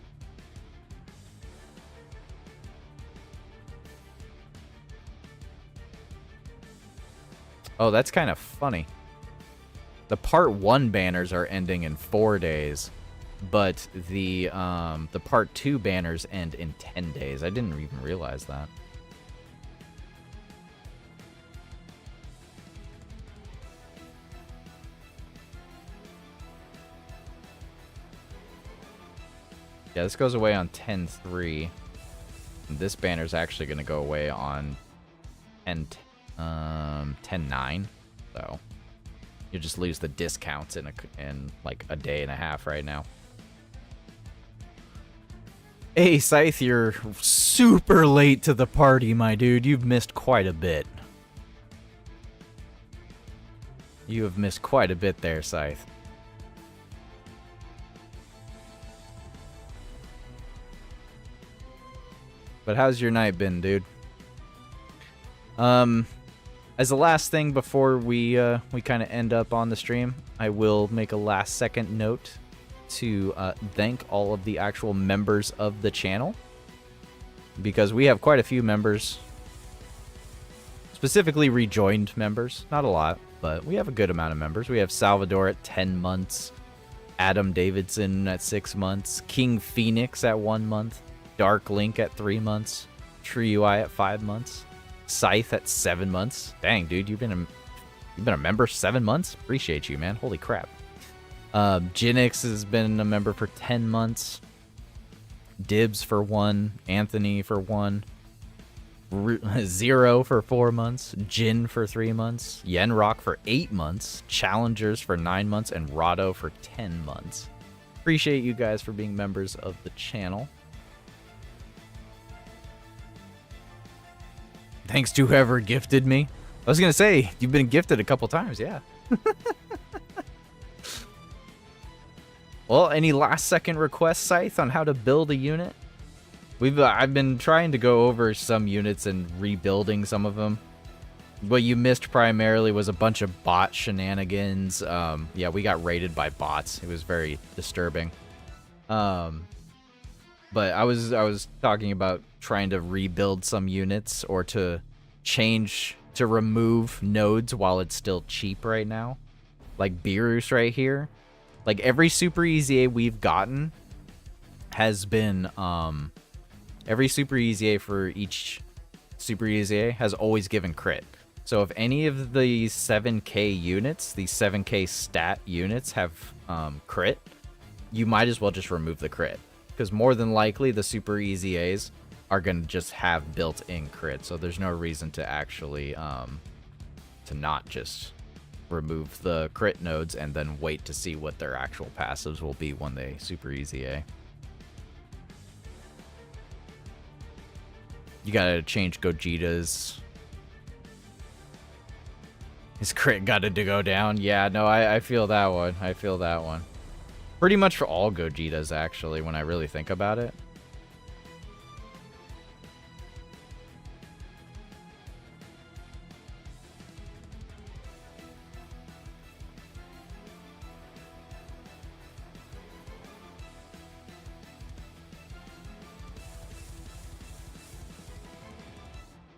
Oh, that's kind of funny. The Part 1 banners are ending in 4 days, but the Part 2 banners end in 10 days. I didn't even realize that. Yeah, this goes away on 10/3. This banner's actually going to go away on 10/9. So you just lose the discounts in like a day and a half right now. Hey, Scythe, you're super late to the party, my dude. You've missed quite a bit. You have missed quite a bit there, Scythe. But how's your night been, dude? As the last thing before we kind of end up on the stream, I will make a last second note to thank all of the actual members of the channel, because we have quite a few members, specifically rejoined members. Not a lot, but we have a good amount of members. We have Salvador at 10 months, Adam Davidson at 6 months, King Phoenix at 1 month, Dark Link at 3 months, Tree UI at 5 months, Scythe at 7 months. Dang, dude, you've been a member 7 months. Appreciate you, man. Holy crap. Jinx has been a member for 10 months. Dibs for 1, Anthony for 1, Zero for 4 months, Jin for 3 months, Yenrock for 8 months, Challengers for 9 months, and Rado for 10 months. Appreciate you guys for being members of the channel. Thanks to whoever gifted me. I was gonna say, you've been gifted a couple times, yeah. Well, any last second requests, Scythe, on how to build a unit? I've been trying to go over some units and rebuilding some of them. What you missed primarily was a bunch of bot shenanigans. Yeah, we got raided by bots. It was very disturbing. But I was talking about trying to rebuild some units or to remove nodes while it's still cheap right now. Like Beerus right here. Like every Super EZA we've gotten has been every Super EZA for each Super EZA has always given crit. So if any of the 7k units, these 7k stat units have crit, you might as well just remove the crit. Because more than likely the Super EZAs are going to just have built-in crit. So there's no reason to actually to not just remove the crit nodes and then wait to see what their actual passives will be when they Super EZA. You gotta change Gogeta's. His crit got to go down. Yeah, no, I feel that one. I feel that one. Pretty much for all Gogetas, actually, when I really think about it.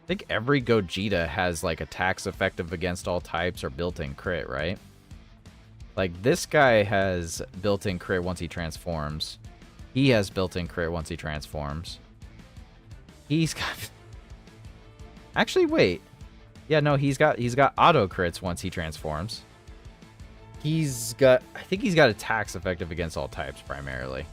I think every Gogeta has like attacks effective against all types or built-in crit, right? Like this guy has built-in crit once he transforms. He has built-in crit once he transforms. He's got actually wait. Yeah, no, he's got auto crits once he transforms. I think he's got attacks effective against all types primarily.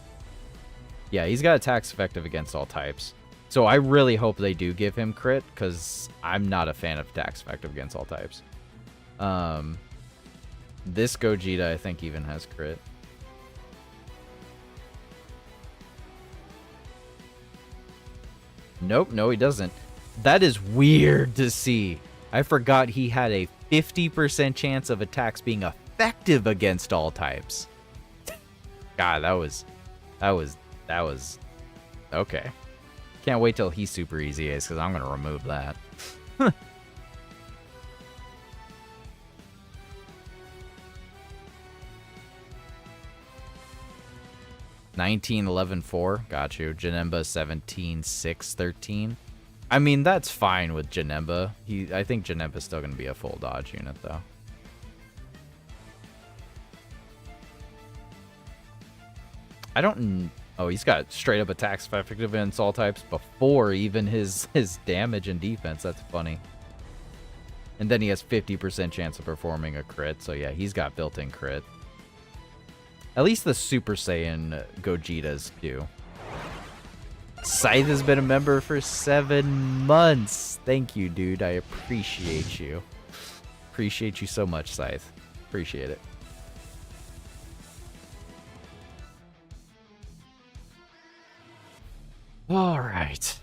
Yeah, he's got attacks effective against all types. So I really hope they do give him crit, because I'm not a fan of attacks effective against all types. This Gogeta, I think, even has crit. Nope, no, he doesn't. That is weird to see. I forgot he had a 50% chance of attacks being effective against all types. God, that was okay. Can't wait till he Super EZAs, because I'm going to remove that. 19-11-4, got you. Janemba 17-6-13. I mean, that's fine with Janemba. I think Janemba's still going to be a full dodge unit, though. I don't... Oh, he's got straight up attacks effective against all types before even his damage and defense. That's funny. And then he has 50% chance of performing a crit. So yeah, he's got built-in crit. At least the Super Saiyan Gogetas do. Scythe has been a member for 7 months. Thank you, dude. I appreciate you. Appreciate you so much, Scythe. Appreciate it. All right.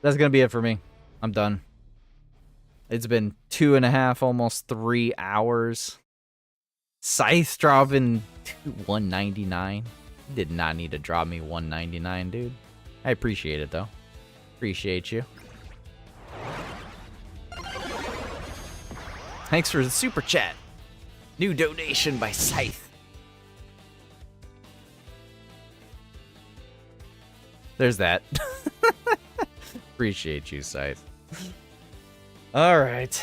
That's going to be it for me. I'm done. It's been 2.5, almost 3 hours. Scythe dropping 199. Did not need to drop me 199, dude. I appreciate it, though. Appreciate you. Thanks for the super chat. New donation by Scythe. There's that. Appreciate you, Scythe. All right.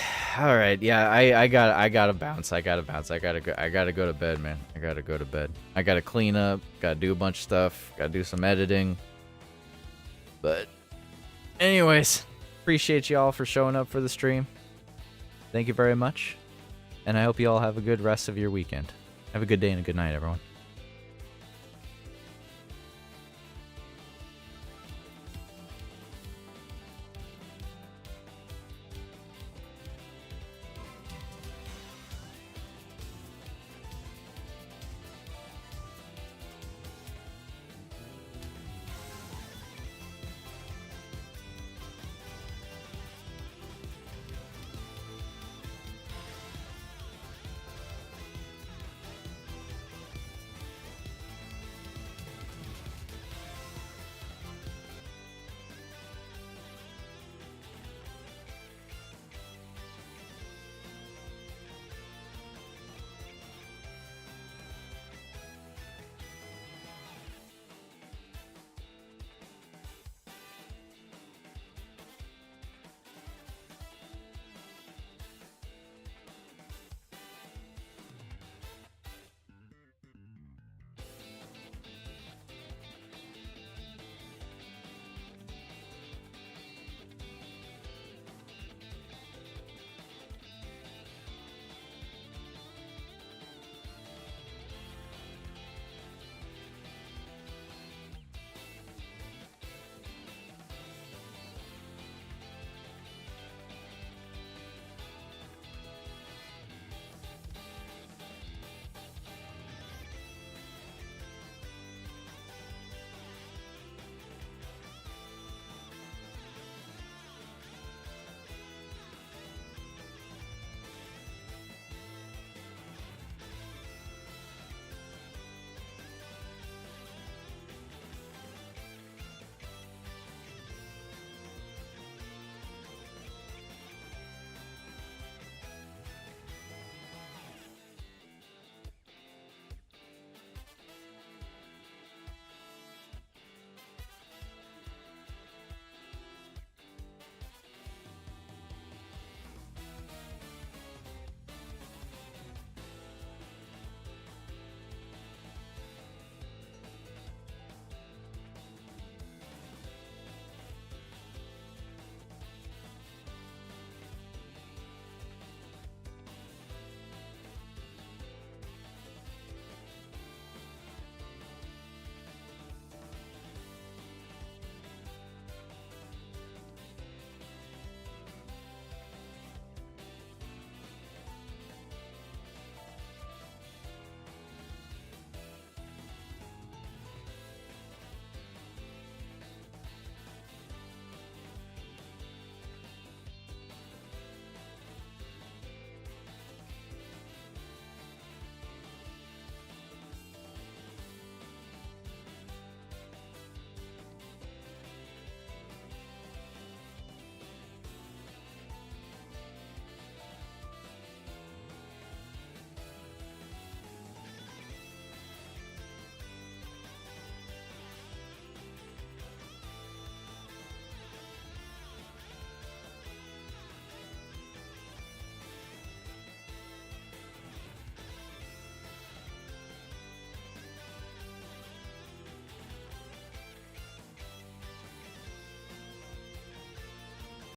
Yeah, I gotta bounce. I gotta go to bed, man. I gotta go to bed. I gotta clean up. Gotta do a bunch of stuff. Gotta do some editing. But, anyways, appreciate y'all for showing up for the stream. Thank you very much, and I hope you all have a good rest of your weekend. Have a good day and a good night, everyone.